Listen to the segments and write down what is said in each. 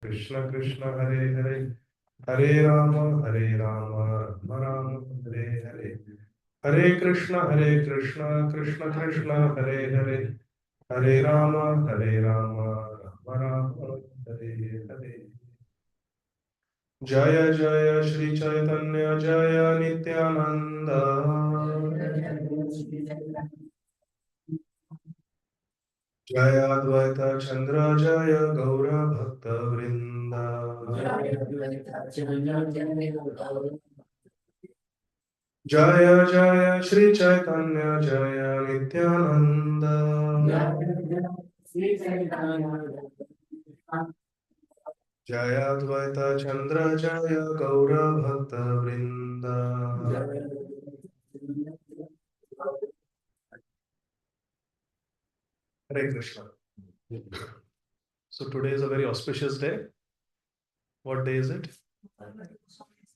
Krishna Krishna Hare Hare Hare Rama Rama Rama Hare Hare Hare Krishna Krishna Krishna Hare Hare Hare Rama Rama Rama Hare Hare Jaya Jaya Shri Chaitanya Jaya Nityananda Jaya Advaita Chandra Jaya Gaura Bhakta Vrinda Jaya Jaya Shri Chaitanya Jaya Nityananda Jaya Advaita Chandra Jaya Gaura Bhakta Vrinda Hare Krishna. So today is a very auspicious day. What day is it?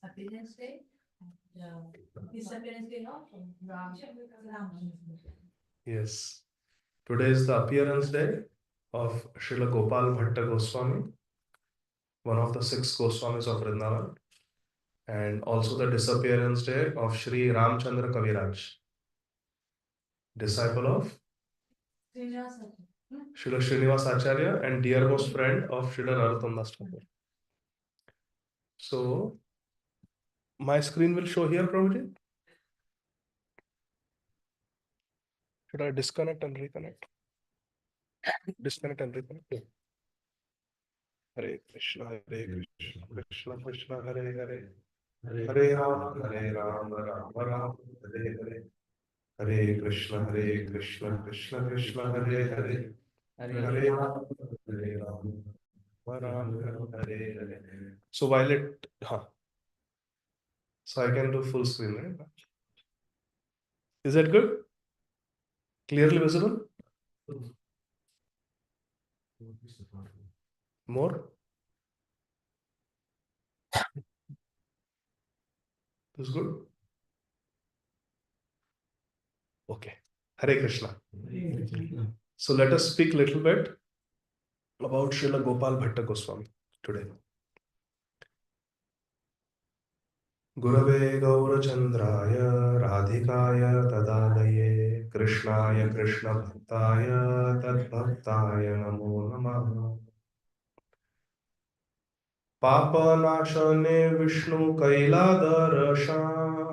Appearance Day. Disappearance Day, no? Yes. Today is the appearance day of Srila Gopal Bhatta Goswami, one of the 6 Goswamis of Vrindavan, and also the disappearance day of Sri Ramchandra Kaviraj, disciple of Srila Srinivas Acharya and dearmost friend of Srila Narottam Das Thakur. So, my screen will show here, Prabhuji. Should I disconnect and reconnect? Disconnect and reconnect. Yeah. Hare Krishna, Krishna Krishna, Hare Hare, Hare Rama, Rama Rama, Hare Hare, Hare Krishna, Krishna Krishna, Hare Hare, Hare Rama, Rama Rama, Hare Hare. So while it, so I can do full screen, right? Is that good? Clearly visible? More? This is good? Okay. Hare Krishna. So let us speak a little bit about Srila Gopal Bhatta Goswami today. Gurave Gaurachandraya Radhikaya Tadadaye Krishnaya Krishna Bhaktaya Tadbhaktaya Namo Namaha Papa Nashane Vishnu Kaila Darashan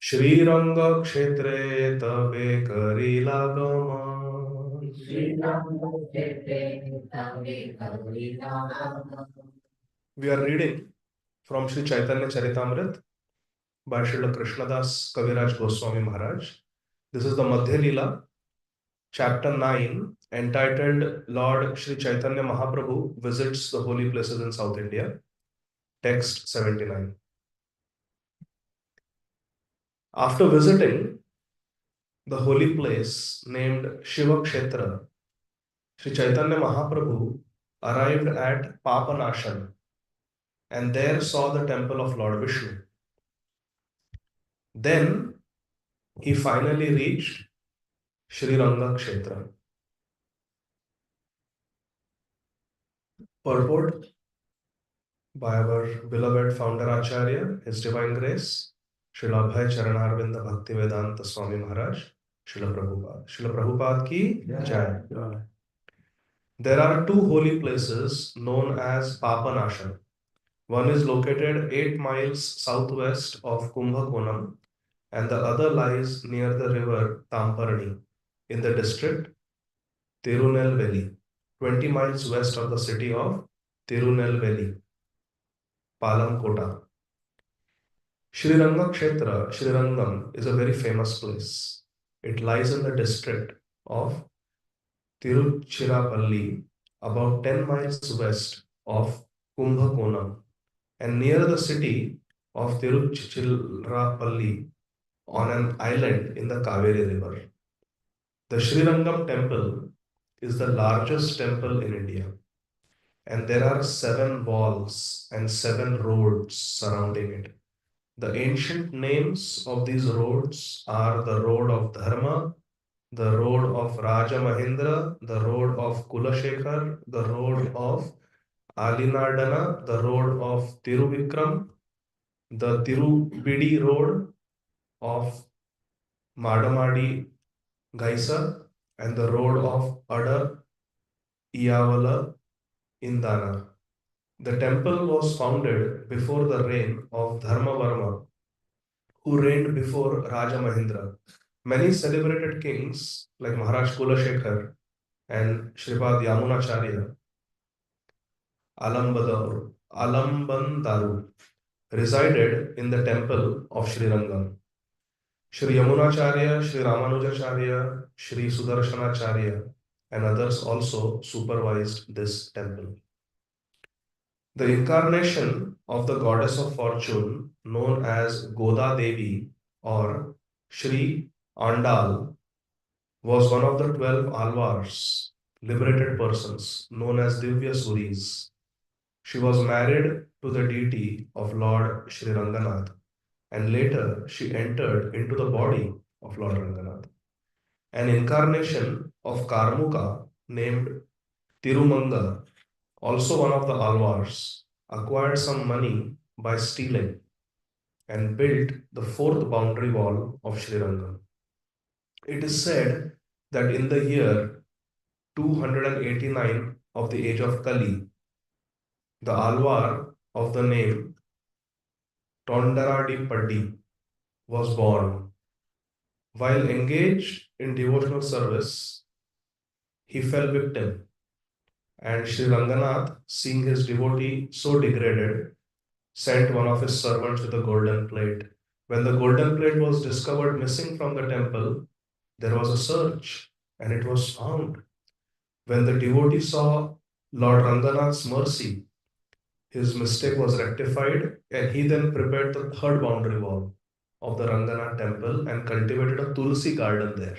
Sriranga Kshetre Tabe Karila Gaman We are reading from Sri Chaitanya Charitamrita by Srila Krishnadas Kaviraj Goswami Maharaj. This is the Madhya Leela, chapter 9, entitled Lord Sri Chaitanya Mahaprabhu visits the holy places in South India. Text 79. After visiting the holy place named Shiva Kshetra, Sri Chaitanya Mahaprabhu arrived at Papanashan and there saw the temple of Lord Vishnu. Then he finally reached Sriranga Kshetra. Purport by our beloved founder Acharya, His Divine Grace, Srila Abhay Charanarvinda Bhakti Vedanta Swami Maharaj, Srila Prabhupada. Srila Prabhupada ki Jai. There are 2 holy places known as Papanashan. One is located 8 miles southwest of Kumbhakonam and the other lies near the river Tamparani in the district Tirunelveli, 20 miles west of the city of Tirunelveli, Palamkota. Sriranga Kshetra, Srirangam, is a very famous place. It lies in the district of Tiruchirappalli, about 10 miles west of Kumbhakonam, and near the city of Tiruchirappalli on an island in the Kaveri River. The Srirangam temple is the largest temple in India, and there are 7 walls and 7 roads surrounding it. The ancient names of these roads are the road of Dharma, the road of Raja Mahindra, the road of Kulashekar, the road of Alinardana, the road of Tiruvikram, the Tirubidi road of Madamadi Gaisa, and the road of Adar Iyavala Indana. The temple was founded before the reign of Dharmavarma, who reigned before Raja Mahindra. Many celebrated kings like Maharaj Kulashekar and Shripad Yamunacharya Alambandaru resided in the temple of Srirangam. Shri Yamunacharya, Shri Ramanujacharya, Shri Sudarshanacharya, and others also supervised this temple. The incarnation of the goddess of fortune, known as Goda Devi or Shri Andal, was one of the 12 Alvars, liberated persons, known as Divya Suris. She was married to the deity of Lord Shri Ranganath, and later she entered into the body of Lord Ranganath. An incarnation of Karmuka named Tirumanga, also one of the Alvars, acquired some money by stealing and built the fourth boundary wall of Srirangam. It is said that in the year 289 of the age of Kali, the Alvar of the name Tondaradipaddi was born. While engaged in devotional service, he fell victim, and Sri Ranganath, seeing his devotee so degraded, sent one of his servants with a golden plate. When the golden plate was discovered missing from the temple, there was a search, and it was found. When the devotee saw Lord Ranganath's mercy, his mistake was rectified, and he then prepared the third boundary wall of the Ranganath temple and cultivated a Tulsi garden there.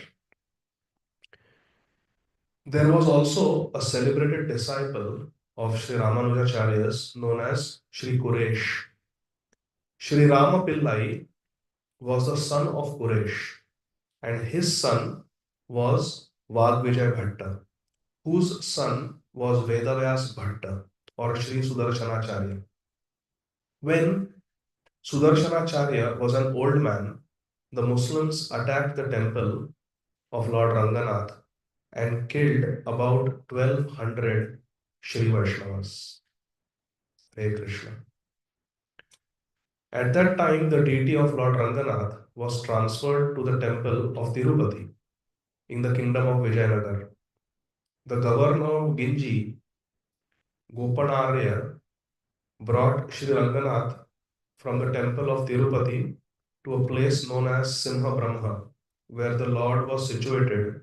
There was also a celebrated disciple of Sri Ramanujacharya's known as Sri Kuresh. Sri Rama Pillai was the son of Kuresh, and his son was Vagvijay Bhatta, whose son was Vedavyas Bhatta or Sri Sudarshanacharya. When Sudarshanacharya was an old man, the Muslims attacked the temple of Lord Ranganath and killed about 1200 Shri Vaishnavas. Hare Krishna. At that time, the deity of Lord Ranganath was transferred to the temple of Tirupati in the kingdom of Vijayanagar. The governor of Ginji, Gopanarya, brought Shri Ranganath from the temple of Tirupati to a place known as Simha Brahma, where the Lord was situated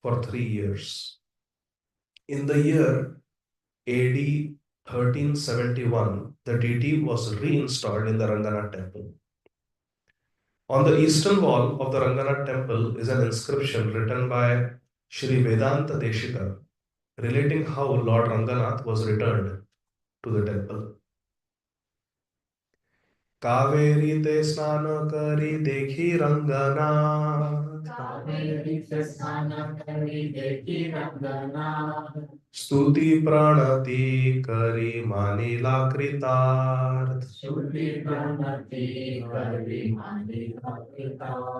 for 3 years. In the year AD 1371, the deity was reinstalled in the Ranganath temple. On the eastern wall of the Ranganath temple is an inscription written by Shri Vedanta Deshika relating how Lord Ranganath was returned to the temple. Kaveri te snana kari dekhi Ranganath, Stuti pranati kari manila kritarth.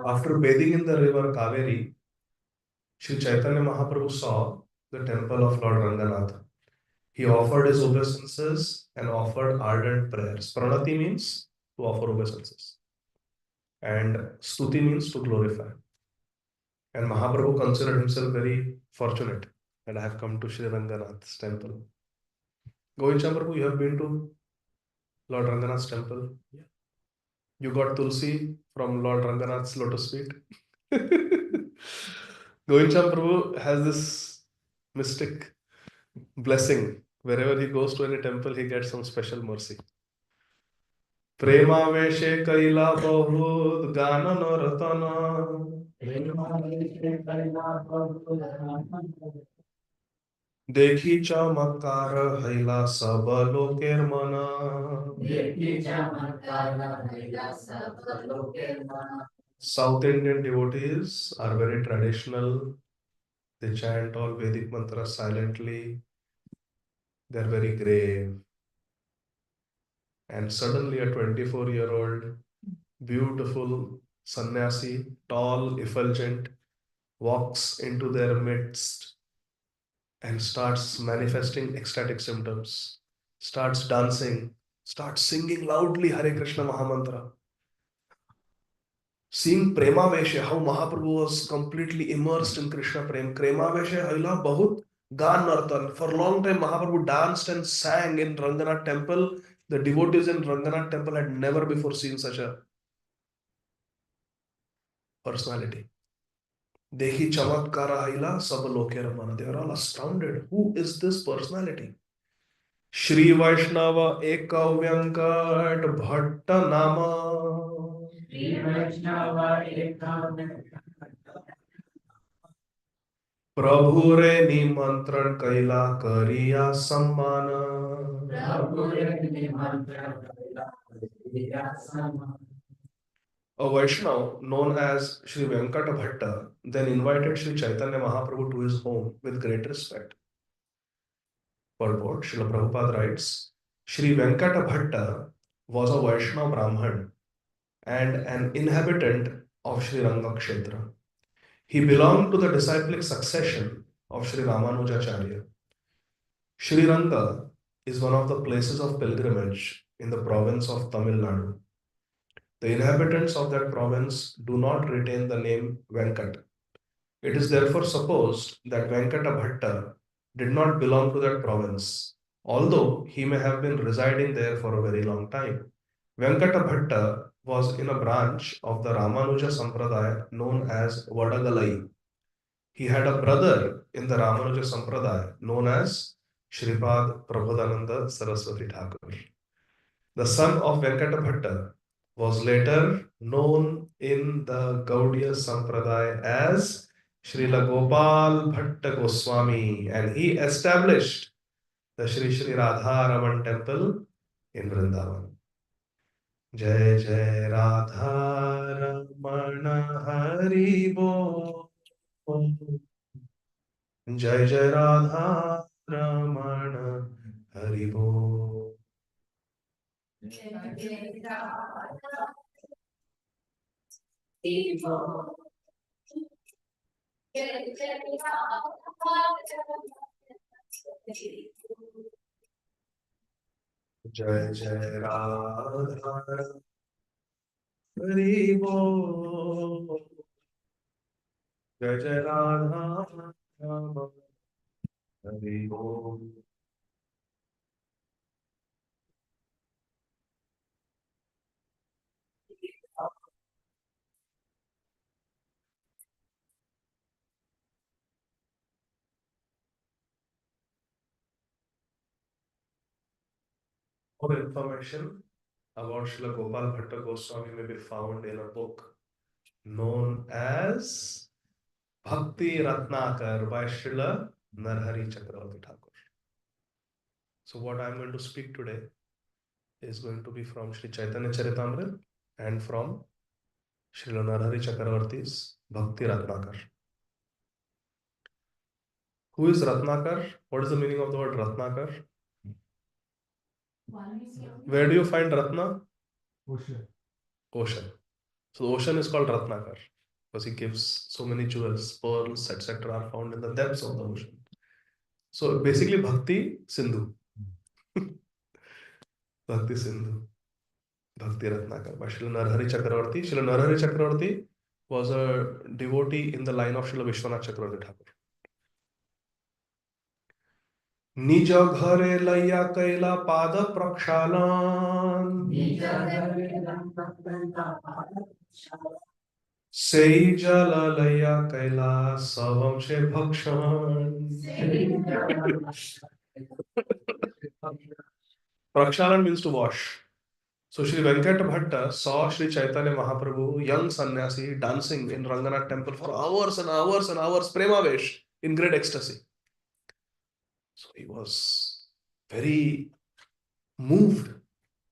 After bathing in the river Kaveri, Sri Chaitanya Mahaprabhu saw the temple of Lord Ranganath. He offered his obeisances and offered ardent prayers. Pranati means to offer obeisances, and Stuti means to glorify. And Mahaprabhu considered himself very fortunate that I have come to Sri Ranganath's temple. Govinda Prabhu, you have been to Lord Ranganath's temple? Yeah. You got Tulsi from Lord Ranganath's lotus feet? Govinda Prabhu has this mystic blessing. Wherever he goes to any temple, he gets some special mercy. Premaveshe kaila bahut ganan ratana, देखी चमत्कार हैला सब लोकेर मना. South Indian devotees are very traditional. They chant all Vedic mantras silently. They're very grave. And suddenly, a 24-year-old, beautiful sannyasi, tall, effulgent, walks into their midst and starts manifesting ecstatic symptoms, starts dancing, starts singing loudly Hare Krishna Mahamantra. Seeing Premavesha, how Mahaprabhu was completely immersed in Krishna Prem. Premavesha Haila Bahut Gan Nartan. For a long time, Mahaprabhu danced and sang in Ranganath temple. The devotees in Ranganath temple had never before seen such a personality. Dekhi chamatkara haila sab loke ramana. They are all astounded. Who is this personality? Shri Vaishnava Ekavyankat Bhatta Nama. Shri Vaishnava Ekam. प्रभु रे निमंत्रण कैला करिया सम्मान. Prabhu Nimantra Sama. A Vaishnav known as Sri Venkata Bhatta then invited Sri Chaitanya Mahaprabhu to his home with great respect. Purport: Srila Prabhupada writes, Sri Venkata Bhatta was a Vaishnava Brahman and an inhabitant of Srirangam Kshetra. He belonged to the disciplic succession of Sri Ramanujacharya. Sriranga is one of the places of pilgrimage in the province of Tamil Nadu. The inhabitants of that province do not retain the name Venkat. It is therefore supposed that Venkata Bhatta did not belong to that province, although he may have been residing there for a very long time. Venkata Bhatta was in a branch of the Ramanuja Sampradaya known as Vadagalai. He had a brother in the Ramanuja Sampradaya known as Shripad Prabodhananda Saraswati Thakur. The son of Venkata Bhatta was later known in the Gaudiya Sampradaya as Srila Gopal Bhatta Goswami, and he established the Sri Radharamana temple in Vrindavan. Jai Jai Radharamana Hari Bol. Jai Jai Radharamana Hari Bol. Jai Jai Radha Hari Bol. Jai Jai Radha Rama Hari Bol. More information about Srila Gopal Bhatta Goswami may be found in a book known as Bhakti Ratnakar by Srila Narhari Chakravarti Thakur. So what I am going to speak today is going to be from Sri Chaitanya Charitamrita and from Srila Narhari Chakravarti's Bhakti Ratnakar. Who is Ratnakar? What is the meaning of the word Ratnakar? Where do you find Ratna? Ocean. Ocean. So the ocean is called Ratnakar because he gives so many jewels, pearls, etc. are found in the depths of the ocean. So basically Bhakti Sindhu. Bhakti Sindhu. Bhakti Ratnakar by Srila Narhari Chakravarti. Srila Narhari Chakravarti was a devotee in the line of Srila Vishwanath Chakravarti Thakur. निज घरे लैया कैला पाद प्रक्षालन सेई जल लैया कैला सवंशे भक्षण. Prakshalan means to wash. So Sri Venkata Bhatta saw Sri Chaitanya Mahaprabhu, young sannyasi, dancing in Ranganath temple for hours and hours and hours, premavesh, in great ecstasy. So he was very moved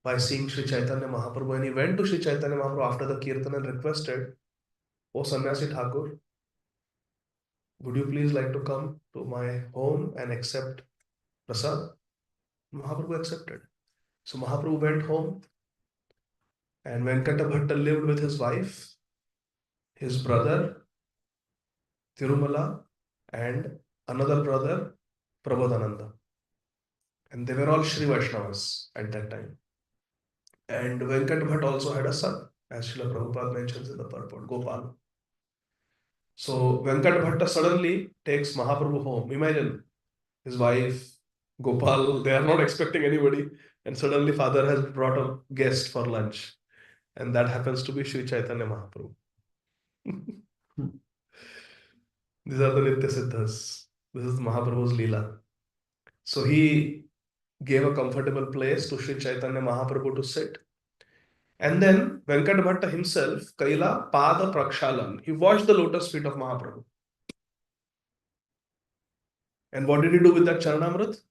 by seeing Sri Chaitanya Mahaprabhu, and he went to Sri Chaitanya Mahaprabhu after the kirtan and requested O Sannyasi Thakur, would you please like to come to my home and accept prasad? Mahaprabhu accepted. So Mahaprabhu went home, and Venkata Bhatta lived with his wife, his brother Tirumala, and another brother Prabodhananda. And they were all Sri Vaishnavas at that time. And Venkat Bhatt also had a son, as Srila Prabhupada mentions in the purport, Gopal. So Venkat Bhatta suddenly takes Mahaprabhu home. Imagine his wife, Gopal, they are not expecting anybody, and suddenly father has brought a guest for lunch. And that happens to be Sri Chaitanya Mahaprabhu. These are the Nitya Siddhas. This is Mahaprabhu's Leela. So he gave a comfortable place to Sri Chaitanya Mahaprabhu to sit. And then Venkat Bhatta himself, Kaila Pada Prakshalan, he washed the lotus feet of Mahaprabhu. And what did he do with that Charanamrit?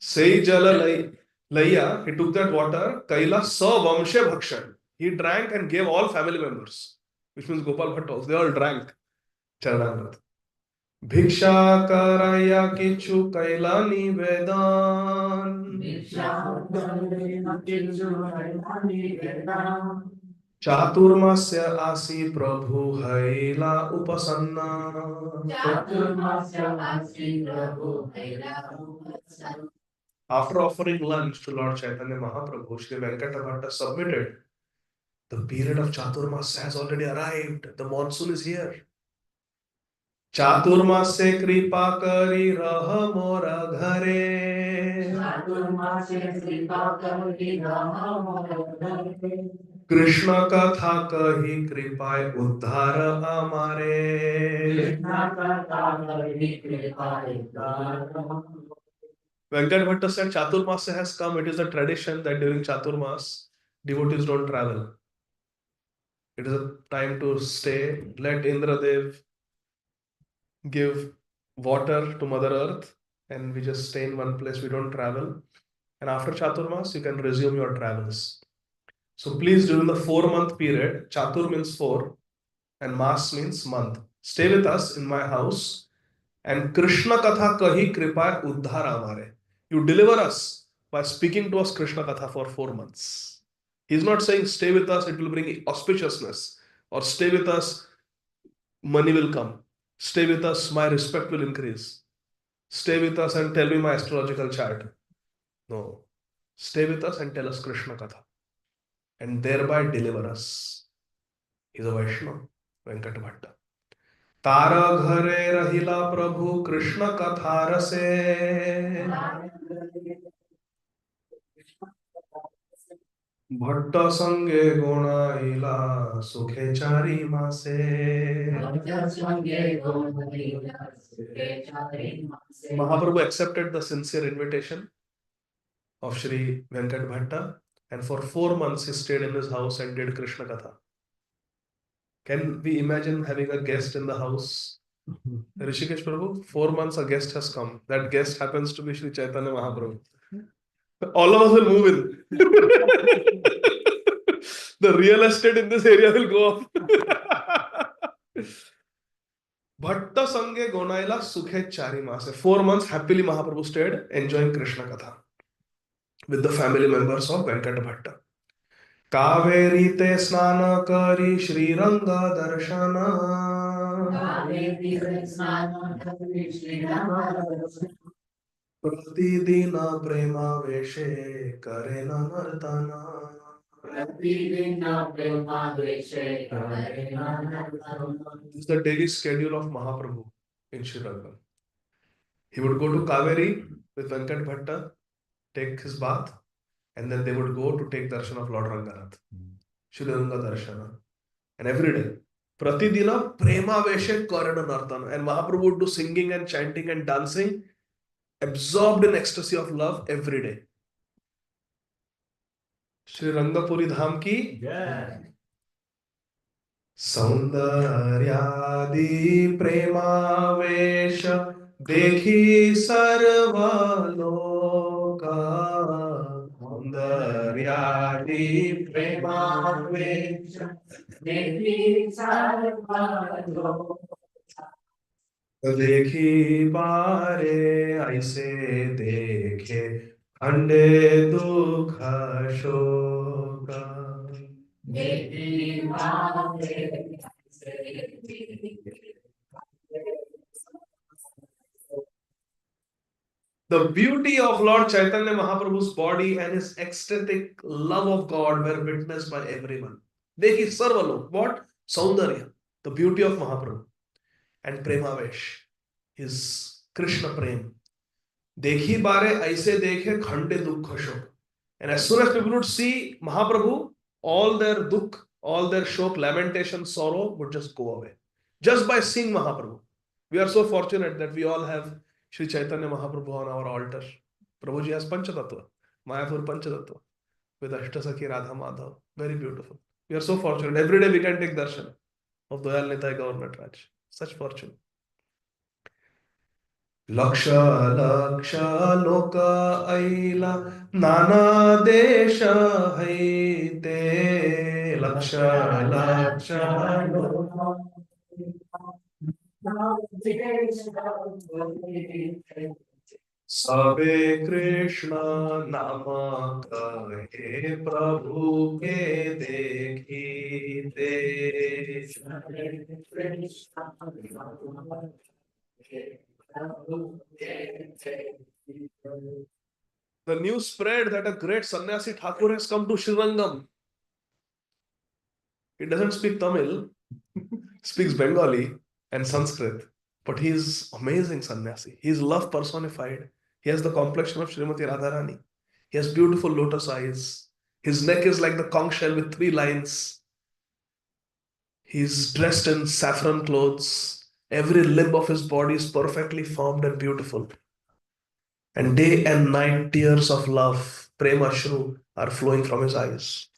Sei Jala Laya, he took that water, Kaila Sa Vamshe Bhakshan. He drank and gave all family members, which means Gopal Bhatta also, they all drank Charanamrit. Bhiksha Karaya Kichu Kaila Nivedan. चातुर्मास्य आसी प्रभु हैला उपसन्ना After offering lunch to Lord Chaitanya Mahaprabhu, Sri Venkata Bhatta submitted, the period of Chaturmasya has already arrived. The monsoon is here. चातुर्मासे कृपा करी रह मोर घरे कृष्ण कथा कही कृपाय उद्धार हमारे Venkat Bhatta said Chaturmasya has come. It is a tradition that during Chaturmas, devotees don't travel. It is a time to stay. Let Indradev give water to Mother Earth and we just stay in one place. We don't travel. And after Chaturmas, you can resume your travels. So please, during the 4-month period, Chatur means 4 and Mas means month. Stay with us in my house and Krishna Katha Kahi Kripa Uddhar Amare. You deliver us by speaking to us Krishna Katha for 4 months. He's not saying stay with us, it will bring auspiciousness, or stay with us, money will come. Stay with us, my respect will increase. Stay with us and tell me my astrological chart. No. Stay with us and tell us Krishna Katha and thereby deliver us. He's a Vaishnava, Venkata Bhatta. तारा घरे रहिला प्रभु कृष्ण कथा रसे भट्ट संगे गुणाइला सुखे चारी मासे Mahaprabhu accepted the sincere invitation of Sri Venkat Bhatta and for 4 months he stayed in his house and did Krishna Katha. Can we imagine having a guest in the house? Rishikesh Prabhu, 4 months a guest has come. That guest happens to be Sri Chaitanya Mahaprabhu. All of us will move in. The real estate in this area will go up. Bhatta Sange Gonaila Sukhe Chari Mase. 4 months happily Mahaprabhu stayed enjoying Krishna Katha with the family members of Venkata Bhatta. Kaveri te snana kari Sriranga darshana. प्रतिदिन प्रेमावेशे करे न नर्तना This is the daily schedule of Mahaprabhu in Srirangam. He would go to Kaveri with Venkat Bhatta, take his bath, and then they would go to take darshan of Lord Ranganath, Sriranga Darshana. And every day, Pratidina Prema Veshe Karana Nartana. And Mahaprabhu would do singing and chanting and dancing, absorbed in ecstasy of love every day. Shri Rangapuri Dham ki सौंदर्यादि प्रेमावेश देखी सर्वलोका सौंदर्यादि प्रेमावेश देखी बारे ऐसे देखे खंडे दुख शोक The beauty of Lord Chaitanya Mahaprabhu's body and his ecstatic love of God were witnessed by everyone. Dekhi sarvalok. What? Saundarya, the beauty of Mahaprabhu, and Premavesh, his Krishna Prem. Dekhi bare aise dekhe khande dukha shok. And as soon as people would see Mahaprabhu, all their dukh, all their shok, lamentation, sorrow would just go away. Just by seeing Mahaprabhu. We are so fortunate that we all have Sri Chaitanya Mahaprabhu on our altar. Prabhuji has Panchatattva, Mayapur Panchatattva, with Ashtasaki Radha Madhav. Very beautiful. We are so fortunate. Every day we can take darshan of Doyal Nitai Government Raj. Such fortune. लक्ष लक्ष लोक ऐला नाना देश हैते लक्ष लक्ष सबे कृष्ण नाम कहे प्रभु के देखीते The news spread that a great sannyasi Thakur has come to Srirangam. He doesn't speak Tamil, speaks Bengali and Sanskrit, but he is amazing sannyasi. He is love personified. He has the complexion of Srimati Radharani. He has beautiful lotus eyes. His neck is like the conch shell with 3 lines. He is dressed in saffron clothes. Every limb of his body is perfectly formed and beautiful. And day and night tears of love, prema shru, are flowing from his eyes.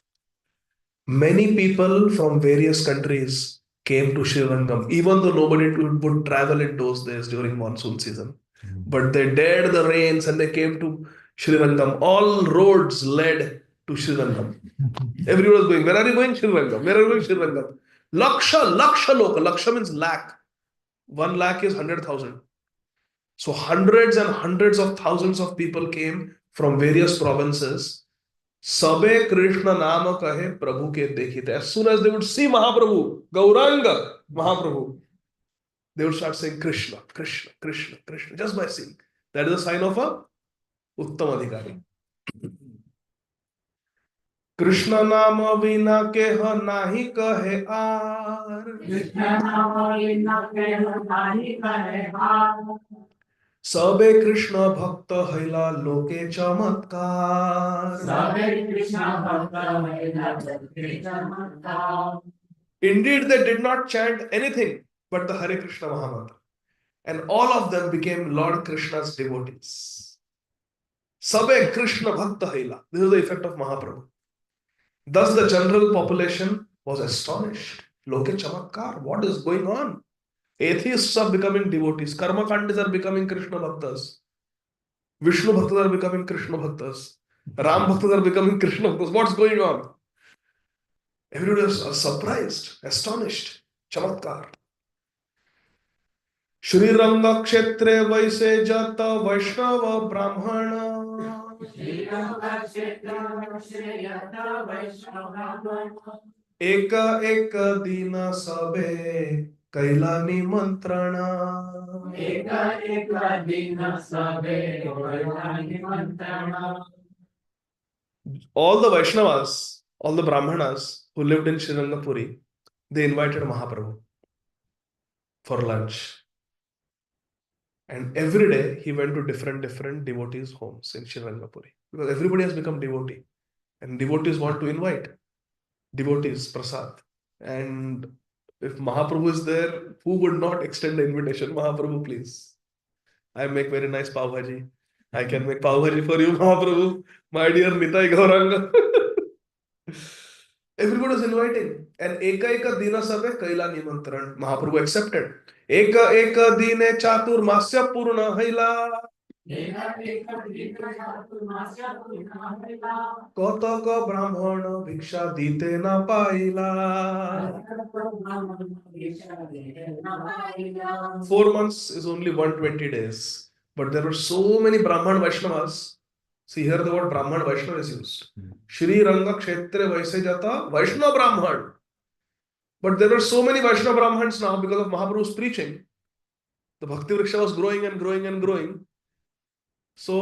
Many people from various countries came to Srirangam, even though nobody would travel in those days during monsoon season. But they dared the rains and they came to Srirangam. All roads led to Srirangam. Everyone was going, where are you going? Srirangam. Where are you going? Srirangam. Laksha, laksha loka. Laksha means lakh. 1 lakh is 100,000. So hundreds and hundreds of thousands of people came from various provinces. Sabe Krishna Nama kahe Prabhu ke dekhite. As soon as they would see Mahaprabhu, Gauranga Mahaprabhu, they would start saying Krishna, Krishna, Krishna, Krishna, just by seeing. That is a sign of a Uttam Adhikari. Krishna Nama vina keha nahi kahe aar. Krishna Nama vina keha nahi kahe aar. सबे कृष्ण भक्त हैला लोके चमत्कार सबे कृष्ण भक्त हैला लोके चमत्कार Indeed, they did not chant anything but the Hare Krishna Mahamantra. And all of them became Lord Krishna's devotees. Sabe Krishna Bhakta Haila. This is the effect of Mahaprabhu. Thus the general population was astonished. Loke Chamatkar, what is going on? Atheists are becoming devotees. Karma Kandis are becoming Krishna Bhaktas. Vishnu Bhaktas are becoming Krishna Bhaktas. Ram Bhaktas are becoming Krishna Bhaktas. What's going on? Everybody was surprised, astonished. Chamatkar. Sriranga Kshetre Vaise Jata Vaishnava Brahmana. Eka Eka Dina Sabe Kaila Nimantrana. Eka Eka Dina Sabe Kaila Nimantrana. All the Vaishnavas, all the Brahmanas who lived in Srirangam Puri, they invited Mahaprabhu for lunch. And every day he went to different devotees' homes in Srirangam Puri. Because everybody has become devotee. And devotees want to invite devotees, prasad. And if Mahaprabhu is there, who would not extend the invitation? Mahaprabhu, please. I make very nice pav bhaji. I can make pav bhaji for you, Mahaprabhu. My dear Nitai Gauranga. Everybody was inviting. And Eka Eka Dina Sabe Kaila Nimantran. Mahaprabhu accepted. Eka Eka Dine Chaturmasya Purna Haila. কতক ব্রাহ্মণ ভিক্ষা দিতে না পাইলা। 4 months is only 120 days, but there were so many Brahman Vaishnavas. See here the word Brahman Vaishnava is used. Srirangam Kshetre Vaise Jata Vaishnava Brahman. But there were so many Vaishnava Brahmans now because of Mahaprabhu's preaching. The Bhakti Vriksha was growing and growing and growing. So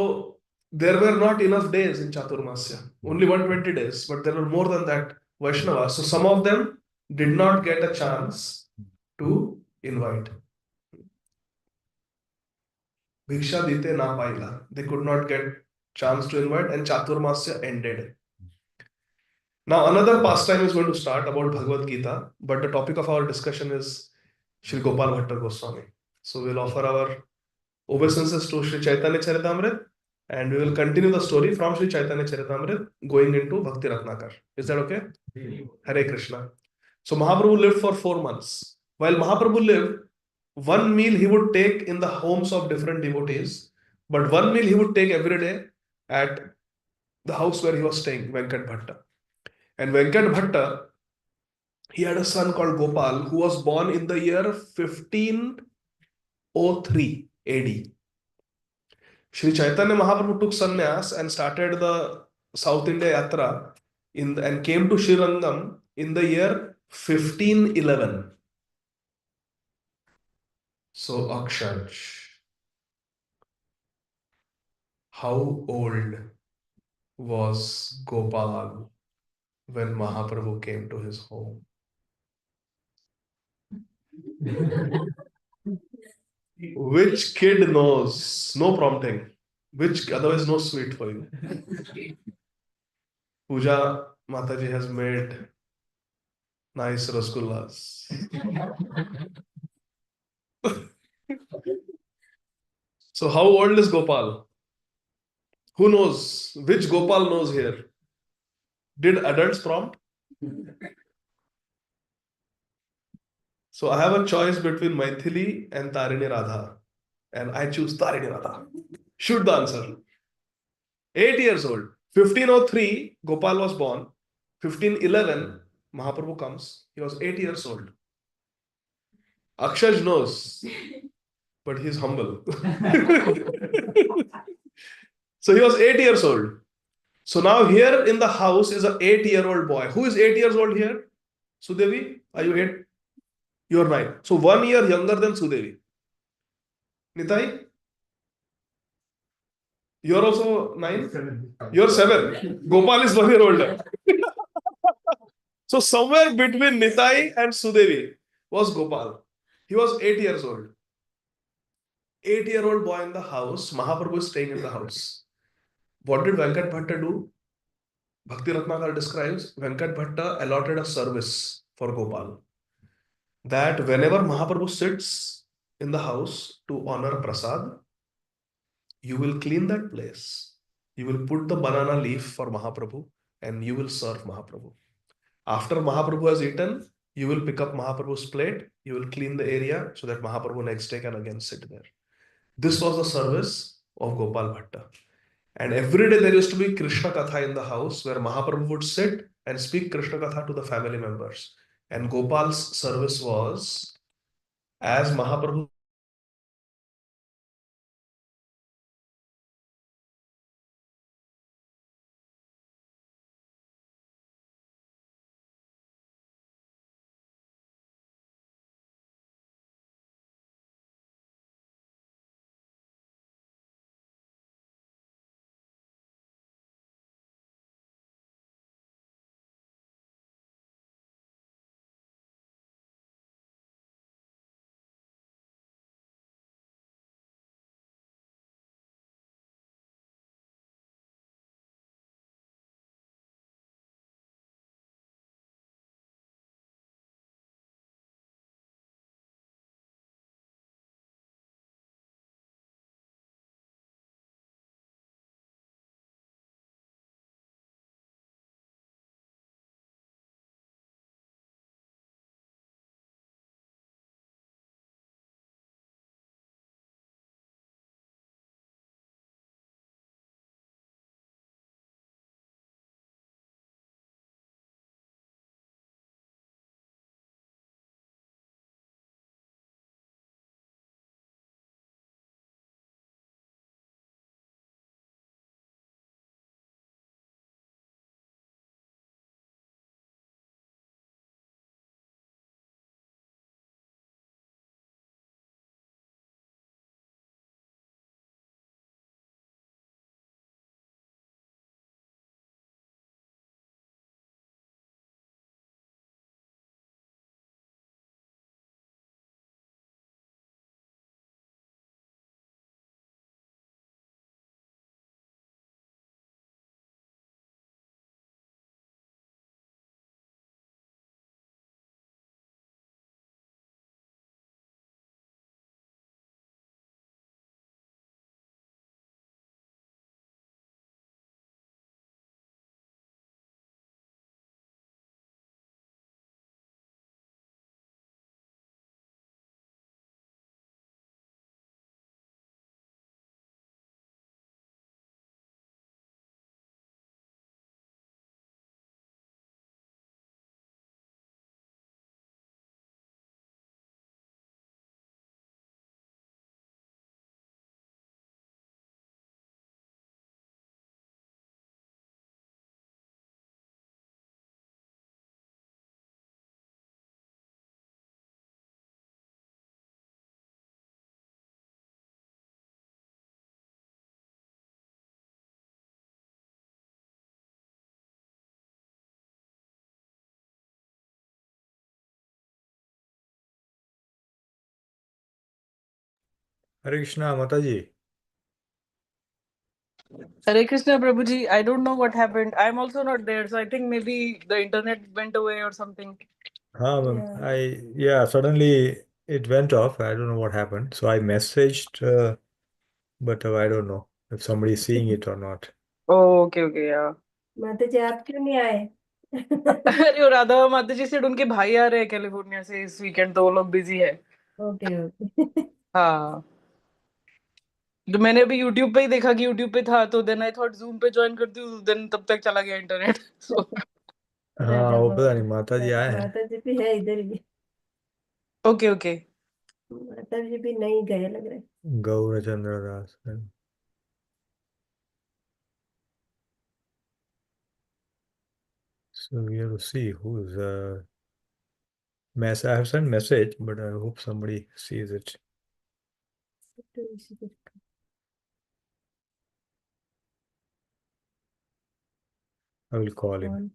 there were not enough days in Chaturmasya, only 120 days, but there were more than that Vaishnavas. So some of them did not get a chance to invite. Bhiksha dite na paila. They could not get chance to invite, and Chaturmasya ended. Now another pastime is going to start about Bhagavad Gita, but the topic of our discussion is Sri Gopala Bhatta Goswami. So we'll offer our obeisances to Sri Chaitanya Charitamrita, and we will continue the story from Sri Chaitanya Charitamrita going into Bhakti Ratnakar. Is that okay? Hare Krishna. So Mahaprabhu lived for 4 months. While Mahaprabhu lived, one meal he would take in the homes of different devotees, but one meal he would take every day at the house where he was staying, Venkat Bhatta. And Venkat Bhatta, he had a son called Gopal who was born in the year 1503 AD. Sri Chaitanya Mahaprabhu took sannyas and started the South India Yatra and came to Srirangam in the year 1511. So Akshaj, how old was Gopal when Mahaprabhu came to his home? Which kid knows? No prompting. Which otherwise no sweet for you. Pooja Mataji has made nice rasgullas. So how old is Gopal? Who knows? Which Gopal knows here? Did adults prompt? So I have a choice between Maithili and Tarini Radha, and I choose Tarini Radha. Shoot the answer. 8 years old. 1503, Gopal was born. 1511, Mahaprabhu comes. He was 8 years old. Akshaj knows, but he's humble. So he was 8 years old. So now here in the house is an 8-year-old boy. Who is 8 years old here? Sudevi, are you 8? You are 9. So 1 year younger than Sudevi. Nitai, you're also 9? You're 7. Gopal is 1 year older. So somewhere between Nitai and Sudevi was Gopal. He was 8 years old. 8-year-old boy in the house. Mahaprabhu is staying in the house. What did Venkat Bhatta do? Bhakti Ratnakar describes Venkat Bhatta allotted a service for Gopal. That whenever Mahaprabhu sits in the house to honor Prasad, you will clean that place. You will put the banana leaf for Mahaprabhu and you will serve Mahaprabhu. After Mahaprabhu has eaten, you will pick up Mahaprabhu's plate, you will clean the area so that Mahaprabhu next day can again sit there. This was the service of Gopal Bhatta. And every day there used to be Krishna Katha in the house where Mahaprabhu would sit and speak Krishna Katha to the family members. And Gopal's service was, as Mahaprabhu Hare Krishna, Mataji. Hare Krishna, Prabhuji. I don't know what happened. I'm also not there, so I think maybe the internet went away or something. Suddenly it went off. I don't know what happened. So I messaged, but I don't know if somebody's seeing it or not. Oh, okay, yeah. माता जी आप क्यों नहीं आए? अरे वो राधा माता जी से उनके भाई आ रहे हैं कैलिफोर्निया से इस वीकेंड, तो वो लोग बिजी है। ओके ओके हाँ, तो मैंने अभी YouTube पे ही देखा कि YouTube पे था, तो देन आई थॉट Zoom पे ज्वाइन करती हूँ, देन तब तक चला गया इंटरनेट। सो हाँ, वो पता नहीं माता जी आए हैं। माता जी भी है इधर ही। ओके माता जी भी नहीं गए लग रहे। गौरचंद्र दास. So we have to see who's I have sent message, but I hope somebody sees it. I will call him.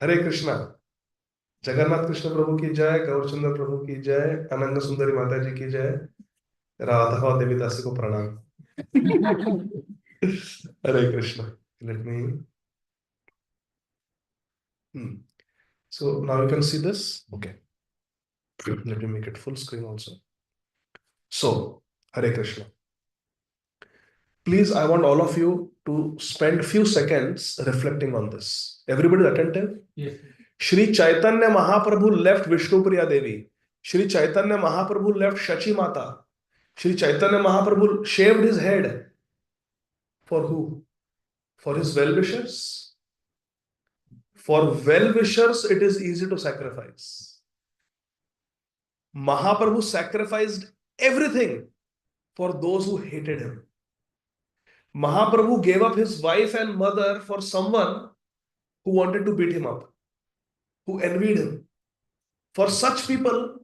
हरे कृष्णा। जगन्नाथ कृष्ण प्रभु की जय, गौरचंद्र प्रभु की जय, अनंग सुंदरी माता जी की जय, राधा और देवी दासी को प्रणाम। हरे Krishna. Let me. So now you can see this. Okay. Let me make it full screen also. So, Hare Krishna. Please, I want all of you to spend few seconds reflecting on this. Everybody attentive? Yes. Shri Chaitanya Mahaprabhu left Vishnupriya Devi. Shri Chaitanya Mahaprabhu left Shachi Mata. Shri Chaitanya Mahaprabhu shaved his head. For who? For his well-wishers. For well-wishers, it is easy to sacrifice. Mahaprabhu sacrificed everything for those who hated him. Mahaprabhu gave up his wife and mother for someone who wanted to beat him up, who envied him. For such people,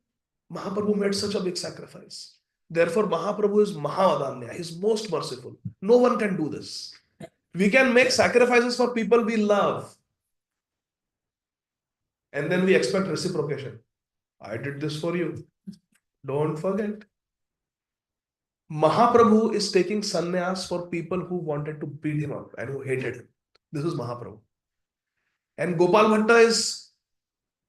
Mahaprabhu made such a big sacrifice. Therefore, Mahaprabhu is Mahavadanya. He is most merciful. No one can do this. We can make sacrifices for people we love, and then we expect reciprocation. I did this for you. Don't forget. Mahaprabhu is taking sannyas for people who wanted to beat him up and who hated him. This is Mahaprabhu. And Gopal Bhatta is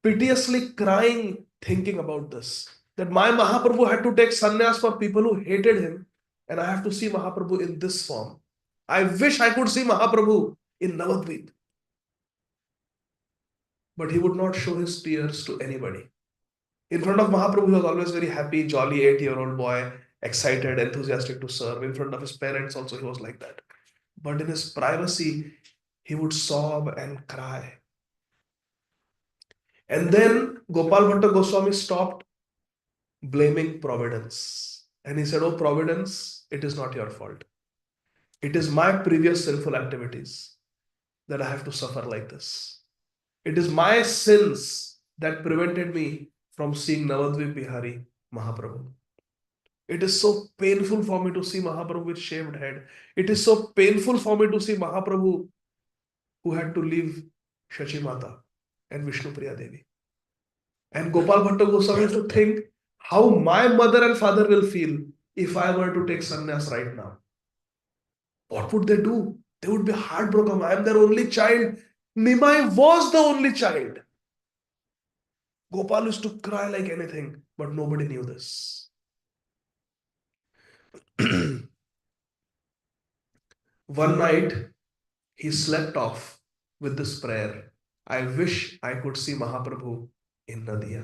piteously crying, thinking about this. That my Mahaprabhu had to take sannyas for people who hated him, and I have to see Mahaprabhu in this form. I wish I could see Mahaprabhu in Navadvip. But he would not show his tears to anybody. In front of Mahaprabhu, he was always very happy, jolly 8-year-old boy, excited, enthusiastic to serve. In front of his parents also, he was like that. But in his privacy, he would sob and cry. And then Gopal Bhatta Goswami stopped blaming Providence. And he said, "Oh, Providence, it is not your fault. It is my previous sinful activities that I have to suffer like this. It is my sins that prevented me from seeing Navadvip Bihari Mahaprabhu. It is so painful for me to see Mahaprabhu with shaved head. It is so painful for me to see Mahaprabhu who had to leave Shachi Mata and Vishnupriya Devi." And Gopal Bhatta Goswami used to think how my mother and father will feel if I were to take sannyas right now. What would they do? They would be heartbroken. I am their only child. Nimai was the only child. Gopal used to cry like anything, but nobody knew this. One night, he slept off with this prayer. I wish I could see Mahaprabhu in Nadia.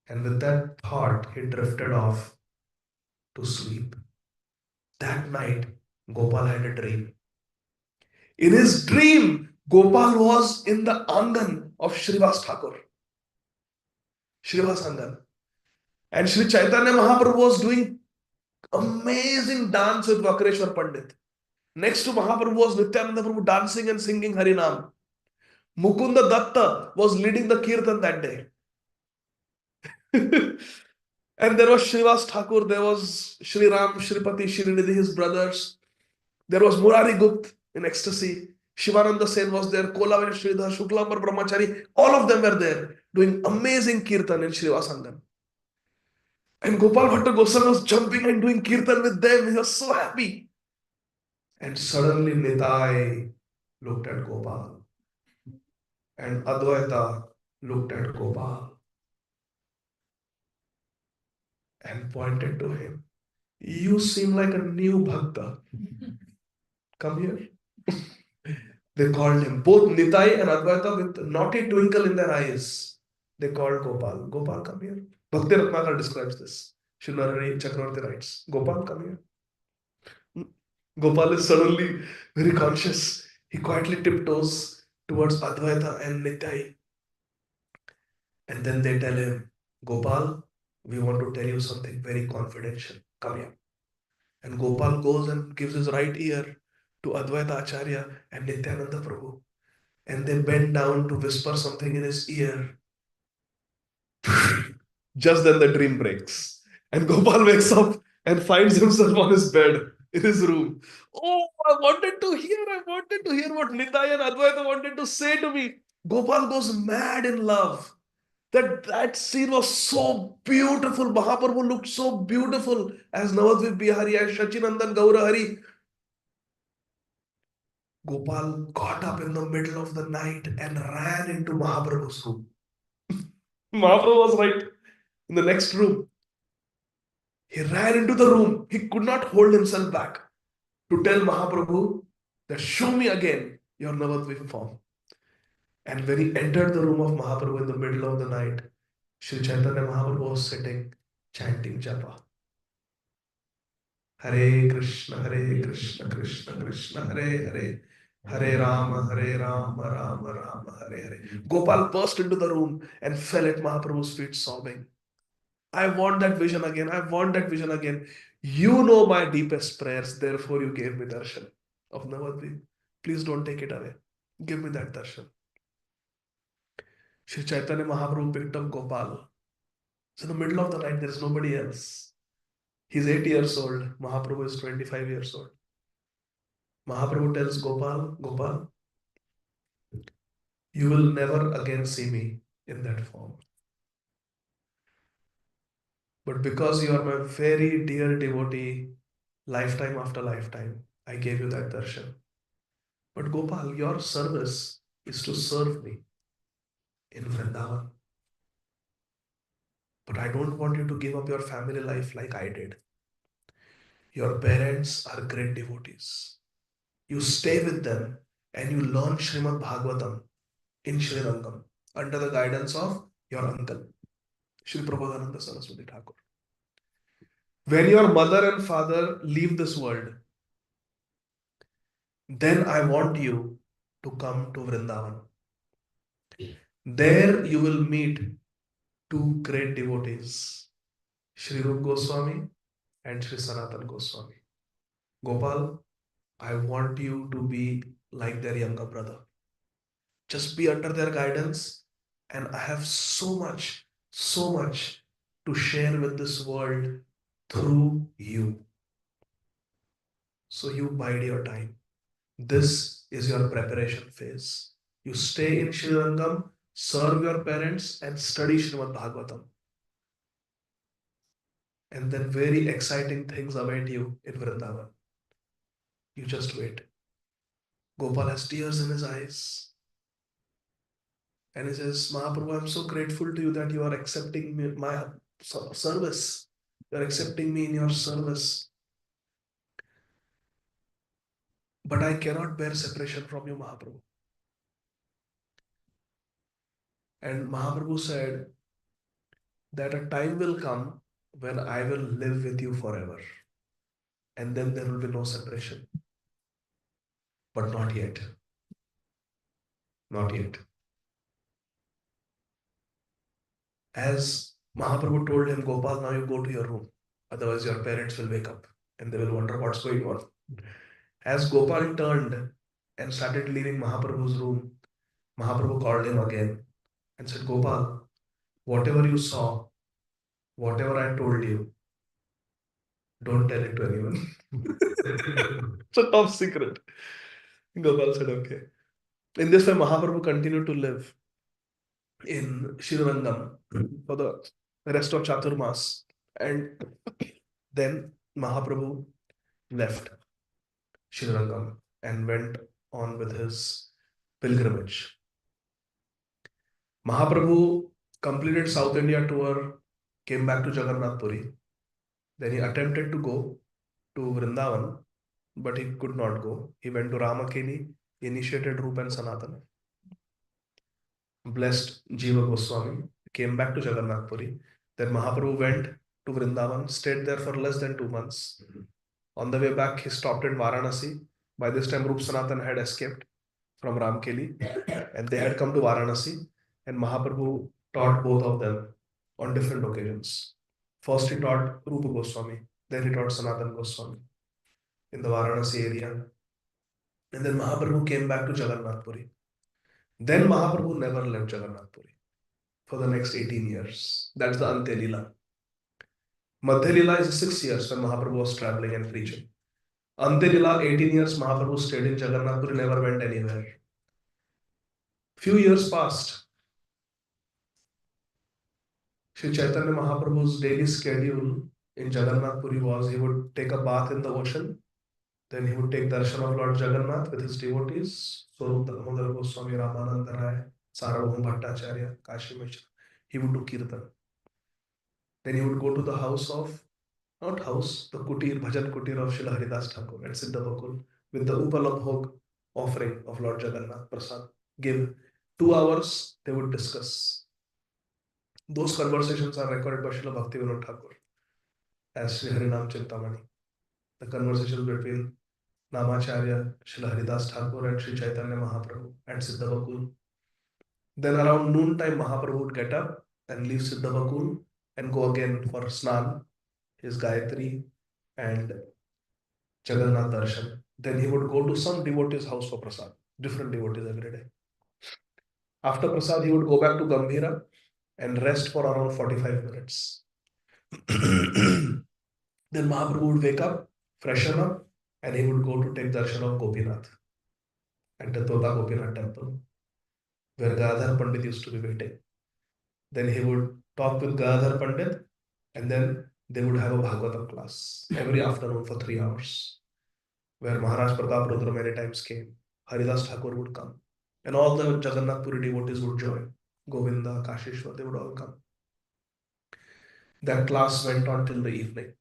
And with that thought, he drifted off to sleep. That night, Gopal had a dream. In his dream, Gopal was in the Angan of Srivas Thakur, Srivas Angan. And Sri Chaitanya Mahaprabhu was doing amazing dance with Vakreshwar Pandit. Next to Mahaprabhu was Nityananda Prabhu dancing and singing Harinam. Mukunda Datta was leading the Kirtan that day. And there was Srivas Thakur, there was Sriram, Shripati, Shrinidhi, his brothers. There was Murari Gupt in ecstasy. Shivananda Sen was there, Kolavani Sridhar, Shuklambar Brahmachari. All of them were there doing amazing Kirtan in Srivasangan. And Gopal Bhatta Goswami was jumping and doing Kirtan with them. He was so happy. And suddenly Nitai looked at Gopal. And Advaita looked at Gopal and pointed to him. You seem like a new Bhakta. Come here. They called him. Both Nitai and Advaita with naughty twinkle in their eyes. They called Gopal. Gopal, come here. Bhakti Ratnakar describes this. Srinarari Chakravarti writes, Gopal, come here. Gopal is suddenly very conscious. He quietly tiptoes towards Advaita and Nitai. And then they tell him, Gopal, we want to tell you something very confidential. Come here. And Gopal goes and gives his right ear to Advaita Acharya and Nityananda Prabhu. And they bend down to whisper something in his ear. Just then the dream breaks. And Gopal wakes up and finds himself on his bed in his room. Oh, I wanted to hear what Nitai and Advaita wanted to say to me. Gopal goes mad in love. That scene was so beautiful. Mahaprabhu looked so beautiful as Navadvip Bihari, as Shachinandan Gaurahari. Gopal got up in the middle of the night and ran into Mahaprabhu's room. Mahaprabhu was right in the next room. He ran into the room. He could not hold himself back to tell Mahaprabhu that show me again your Navadvip form. And when he entered the room of Mahaprabhu in the middle of the night, Sri Chaitanya Mahaprabhu was sitting chanting japa. Hare Krishna, Krishna Krishna, Hare Hare. Hare Rama, Rama Rama, Hare Hare. Gopal burst into the room and fell at Mahaprabhu's feet sobbing. I want that vision again. I want that vision again. You know my deepest prayers, therefore you gave me darshan of Navadvip. Please don't take it away. Give me that darshan. Sri Chaitanya Mahaprabhu picked up Gopal. It's in the middle of the night, there is nobody else. He's 8 years old. Mahaprabhu is 25 years old. Mahaprabhu tells Gopal, Gopal, you will never again see me in that form. But because you are my very dear devotee, lifetime after lifetime, I gave you that darshan. But Gopal, your service is to serve me in Vrindavan. But I don't want you to give up your family life like I did. Your parents are great devotees. You stay with them and you learn Srimad Bhagavatam in Srirangam under the guidance of your uncle, Shri Prabodhananda Saraswati Thakur. When your mother and father leave this world, then I want you to come to Vrindavan. There you will meet two great devotees, Sri Rup Goswami and Sri Sanatan Goswami. Gopal, I want you to be like their younger brother. Just be under their guidance, and I have so much to share with this world through you. So you bide your time. This is your preparation phase. You stay in Srirangam, serve your parents, and study Srimad Bhagavatam. And then very exciting things await you in Vrindavan. You just wait. Gopal has tears in his eyes. And he says, Mahaprabhu, I'm so grateful to you that you are accepting me, my service. You are accepting me in your service. but I cannot bear separation from you, Mahaprabhu. And Mahaprabhu said that a time will come when I will live with you forever. And then there will be no separation. But not yet. Not yet. As Mahaprabhu told him, Gopal, now you go to your room. Otherwise your parents will wake up and they will wonder what's going on. As Gopal turned and started leaving Mahaprabhu's room, Mahaprabhu called him again and said, Gopal, whatever you saw, whatever I told you, don't tell it to anyone. It's a top secret. Gopal said, okay. In this way, Mahaprabhu continued to live in Srirangam for the rest of Chaturmasya. And then Mahaprabhu left Srirangam and went on with his pilgrimage. Mahaprabhu completed South India tour, came back to Jagannath Puri. Then he attempted to go to Vrindavan, but he could not go. He went to Ramakeli, initiated Rupa and Sanatana, blessed Jiva Goswami, came back to Jagannath Puri. Then Mahaprabhu went to Vrindavan, stayed there for less than 2 months. On the way back, he stopped in Varanasi. By this time, Rup Sanatan had escaped from Ramkeli and they had come to Varanasi. And Mahaprabhu taught both of them on different occasions. First, he taught Rupa Goswami, then he taught Sanatan Goswami in the Varanasi area. And then Mahaprabhu came back to Jagannath Puri. Then Mahaprabhu never left Jagannath Puri for the next 18 years. That's the Ante Leela. Madhya Leela is 6 years when Mahaprabhu was traveling and preaching. Ante Leela, 18 years, Mahaprabhu stayed in Jagannath Puri, never went anywhere. Few years passed. Sri Chaitanya Mahaprabhu's daily schedule in Jagannath Puri was he would take a bath in the ocean, then he would take darshan of Lord Jagannath with his devotees, Swarup Damodar Goswami, Ramananda Rai, Sarvabhauma Bhattacharya, Kashi Mishra. He would do kirtan. Then he would go to the house of, not house, the kutir, bhajan kutir of Srila Haridas Thakur at Siddhavakul with the Upalabhog offering of Lord Jagannath Prasad. Give 2 hours, they would discuss. Those conversations are recorded by Srila Bhaktivinoda Thakur as Sri Harinam Chintamani. The conversations between Namacharya, Srila Haridas Thakur and Sri Chaitanya Mahaprabhu at Siddhavakul. Then around noontime, Mahaprabhu would get up and leave Siddhavakul and go again for Snan, his Gayatri and Jagannath Darshan. Then he would go to some devotee's house for Prasad, different devotees every day. After Prasad, he would go back to Gambhira and rest for around 45 minutes. Then Mahaprabhu would wake up, freshen up, and he would go to take darshan of Gopinath at the Tota Gopinath temple, where Gadadhar Pandit used to be waiting. Then he would talk with Gadadhar Pandit, and then they would have a Bhagavatam class every afternoon for 3 hours, where Maharaj Pratap Rudra many times came. Haridas Thakur would come, and all the Jagannath Puri devotees would join. Govinda, Kashishwar, they would all come. That class went on till the evening.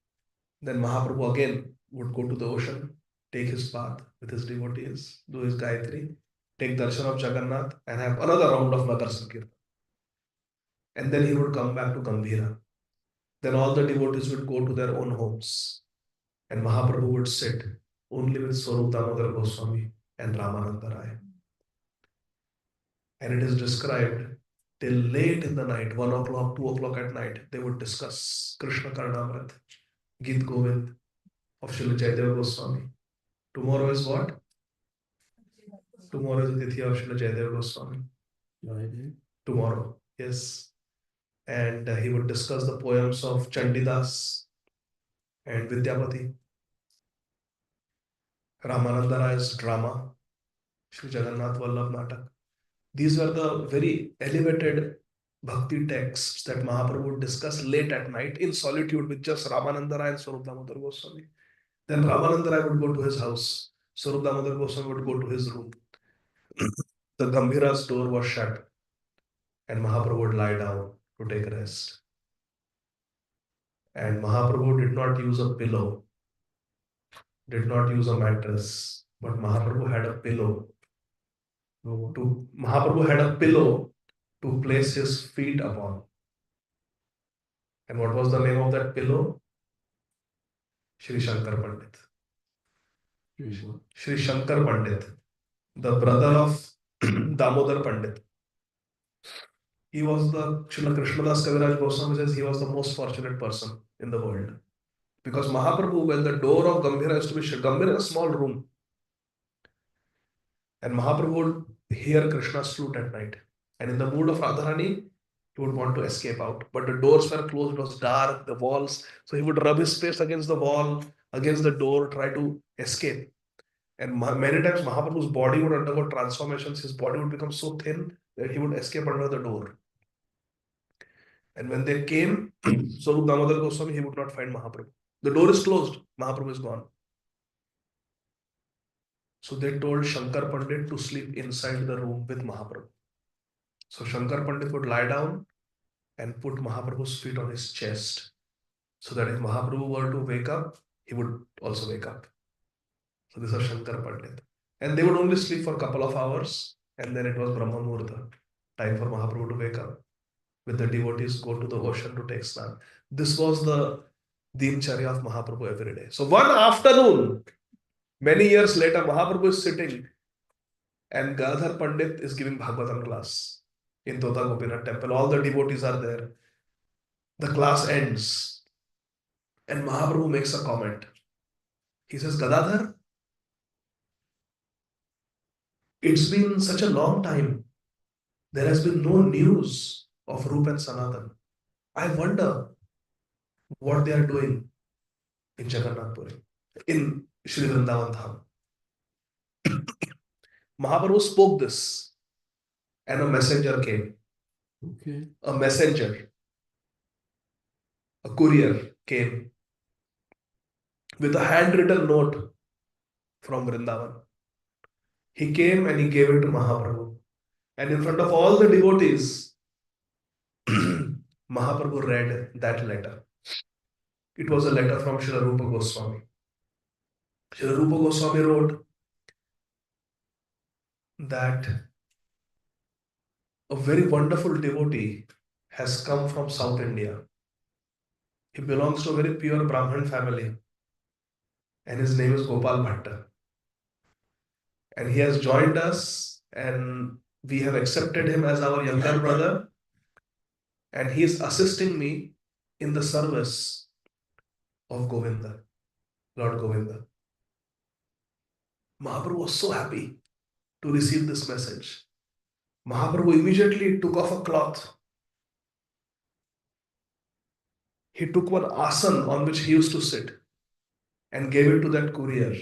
Then Mahaprabhu again would go to the ocean, take his bath with his devotees, do his Gayatri, take darshan of Jagannath, and have another round of Nadar Sankirtan. And then he would come back to Gambhira. Then all the devotees would go to their own homes. And Mahaprabhu would sit only with Swarup Damodar Goswami and Ramananda Rai. And it is described till late in the night, 1 o'clock, 2 o'clock at night, they would discuss Krishna Karnamrit, Git Govind of Srila Jayadeva Goswami. Tomorrow is what? Tomorrow is the Tithi of Srila Jayadeva Goswami. Tomorrow, yes. And he would discuss the poems of Chandidas and Vidyapati. Ramananda Rai's drama, Sri Jagannath Vallabh Natak. These were the very elevated bhakti texts that Mahaprabhu would discuss late at night in solitude with just Ramananda Rai and Swarup Damodar Goswami. Then Ramananda Rai would go to his house. Swarup Damodar Goswami would go to his room. The Gambhira's door was shut and Mahaprabhu would lie down to take rest. And Mahaprabhu did not use a pillow, did not use a mattress. but Mahaprabhu had a pillow. Mahaprabhu had a pillow to place his feet upon. And what was the name of that pillow? Shri Shankar Pandit. Shri Shankar Pandit, the brother of Damodar Pandit. He was the Srila Krishnadas Kaviraj Goswami says he was the most fortunate person in the world. Because Mahaprabhu, when the door of Gambhira used to be shut, Gambhira is a small room. And Mahaprabhu would hear Krishna's flute at night. And in the mood of Radharani, he would want to escape out. But the doors were closed, it was dark, the walls. So he would rub his face against the wall, against the door, try to escape. And many times Mahaprabhu's body would undergo transformations. His body would become so thin that he would escape under the door. And when they came, Swarup Damodar Goswami, he would not find Mahaprabhu. The door is closed, Mahaprabhu is gone. So they told Shankar Pandit to sleep inside the room with Mahaprabhu. So Shankar Pandit would lie down and put Mahaprabhu's feet on his chest, so that if Mahaprabhu were to wake up, he would also wake up. So this was Shankar Pandit. And they would only sleep for a couple of hours, and then it was Brahma Muhurta, time for Mahaprabhu to wake up. With the devotees, go to the ocean to take snan. This was the Dincharya of Mahaprabhu every day. So one afternoon, many years later, Mahaprabhu is sitting and Gadhar Pandit is giving Bhagavatam class in Tota Gopinath temple. All the devotees are there. The class ends and Mahaprabhu makes a comment. He says, Gadadhar, it's been such a long time. There has been no news of Rup and Sanatan. I wonder what they are doing in Jagannath Puri, in Shri Vrindavan Dham. Mahaprabhu spoke this and a messenger came. Okay. A messenger, a courier came with a handwritten note from Vrindavan. He came and he gave it to Mahaprabhu. And in front of all the devotees, Mahaprabhu read that letter. It was a letter from Srila Rupa Goswami. Srila Rupa Goswami wrote that a very wonderful devotee has come from South India. He belongs to a very pure Brahmin family. And his name is Gopala Bhatta. And he has joined us and we have accepted him as our younger brother. And he is assisting me in the service of Govinda, Lord Govinda. Mahaprabhu was so happy to receive this message. Mahaprabhu immediately took off a cloth. He took one asan on which he used to sit and gave it to that courier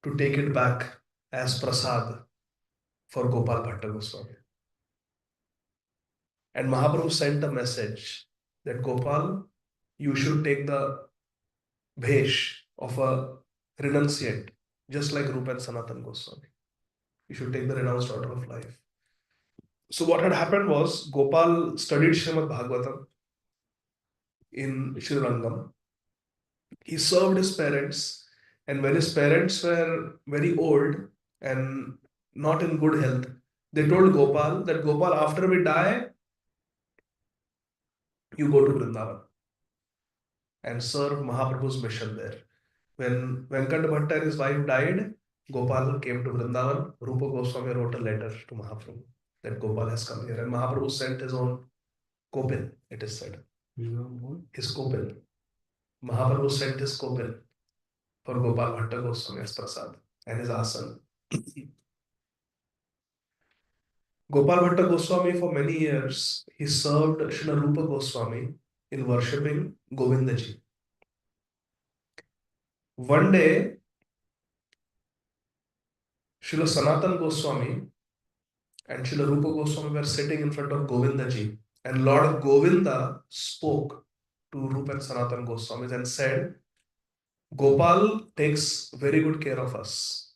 to take it back as prasad for Gopal Bhatta Goswami. And Mahaprabhu sent a message that Gopal, you should take the bhesh of a renunciate, just like Rupa and Sanatan Goswami. You should take the renounced order of life. So what had happened was Gopal studied Srimad Bhagavatam in Srirangam. He served his parents, and when his parents were very old and not in good health, they told Gopal that Gopal, after we die, you go to Vrindavan and serve Mahaprabhu's mission there. When Venkat Bhatta and his wife died, Gopal came to Vrindavan. Rupa Goswami wrote a letter to Mahaprabhu that Gopal has come here, and Mahaprabhu sent his own kopil, it is said. His kopil. Mahaprabhu sent his kopil for Gopal Bhatta Goswami as prasad and his asan. Gopal Bhatta Goswami, for many years, he served Srila Rupa Goswami in worshipping Govindaji. One day, Srila Sanatan Goswami and Srila Rupa Goswami were sitting in front of Govindaji, and Lord Govinda spoke to Rupa and Sanatan Goswami and said, Gopal takes very good care of us.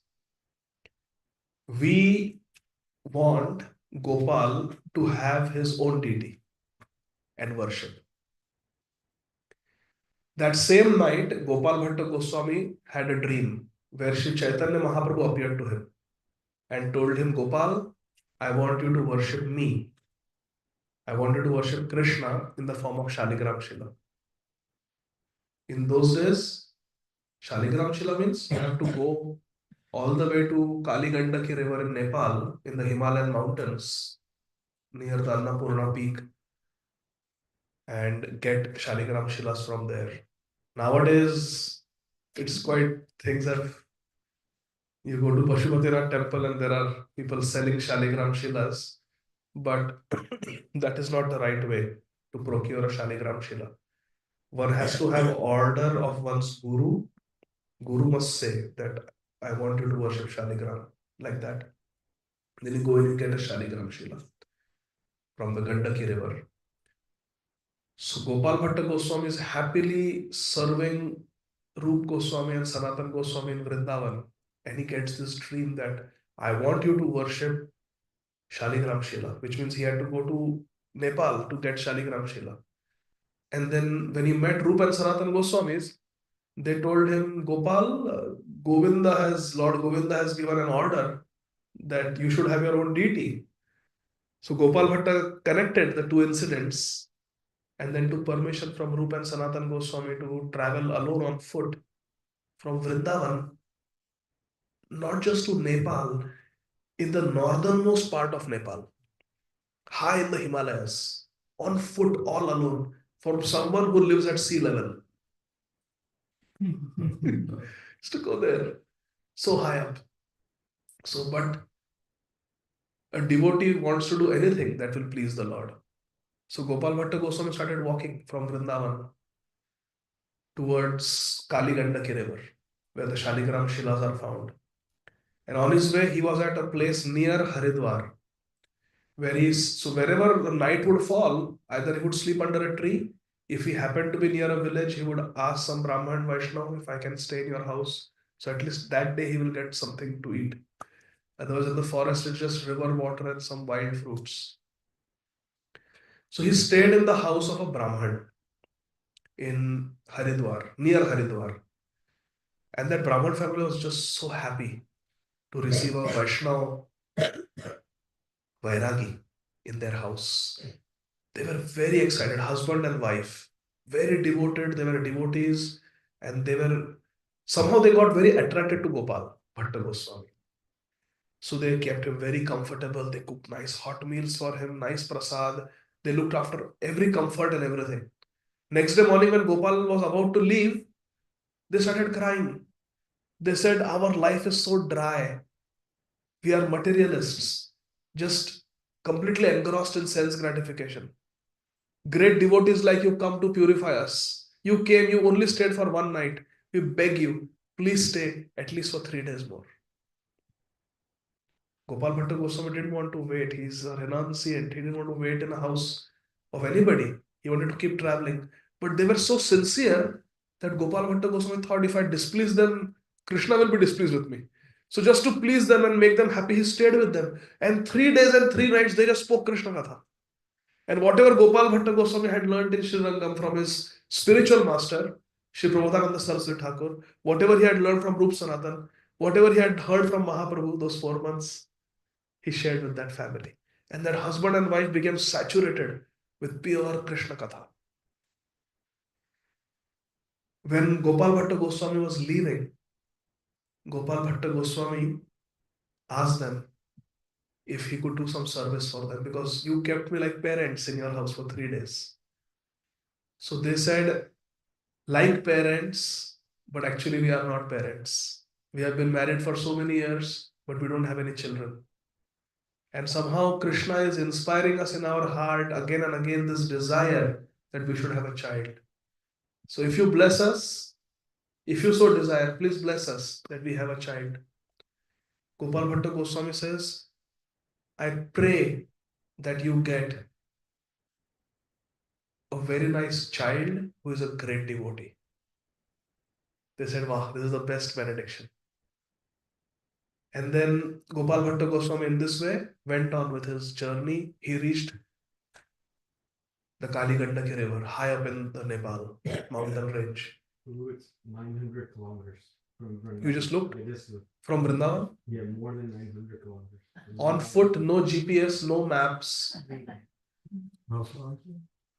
We want Gopal to have his own deity and worship. That same night, Gopal Bhatta Goswami had a dream where Sri Chaitanya Mahaprabhu appeared to him and told him, Gopal, I want you to worship me. I want you to worship Krishna in the form of Shaligram Shila. In those days, Shaligram Shila means you have to go all the way to Kali Gandaki river in Nepal, in the Himalayan mountains, near the Annapurna peak, and get Shaligram Shilas from there. Nowadays, it's quite, things have, you go to Pashupatinath temple and there are people selling Shaligram Shilas, but that is not the right way to procure a Shaligram Shila. One has to have order of one's guru. Guru must say that I want you to worship Shaligram, like that. Then you go and you get a Shaligram Shila from the Gandaki river. So Gopal Bhatta Goswami is happily serving Rup Goswami and Sanatan Goswami in Vrindavan, and he gets this dream that I want you to worship Shaligram Shila, which means he had to go to Nepal to get Shaligram Shila. And then when he met Rup and Sanatan Goswamis, they told him, Gopal, Lord Govinda has given an order that you should have your own deity. So Gopal Bhatta connected the two incidents and then took permission from Rup and Sanatan Goswami to travel alone on foot from Vrindavan, not just to Nepal, in the northernmost part of Nepal, high in the Himalayas, on foot, all alone, for someone who lives at sea level. Just to go there, so high up. So, but a devotee wants to do anything that will please the Lord. So Gopal Bhatta Goswami started walking from Vrindavan towards Kali Gandaki river, where the Shaligram Shilas are found. And on his way, he was at a place near Haridwar, where so wherever the night would fall, either he would sleep under a tree. If he happened to be near a village, he would ask some Brahman Vaishnav if I can stay in your house. So at least that day he will get something to eat. Otherwise, in the forest, it's just river water and some wild fruits. So he stayed in the house of a Brahman in Haridwar, near Haridwar. And that Brahman family was just so happy to receive a Vaishnav Vairagi in their house. They were very excited, husband and wife, very devoted. They were devotees, and somehow they got very attracted to Gopal Bhatta Goswami. So they kept him very comfortable. They cooked nice hot meals for him, nice prasad. They looked after every comfort and everything. Next day morning, when Gopal was about to leave, they started crying. They said, our life is so dry. We are materialists, just completely engrossed in sense gratification. Great devotees like you come to purify us. You came, you only stayed for one night. We beg you, please stay at least for 3 days more. Gopal Bhatta Goswami didn't want to wait. He's a renunciant. He didn't want to wait in a house of anybody. He wanted to keep traveling. But they were so sincere that Gopal Bhatta Goswami thought, if I displease them, Krishna will be displeased with me. So just to please them and make them happy, he stayed with them. And 3 days and 3 nights, they just spoke Krishna Katha. And whatever Gopal Bhatta Goswami had learned in Srirangam from his spiritual master, Sri Prabhupada Saraswati Thakur, whatever he had learned from Rup Sanatan, whatever he had heard from Mahaprabhu those 4 months, he shared with that family. And that husband and wife became saturated with pure Krishna Katha. When Gopal Bhatta Goswami was leaving, Gopal Bhatta Goswami asked them if he could do some service for them, because you kept me like parents in your house for 3 days. So they said, like parents, but actually we are not parents. We have been married for so many years, but we don't have any children. And somehow Krishna is inspiring us in our heart again and again, this desire that we should have a child. So if you bless us, if you so desire, please bless us that we have a child. Gopal Bhatta Goswami says, I pray that you get a very nice child who is a great devotee. They said, wow, this is the best benediction. And then Gopal Bhatta Goswami in this way went on with his journey. He reached the Kali Gandaki river high up in the Nepal mountain range. Ooh, it's 900 kilometers. You just looked from Vrindavan? Yeah, more than 900 kilometers. On foot, no GPS, no maps, How far?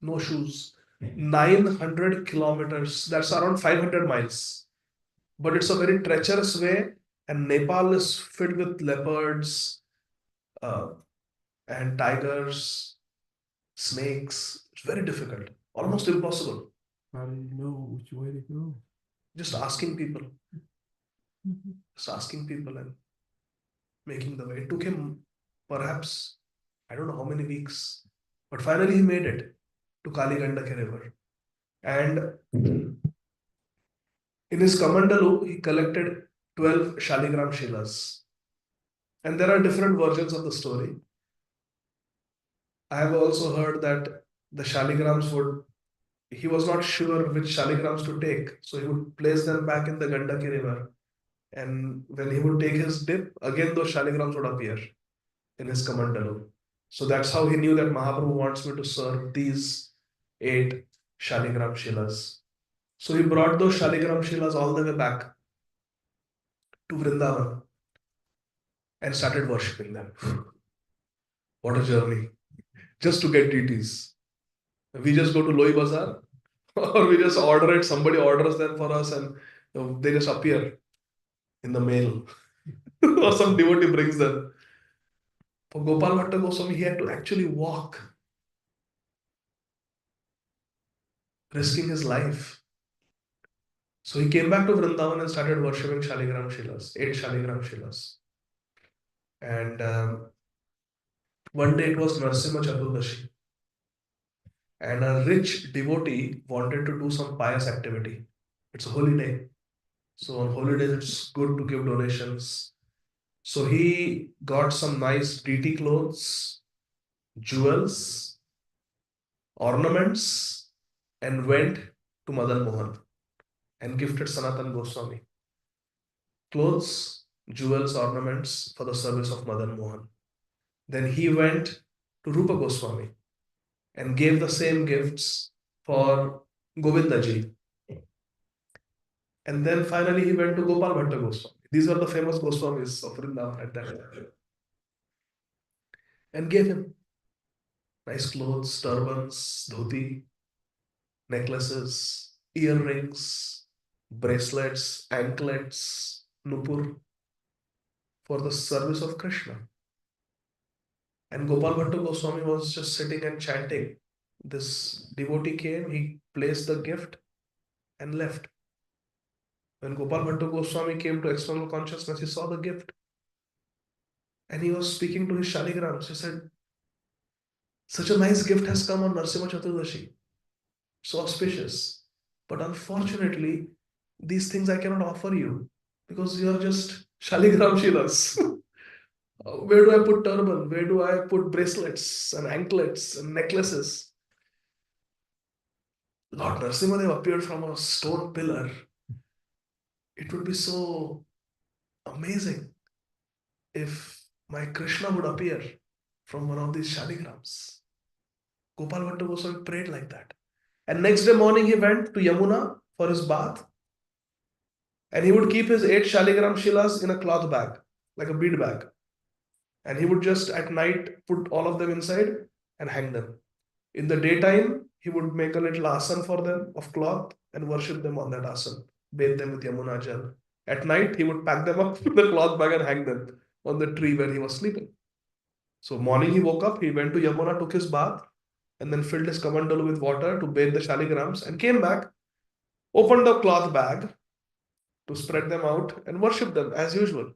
no shoes. 900 kilometers. That's around 500 miles. But it's a very treacherous way, and Nepal is filled with leopards uh, and tigers, snakes. It's very difficult, almost impossible. How do you know which way to go? Just asking people, and making the way. It took him perhaps, I don't know how many weeks, but finally he made it to Kali Gandaki River. And in his Kamandalu, he collected 12 Shaligram Shilas. And there are different versions of the story. I have also heard that the Shaligrams he was not sure which Shaligrams to take. So he would place them back in the Gandaki River. And when he would take his dip, again those Shaligrams would appear in his Kamandalu. So that's how he knew that Mahaprabhu wants me to serve these 8 Shaligram Shilas. So he brought those Shaligram Shilas all the way back to Vrindavan and started worshipping them. What a journey. Just to get DTs. We just go to Loi Bazaar or we just order it, somebody orders them for us and they just appear in the mail or some devotee brings them. For Gopal Bhatta Goswami, he had to actually walk, risking his life. So he came back to Vrindavan and started worshipping Shaligram Shilas, 8 Shaligram Shilas. And one day it was Narasimha Chaturdashi. And a rich devotee wanted to do some pious activity. It's a holy day. So on holy days, it's good to give donations. So he got some nice DT clothes, jewels, ornaments, and went to Madan Mohan and gifted Sanatan Goswami clothes, jewels, ornaments for the service of Madan Mohan. Then he went to Rupa Goswami and gave the same gifts for Govindaji. And then finally he went to Gopal Bhatta Goswami. These were the famous Goswamis of Vrindavan at that time. And gave him nice clothes, turbans, dhoti, necklaces, earrings, bracelets, anklets, nupur for the service of Krishna. And Gopal Bhatta Goswami was just sitting and chanting. This devotee came, he placed the gift and left. When Gopal Bhatta Goswami came to external consciousness, he saw the gift. And he was speaking to his Shaligrams. He said, such a nice gift has come on Narasimha Chaturdashi. So auspicious. But unfortunately, these things I cannot offer you because you are just Shaligram Shilas. Where do I put turban? Where do I put bracelets and anklets and necklaces? Lord Narasimhadev appeared from a stone pillar. It would be so amazing if my Krishna would appear from one of these Shaligrams. Gopal Bhatta Goswami prayed like that. And next day morning he went to Yamuna for his bath. And he would keep his 8 Shaligram Shilas in a cloth bag, like a bead bag. And he would just at night put all of them inside and hang them. In the daytime, he would make a little asan for them of cloth and worship them on that asan, bathe them with Yamuna Jal. At night, he would pack them up in the cloth bag and hang them on the tree where he was sleeping. So morning he woke up, he went to Yamuna, took his bath, and then filled his kamandalu with water to bathe the Shaligrams and came back, opened the cloth bag to spread them out and worship them as usual.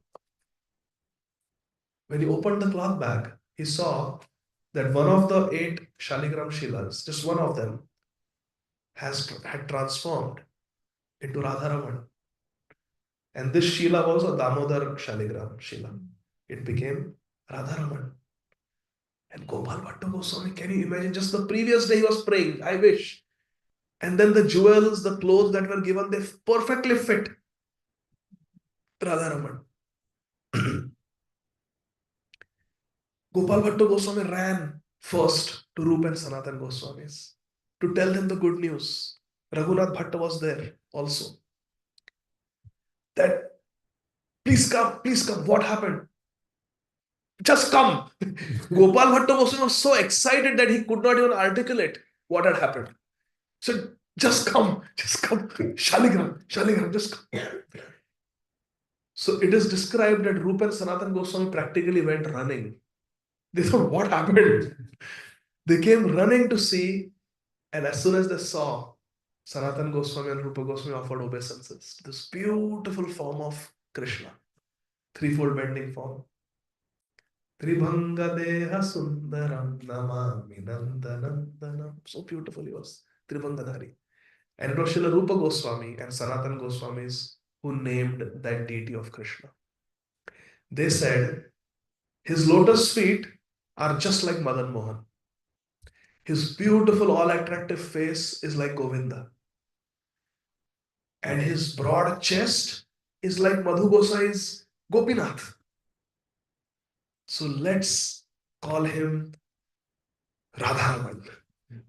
When he opened the cloth bag, he saw that one of the 8 Shaligram Shilas, just one of them, had transformed into Radharamana. And this Shila was a Damodar Shaligram Shila. It became Radharamana. And Gopal Bhatta Goswami, can you imagine? Just the previous day he was praying, I wish. And then the jewels, the clothes that were given, they perfectly fit Radharamana. Gopal Bhatta Goswami ran first to Rupa and Sanatan Goswamis to tell them the good news. Raghunath Bhatta was there also. that, please come, what happened? Just come. Gopal Bhatta was so excited that he could not even articulate what had happened. So just come. Shaligram, just come. So it is described that Rupa and Sanatan Goswami practically went running. They thought, what happened? They came running to see, and as soon as they saw, Sanatan Goswami and Rupa Goswami offered obeisances. This beautiful form of Krishna, threefold bending form. Tribhanga Deha Sundaram Namami Nandanandanam. So beautiful he was, Tribhangadhari. And it was Srila Rupa Goswami and Sanatan Goswamis who named that deity of Krishna. They said, his lotus feet are just like Madan Mohan. His beautiful, all attractive face is like Govinda. And his broad chest is like Madhu Gosai's Gopinath. So let's call him Radharaman.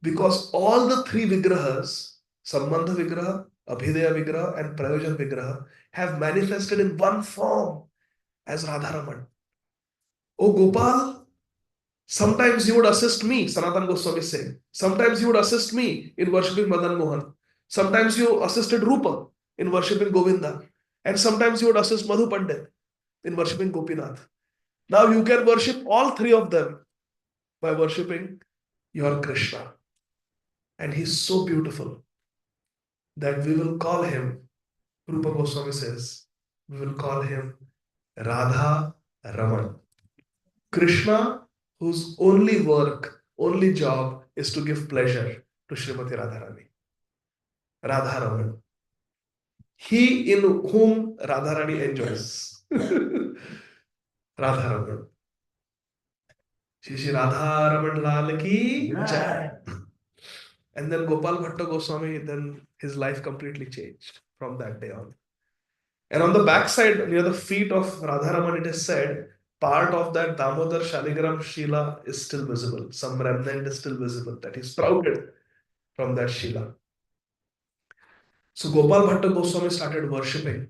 Because all the three Vigrahas, Sambandha Vigraha, Abhideya Vigraha, and Prayojan Vigraha, have manifested in one form as Radharaman. Oh Gopal, sometimes you would assist me, Sanatan Goswami is saying. Sometimes you would assist me in worshipping Madan Mohan. Sometimes you assisted Rupa in worshipping Govinda. And sometimes you would assist Madhu Pandit in worshipping Gopinath. Now you can worship all three of them by worshipping your Krishna. And he's so beautiful that we will call him, Rupa Goswami says, we will call him Radha Raman. Krishna, whose only work, only job is to give pleasure to Srimati Radharani. Radharaman. He in whom Radharani enjoys. Radharaman. Shri Radharaman Lal ki Jai. And then Gopal Bhatta Goswami, then his life completely changed from that day on. And on the backside, near the feet of Radharaman, it is said, part of that Damodar Shaligram Shila is still visible. Some remnant is still visible, that he sprouted from that Shila. So Gopal Bhatta Goswami started worshipping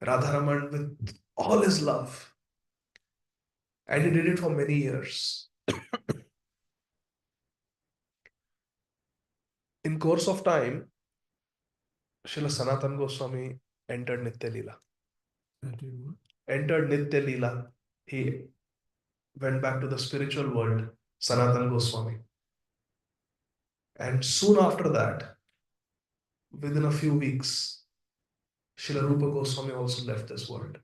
Radharaman with all his love. And he did it for many years. In course of time, Srila Sanatan Goswami entered Nitya Leela. Entered Nitya Leela. He went back to the spiritual world, Sanatan Goswami. And soon after that, within a few weeks, Srila Rupa Goswami also left this world.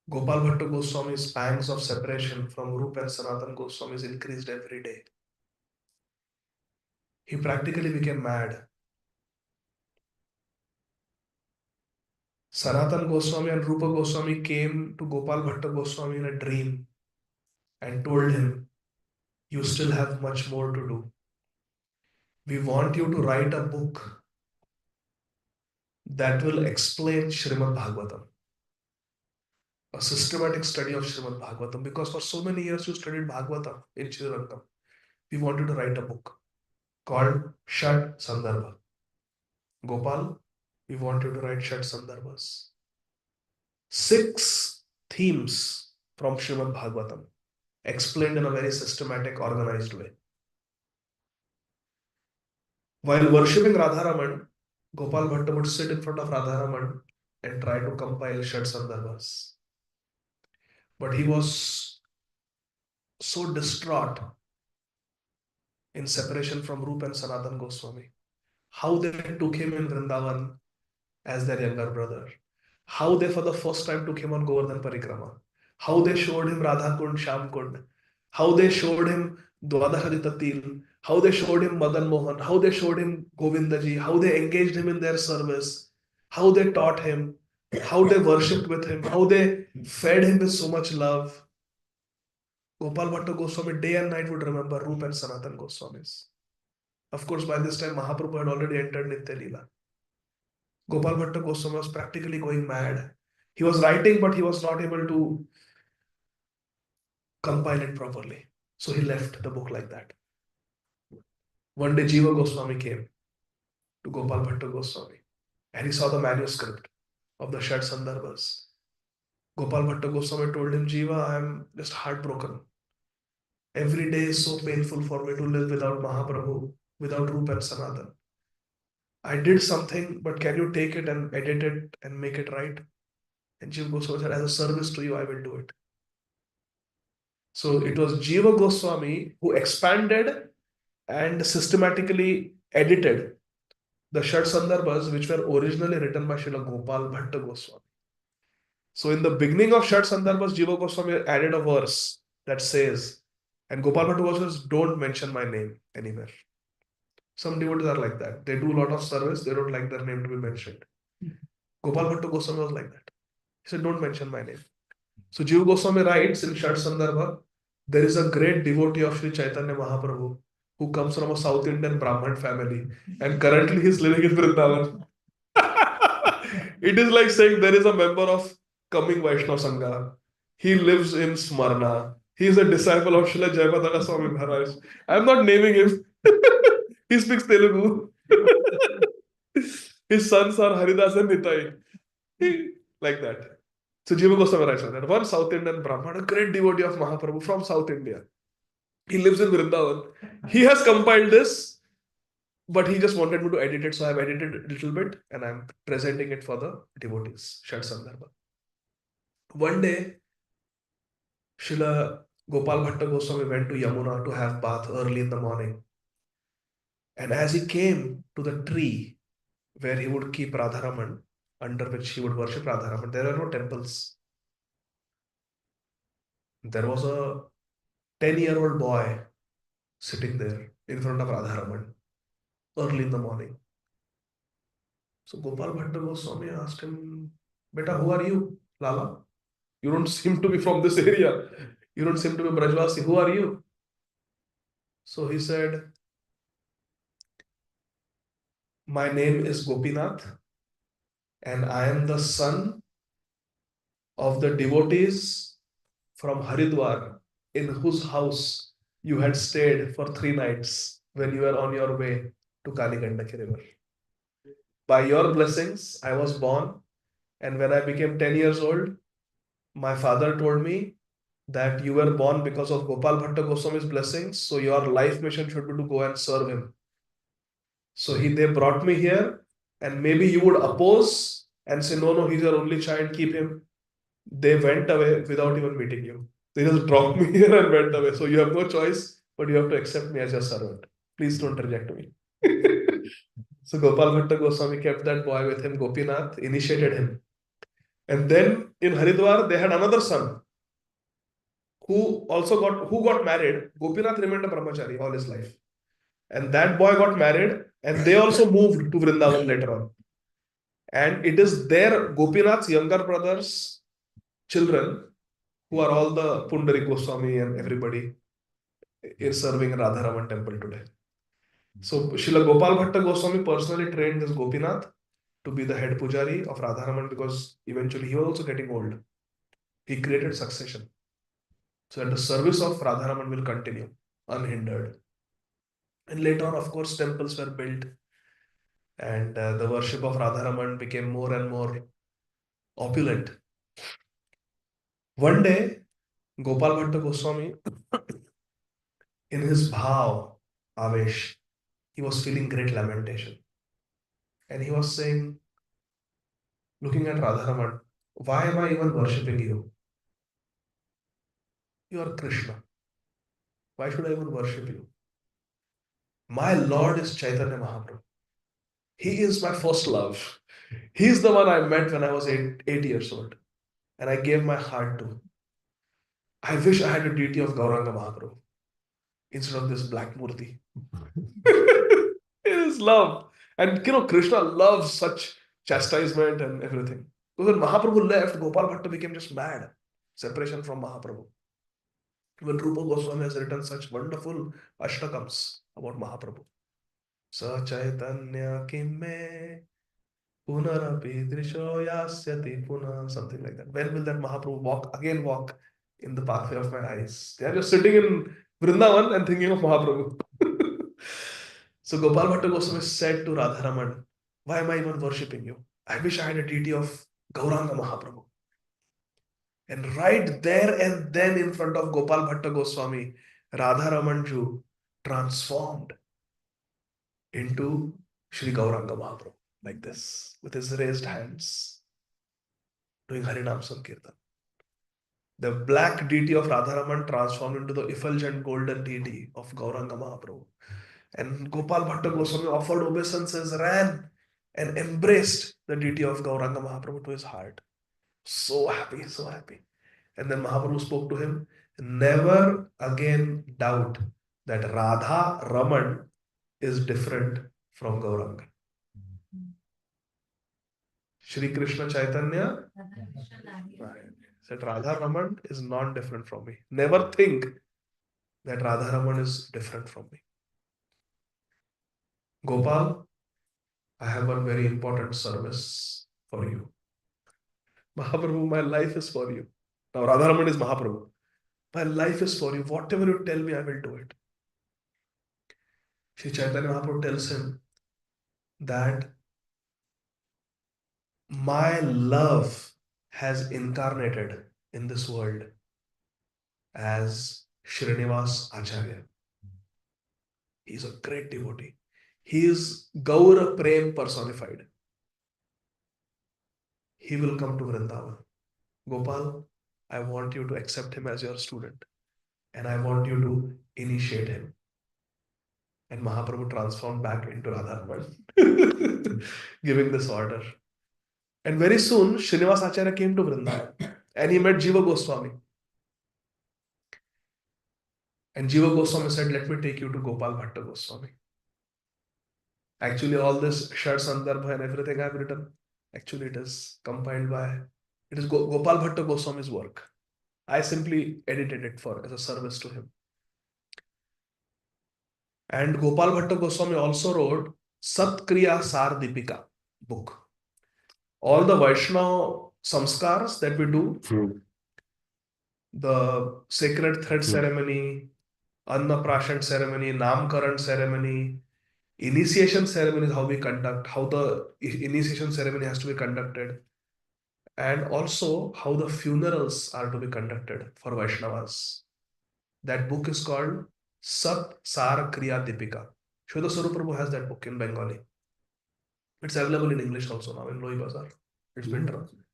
Gopal Bhatta Goswami's pangs of separation from Rupa and Sanatan Goswamis increased every day. He practically became mad. Sanatan Goswami and Rupa Goswami came to Gopal Bhatta Goswami in a dream and told him, you still have much more to do. We want you to write a book that will explain Srimad Bhagavatam. A systematic study of Srimad Bhagavatam, because for so many years you studied Bhagavatam in Srirangam. We want you to write a book called Shat Sandarbha. Gopal, we want you to write Shat Sandarbhas. 6 themes from Srimad Bhagavatam, explained in a very systematic, organized way. While worshipping Radharaman, Gopal Bhatta would sit in front of Radharaman and try to compile Shat Sandarbhas. But he was so distraught in separation from Rupa and Sanatan Goswami. How they took him in Vrindavan as their younger brother. How they for the first time took him on Govardhan Parikrama. How they showed him Radha Kund, Sham Kund. How they showed him Dwadashadita Til. How they showed him Madan Mohan. How they showed him Govindaji. How they engaged him in their service. How they taught him. How they worshipped with him. How they fed him with so much love. Gopal Bhatta Goswami day and night would remember Rupa and Sanatan Goswamis. Of course, by this time, Mahaprabhu had already entered Nitya Leela. Gopal Bhatta Goswami was practically going mad. He was writing, but he was not able to compile it properly. So he left the book like that. One day, Jiva Goswami came to Gopal Bhatta Goswami and he saw the manuscript of the Shat Sandarbhas. Gopal Bhatta Goswami told him, Jiva, I am just heartbroken. Every day is so painful for me to live without Mahaprabhu, without Rupa and Sanatan. I did something, but can you take it and edit it and make it right? And Jiva Goswami said, as a service to you, I will do it. So it was Jiva Goswami who expanded and systematically edited the Shat Sandarbhas, which were originally written by Srila Gopal Bhatta Goswami. So in the beginning of Shat Sandarbhas, Jiva Goswami added a verse that says, and Gopal Bhatta Goswami says, don't mention my name anywhere. Some devotees are like that. They do a lot of service, they don't like their name to be mentioned. Gopal Bhatta Goswami was like that. He said, don't mention my name. So Jiva Goswami writes in Shat Sandarbha, there is a great devotee of Sri Chaitanya Mahaprabhu who comes from a South Indian Brahmin family and currently he is living in Vrindavan. It is like saying there is a member of coming Vaishnava Sangha. He lives in Smarna. He is a disciple of Srila Jayapataka Swami Maharaj. I am not naming him. He speaks Telugu. His sons are Haridas and Nitai. Like that. So Jiva Goswami writes like that. One South Indian Brahman, a great devotee of Mahaprabhu from South India. He lives in Vrindavan. He has compiled this, but he just wanted me to edit it. So I have edited it a little bit and I'm presenting it for the devotees. Shat Sandarbha. One day, Srila Gopal Bhatta Goswami went to Yamuna to have bath early in the morning. And as he came to the tree where he would keep Radharaman, under which he would worship Radharaman, there were no temples. There was a 10-year-old boy sitting there in front of Radharaman early in the morning. So Gopal Bhatta Goswami asked him, Beta, who are you, Lala? You don't seem to be from this area. You don't seem to be Brajvasi. Who are you? So he said, my name is Gopinath and I am the son of the devotees from Haridwar in whose house you had stayed for 3 nights when you were on your way to Kaligandaki river. By your blessings, I was born, and when I became 10 years old, my father told me that you were born because of Gopal Bhatta Goswami's blessings, so your life mission should be to go and serve him. So they brought me here, and maybe you would oppose and say, no, he's your only child, keep him. They went away without even meeting you. They just dropped me here and went away. So you have no choice, but you have to accept me as your servant. Please don't reject me. So Gopal Bhatta Goswami kept that boy with him, Gopinath, initiated him. And then in Haridwar, they had another son who got married. Gopinath remained a brahmachari all his life. And that boy got married and they also moved to Vrindavan later on. And it is their Gopinath's younger brothers' children who are all the Pundarik Goswami and everybody is serving in Radharaman temple today. So Srila Gopal Bhatta Goswami personally trained this Gopinath to be the head pujari of Radharaman because eventually he was also getting old. He created succession. So that the service of Radharaman will continue unhindered. And later on, of course, temples were built and the worship of Radharaman became more and more opulent. One day, Gopal Bhatta Goswami, in his bhav, avesh, he was feeling great lamentation. And he was saying, looking at Radharaman, why am I even worshipping you? You are Krishna. Why should I even worship you? My Lord is Chaitanya Mahaprabhu. He is my first love. He is the one I met when I was 8 years old. And I gave my heart to. I wish I had a deity of Gauranga Mahaprabhu instead of this black murti. It is love. And Krishna loves such chastisement and everything. Because when Mahaprabhu left, Gopal Bhatta became just mad. Separation from Mahaprabhu. When Rupa Goswami has written such wonderful ashtakams about Mahaprabhu. Sa Chaitanya kimme punarapi drisho yasyati puna, something like that. When will that Mahaprabhu walk in the pathway of my eyes? They are just sitting in Vrindavan and thinking of Mahaprabhu. So Gopal Bhatta Goswami said to Radharaman, why am I even worshipping you? I wish I had a deity of Gauranga Mahaprabhu. And right there and then in front of Gopal Bhatta Goswami, Radharaman transformed into Sri Gauranga Mahaprabhu, like this, with his raised hands, doing Harinam Sankirtan. The black deity of Radharaman transformed into the effulgent golden deity of Gauranga Mahaprabhu. And Gopal Bhatta Goswami offered obeisances, ran and embraced the deity of Gauranga Mahaprabhu to his heart. So happy, so happy. And then Mahaprabhu spoke to him, never again doubt that Radha Raman is different from Gauranga. Shri Krishna Chaitanya said Radha Raman is not different from me. Never think that Radha Raman is different from me. Gopal, I have one very important service for you. Mahaprabhu, my life is for you. Now Radharaman is Mahaprabhu. My life is for you. Whatever you tell me, I will do it. Shri Chaitanya Mahaprabhu tells him that my love has incarnated in this world as Srinivas Acharya. He is a great devotee. He is Gaura Prem personified. He will come to Vrindavan. Gopal, I want you to accept him as your student and I want you to initiate him. And Mahaprabhu transformed back into Radharaman, giving this order. And very soon, Srinivas Acharya came to Vrindavan and he met Jiva Goswami. And Jiva Goswami said, let me take you to Gopal Bhatta Goswami. Actually, all this Shad Sandarbha and everything I have written, actually it is compiled by, it is Gopal Bhatta Goswami's work. I simply edited it for as a service to him. And Gopal Bhatta Goswami also wrote Satkriya Sar Deepika book. All the Vaishnava samskars that we do, the sacred thread ceremony, Annaprashan ceremony, Namkaran ceremony, initiation ceremony is how we conduct, how the initiation ceremony has to be conducted, and also how the funerals are to be conducted for Vaishnavas. That book is called Sat Sar Kriya Deepika. Shuddha Swarup Prabhu has that book in Bengali. It's available in English also now in Loi Bazaar. It's been translated.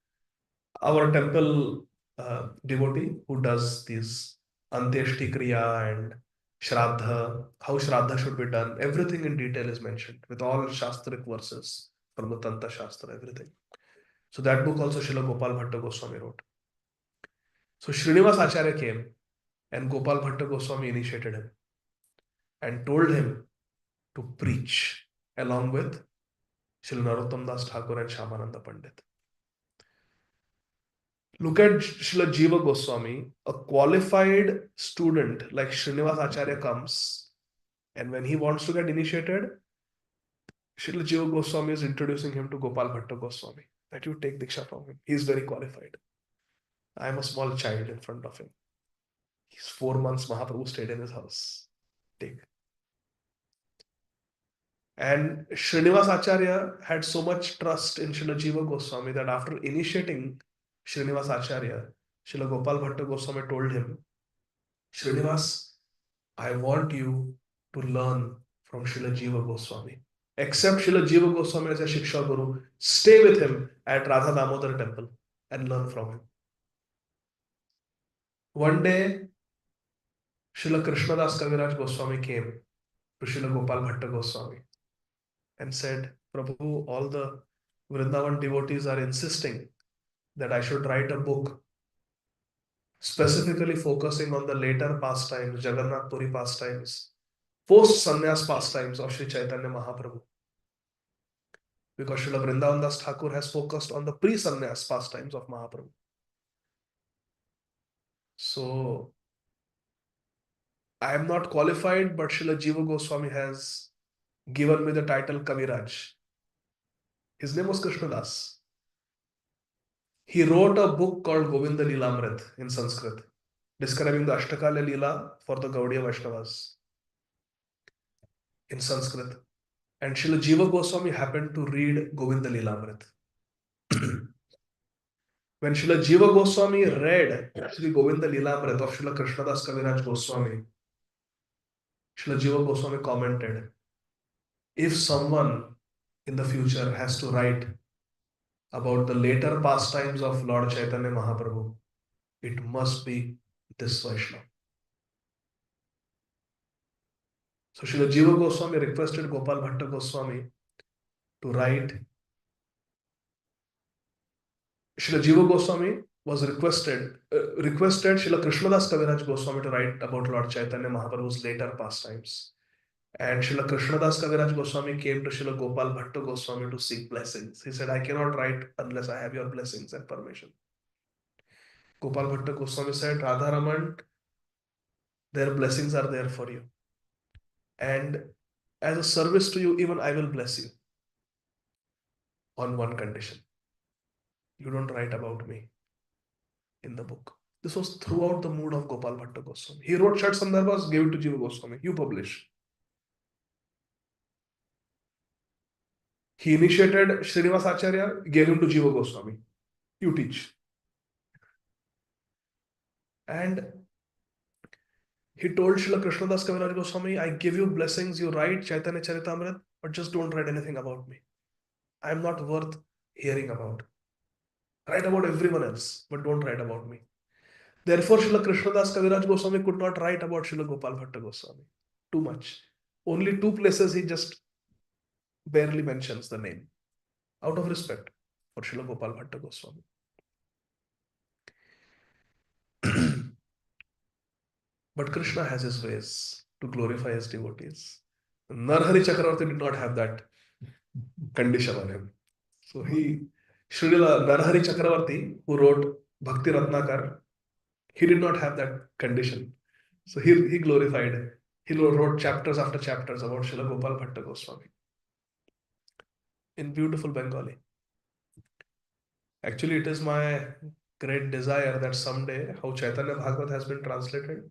Our temple devotee who does these Antyeshti Kriya and Shraddha, how Shraddha should be done, everything in detail is mentioned with all Shastric verses from the Tanta Shastra, everything. So that book also Srila Gopal Bhatta Goswami wrote. So Srinivas Acharya came and Gopal Bhatta Goswami initiated him and told him to preach along with Srila Narottam Das Thakur and Shyamananda Pandit. Look at Srila Jiva Goswami, a qualified student like Srinivas Acharya comes, and when he wants to get initiated, Srila Jiva Goswami is introducing him to Gopal Bhatta Goswami, that you take Diksha from him. He is very qualified. I am a small child in front of him. He's 4 months, Mahaprabhu stayed in his house. Take. And Srinivas Acharya had so much trust in Srila Jiva Goswami that after initiating Srinivas Acharya, Srila Gopal Bhatta Goswami told him, Srinivas, I want you to learn from Srila Jiva Goswami. Accept Srila Jiva Goswami as a Shiksha Guru. Stay with him at Radha Damodar temple and learn from him. One day, Srila Krishnadas Kaviraj Goswami came to Srila Gopal Bhatta Goswami and said, Prabhu, all the Vrindavan devotees are insisting that I should write a book specifically focusing on the later pastimes, Jagannatha Puri pastimes, post-sannyas pastimes of Sri Chaitanya Mahaprabhu. Because Srila Vrindavan Das Thakur has focused on the pre-sannyas pastimes of Mahaprabhu. So, I am not qualified, but Srila Jiva Goswami has given me the title Kaviraj. His name was Krishnadas. He wrote a book called Govinda Lilamrit in Sanskrit, describing the Ashtakalya Leela for the Gaudiya Vaishnavas in Sanskrit. And Srila Jiva Goswami happened to read Govinda Lilamrit. When Srila Jiva Goswami read Sri Govinda Lilamrit of Srila Krishnadas Kaviraj Goswami, Srila Jiva Goswami commented, if someone in the future has to write about the later pastimes of Lord Chaitanya Mahaprabhu, it must be this Vaishnava. So Srila Jiva Goswami requested Gopal Bhatta Goswami to write. Srila Jiva Goswami was requested Srila Krishnadas Kaviraj Goswami to write about Lord Chaitanya Mahaprabhu's later pastimes. And Srila Krishnadas Kaviraj Goswami came to Srila Gopal Bhatta Goswami to seek blessings. He said, I cannot write unless I have your blessings and permission. Gopal Bhatta Goswami said, Radharaman, their blessings are there for you. And as a service to you, even I will bless you on one condition. You don't write about me in the book. This was throughout the mood of Gopal Bhatta Goswami. He wrote Shat Sandarbhas, gave it to Jiva Goswami. You publish. He initiated Srinivas Acharya, gave him to Jiva Goswami. You teach. And he told Srila Krishnadas Kaviraj Goswami, I give you blessings, you write Chaitanya Charitamrita, but just don't write anything about me. I am not worth hearing about. Write about everyone else, but don't write about me. Therefore, Srila Krishnadas Kaviraj Goswami could not write about Srila Gopal Bhatta Goswami. Too much. Only two places he just barely mentions the name, out of respect for Srila Gopal Bhatta Goswami. But Krishna has his ways to glorify his devotees. Narhari Chakravarti did not have that condition on him. So Srila Narhari Chakravarti, who wrote Bhakti Ratnakar, he did not have that condition. So he glorified. He wrote chapters after chapters about Srila Gopal Bhatta Goswami in beautiful Bengali. Actually, it is my great desire that someday, how Chaitanya Bhagavat has been translated,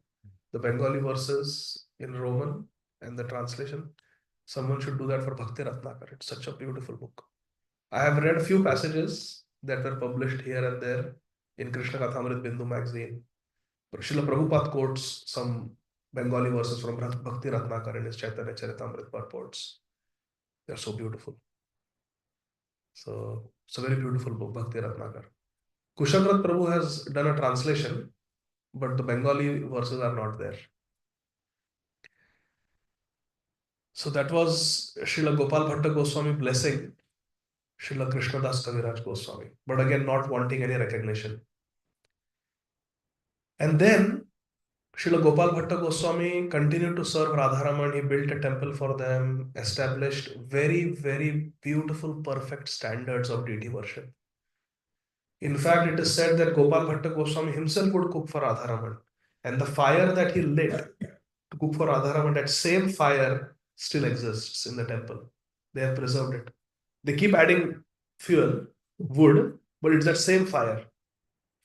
the Bengali verses in Roman and the translation, someone should do that for Bhakti Ratnakar. It's such a beautiful book. I have read a few passages that were published here and there in Krishna Kathamrit Bindu magazine. Srila Prabhupada quotes some Bengali verses from Bhakti Ratnakar in his Chaitanya Charitamrita purports. They are so beautiful. So it's a very beautiful book, Bhakti Ratnakar. Kushavrat Prabhu has done a translation, but the Bengali verses are not there. So that was Srila Gopal Bhatta Goswami blessing Srila Krishnadas Kaviraj Goswami, but again not wanting any recognition. And then Srila Gopal Bhatta Goswami continued to serve Radharaman. He built a temple for them, established very, very beautiful, perfect standards of deity worship. In fact, it is said that Gopal Bhatta Goswami himself would cook for Radharaman. And the fire that he lit to cook for Radharaman, that same fire still exists in the temple. They have preserved it. They keep adding fuel, wood, but it's that same fire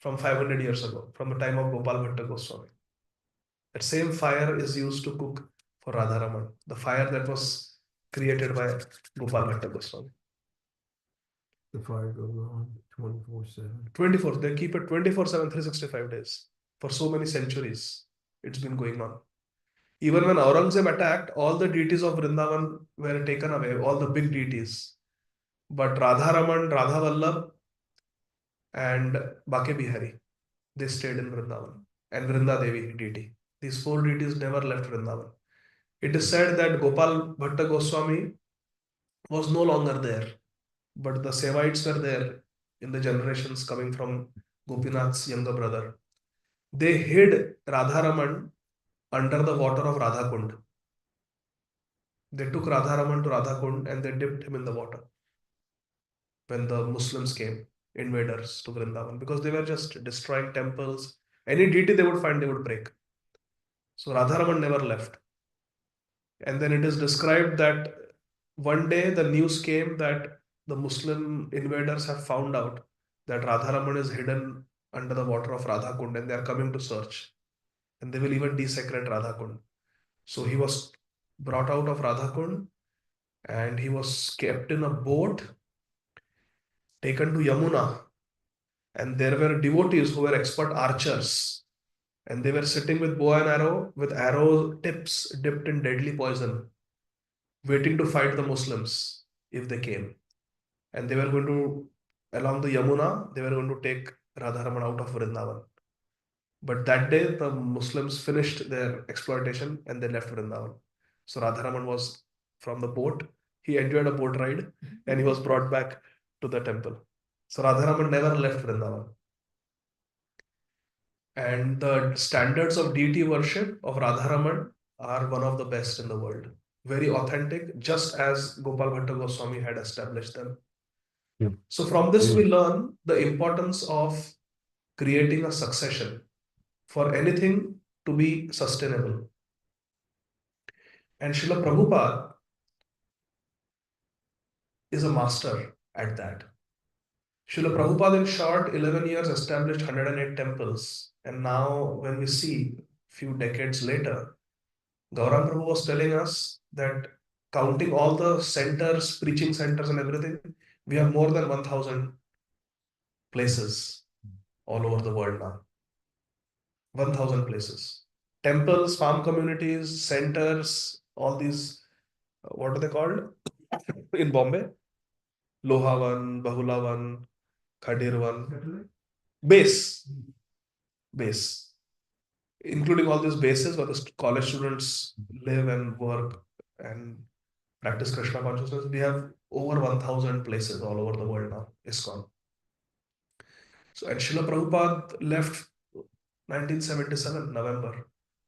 from 500 years ago, from the time of Gopal Bhatta Goswami. That same fire is used to cook for Radharaman, the fire that was created by Gopal Bhatta Goswami. The fire goes on 24/7. 24, they keep it 24/7, 365 days. For so many centuries, it's been going on. Even when Aurangzeb attacked, all the deities of Vrindavan were taken away, all the big deities. But Radharaman, Radhavallabh, and Bake Bihari, they stayed in Vrindavan. And Vrinda Devi deity. These four deities never left Vrindavan. It is said that Gopal Bhatta Goswami was no longer there, but the Sevites were there in the generations coming from Gopinath's younger brother. They hid Radharaman under the water of Radhakund. They took Radharaman to Radhakund and they dipped him in the water when the Muslims came, invaders to Vrindavan, because they were just destroying temples. Any deity they would find, they would break. So Radharaman never left. And then it is described that one day the news came that the Muslim invaders have found out that Radharaman is hidden under the water of Radhakund and they are coming to search. And they will even desecrate Radhakund. So he was brought out of Radhakund and he was kept in a boat taken to Yamuna, and there were devotees who were expert archers, and they were sitting with bow and arrow, with arrow tips dipped in deadly poison, waiting to fight the Muslims if they came. And they were going to, along the Yamuna, they were going to take Radharamana out of Vrindavan. But that day, the Muslims finished their exploitation and they left Vrindavan. So Radharaman was from the boat. He enjoyed a boat ride and he was brought back to the temple. So Radharaman never left Vrindavan. And the standards of deity worship of Radharaman are one of the best in the world. Very authentic, just as Gopal Bhatta Goswami had established them. Yeah. So from this, we learn the importance of creating a succession for anything to be sustainable. And Srila Prabhupada is a master at that. Srila Prabhupada, in short, 11 years established 108 temples. And now, when we see few decades later, Gauranga Prabhu was telling us that counting all the centers, preaching centers, and everything, we have more than 1,000 places all over the world now. 1,000 places. Temples, farm communities, centers, all these, what are they called in Bombay? Lohavan, Bahulavan, Khadirvan, base, including all these bases where the college students live and work and practice Krishna consciousness. We have over 1,000 places all over the world now, ISKCON. So, and Srila Prabhupada left 1977, November.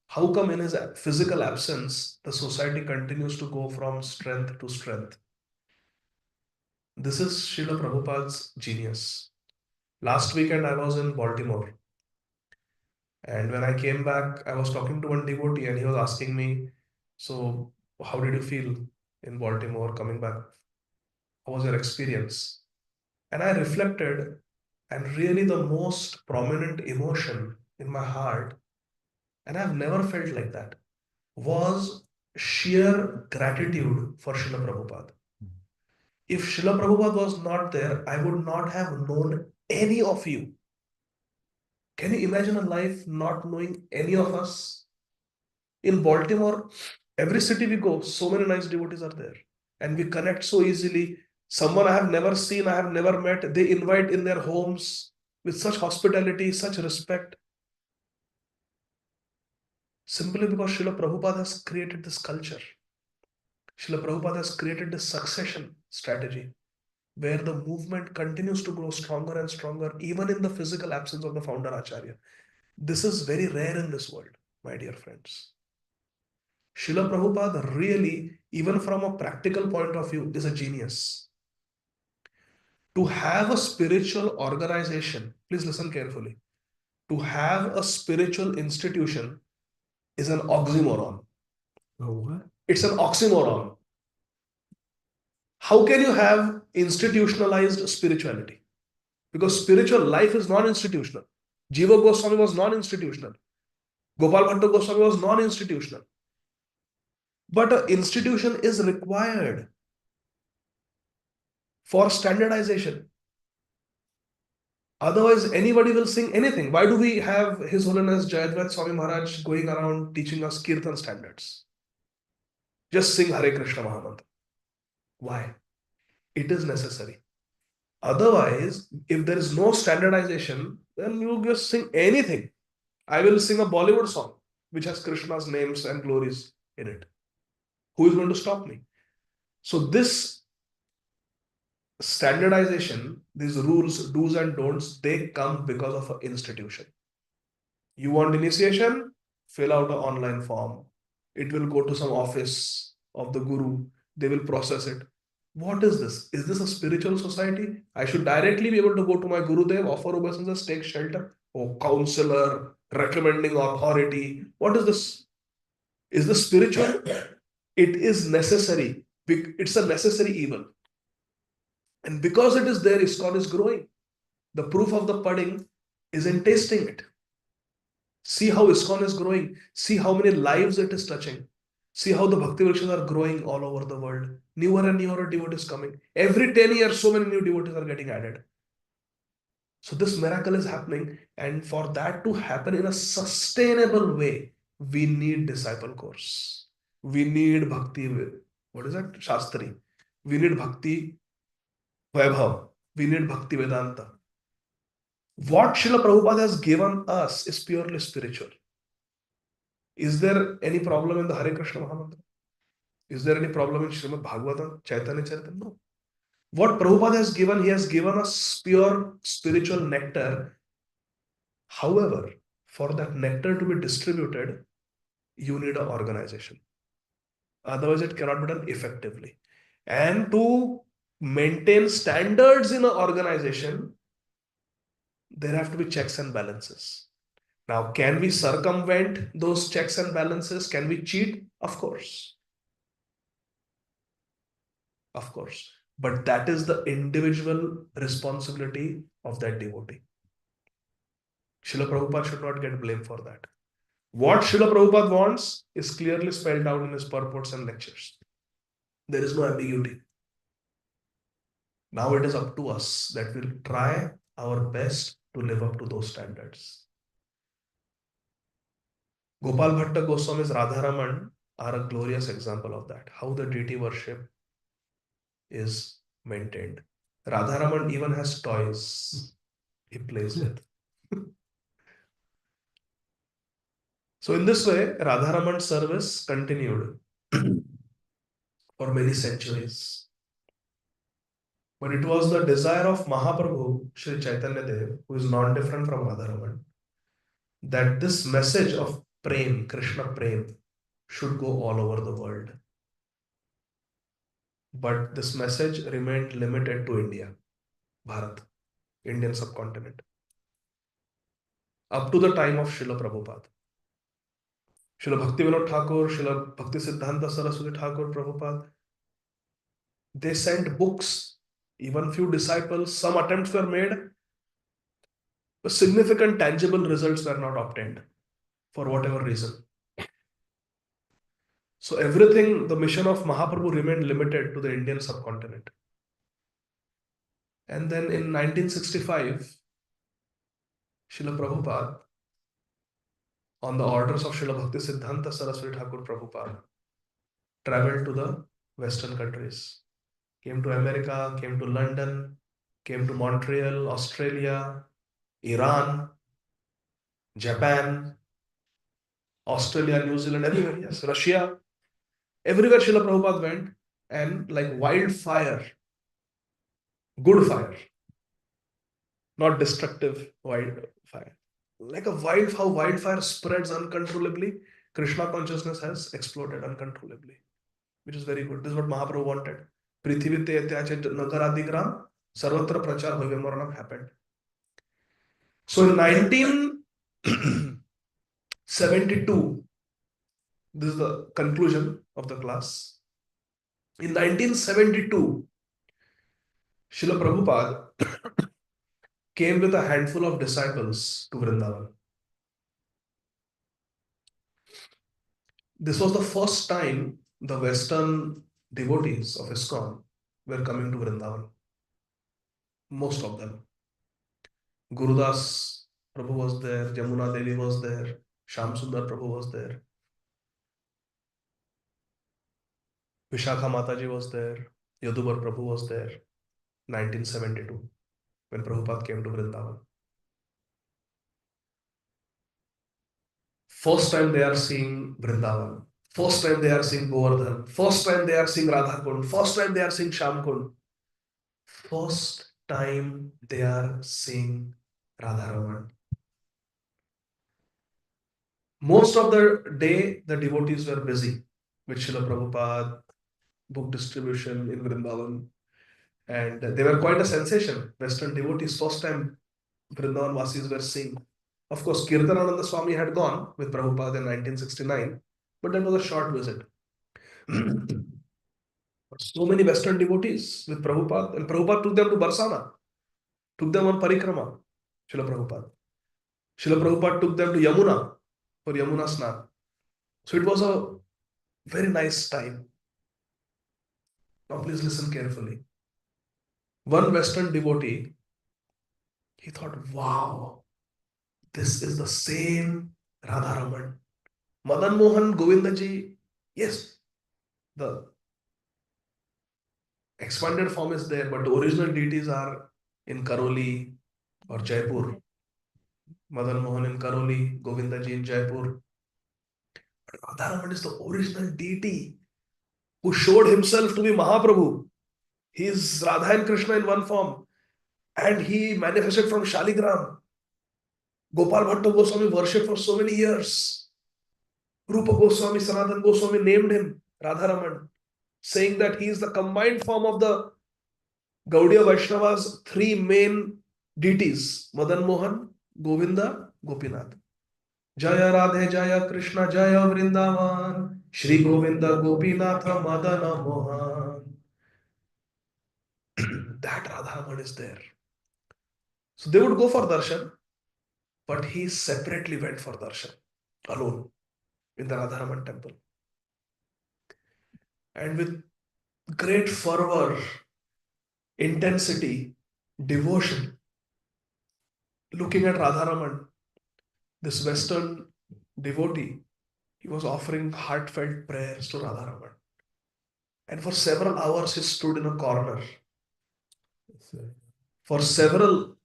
How come in his physical absence, the society continues to go from strength to strength? This is Srila Prabhupada's genius. Last weekend, I was in Baltimore. And when I came back, I was talking to one devotee and he was asking me, so how did you feel in Baltimore coming back? How was your experience? And I reflected, and really the most prominent emotion in my heart, and I've never felt like that, was sheer gratitude for Srila Prabhupada. If Srila Prabhupada was not there, I would not have known any of you. Can you imagine a life not knowing any of us? In Baltimore, every city we go, so many nice devotees are there. And we connect so easily. Someone I have never seen, I have never met, they invite in their homes with such hospitality, such respect. Simply because Srila Prabhupada has created this culture. Srila Prabhupada has created this succession strategy where the movement continues to grow stronger and stronger, even in the physical absence of the founder Acharya. This is very rare in this world, my dear friends. Srila Prabhupada really, even from a practical point of view, is a genius. To have a spiritual organization, please listen carefully, to have a spiritual institution is an oxymoron. Oh, what? It's an oxymoron. How can you have institutionalized spirituality? Because spiritual life is non-institutional. Jiva Goswami was non-institutional. Gopal Bhatta Goswami was non-institutional. But an institution is required for standardization. Otherwise, anybody will sing anything. Why do we have His Holiness Jayadvaita Swami Maharaj going around teaching us Kirtan standards? Just sing Hare Krishna Mahamantra. Why? It is necessary. Otherwise, if there is no standardization, then you just sing anything. I will sing a Bollywood song which has Krishna's names and glories in it. Who is going to stop me? So this standardization, these rules, do's and don'ts, they come because of an institution. You want initiation? Fill out an online form. It will go to some office of the guru. They will process it. What is this? Is this a spiritual society? I should directly be able to go to my Gurudev, offer obeisances, take shelter. Oh, counselor, recommending authority. What is this? Is this spiritual? It is necessary. It's a necessary evil. And because it is there, ISKCON is growing. The proof of the pudding is in tasting it. See how ISKCON is growing. See how many lives it is touching. See how the Bhakti Vrikshas are growing all over the world. Newer and newer devotees coming. Every 10 years, so many new devotees are getting added. So this miracle is happening, and for that to happen in a sustainable way, we need disciple course. We need Bhakti, what is that? Shastri. We need Bhakti Vaibhav. We need Bhakti Vedanta. What Srila Prabhupada has given us is purely spiritual. Is there any problem in the Hare Krishna Mahamantra? Is there any problem in Srimad Bhagavatam, Chaitanya Charitamrita? No. What Prabhupada has given, he has given us pure spiritual nectar. However, for that nectar to be distributed, you need an organization. Otherwise, it cannot be done effectively. And to maintain standards in an organization, there have to be checks and balances. Now, can we circumvent those checks and balances? Can we cheat? Of course. Of course. But that is the individual responsibility of that devotee. Srila Prabhupada should not get blamed for that. What Srila Prabhupada wants is clearly spelled out in his purports and lectures. There is no ambiguity. Now it is up to us that we'll try our best to live up to those standards. Gopal Bhatta Goswami's Radharamana are a glorious example of that, how the deity worship is maintained. Radharamana even has toys he plays with. So in this way, Radharamana service continued for many centuries. But it was the desire of Mahaprabhu, Sri Chaitanya Dev, who is not different from Radharamana, that this message of Prem, Krishna Prem, should go all over the world. But this message remained limited to India, Bharat, Indian subcontinent, up to the time of Srila Prabhupada. Srila Bhaktivinoda Thakur, Srila Bhakti Siddhanta Saraswati Thakur, Prabhupada, they sent books, even few disciples, some attempts were made, but significant tangible results were not obtained for whatever reason. So everything, the mission of Mahaprabhu remained limited to the Indian subcontinent. And then in 1965, Srila Prabhupada, on the orders of Srila Bhakti Siddhanta Saraswati Thakur Prabhupada, traveled to the Western countries. Came to America, came to London, came to Montreal, Australia, Iran, Japan, Australia, New Zealand, everywhere, yes, Russia. Everywhere Srila Prabhupada went, and like wildfire, good fire, not destructive wildfire. Like how wildfire spreads uncontrollably, Krishna consciousness has exploded uncontrollably, which is very good. This is what Mahaprabhu wanted. Prithvi te etyache nagar adigram, sarvatra prachar hoive maranam happened. So in 1972, this is the conclusion of the class. In 1972, Srila Prabhupada came with a handful of disciples to Vrindavan. This was the first time the Western devotees of ISKCON were coming to Vrindavan. Most of them. Gurudas Prabhu was there, Jamuna Devi was there, Sham Sundar Prabhu was there, Vishakha Mataji was there, Yaduvar Prabhu was there, 1972, when Prabhupada came to Vrindavan. First time they are seeing Vrindavan. First time they are seeing Govardhan. First time they are seeing Radha Kund. First time they are seeing Sham Kund. First time they are seeing Radharamana. Most of the day, the devotees were busy with Srila Prabhupada, book distribution in Vrindavan. And they were quite a sensation. Western devotees, first time Vrindavan Vasis were seeing. Of course, Kirtanananda Swami had gone with Prabhupada in 1969, but that was a short visit. So many Western devotees with Prabhupada, and Prabhupada took them to Barsana, took them on Parikrama, Srila Prabhupada. Srila Prabhupada took them to Yamuna for Yamuna Snan. So it was a Very nice time. Now please listen carefully. One Western devotee, he thought, wow, this is the same Radharaman. Madan Mohan Govindaji, yes, the expanded form is there, but the original deities are in Karoli or Jaipur. Madan Mohan in Karoli, Govindaji in Jaipur. But Radharaman is the original deity who showed himself to be Mahaprabhu. He is Radha and Krishna in one form, and he manifested from Shaligram. Gopal Bhatta Goswami worshipped for so many years. Rupa Goswami, Sanatan Goswami named him Radharaman, saying that he is the combined form of the Gaudiya Vaishnavas' three main deities, Madan Mohan, Govinda, Gopinath. Jaya Radhe Jaya Krishna Jaya Vrindavan Shri Govinda Gopinatha Madana Mohan. That Radharaman is there. So they would go for darshan, but he separately went for darshan, alone, in the Radharaman temple. And with great fervor, intensity, devotion, looking at Radharaman, this Western devotee, he was offering heartfelt prayers to Radharaman. And for several hours, he stood in a corner. For several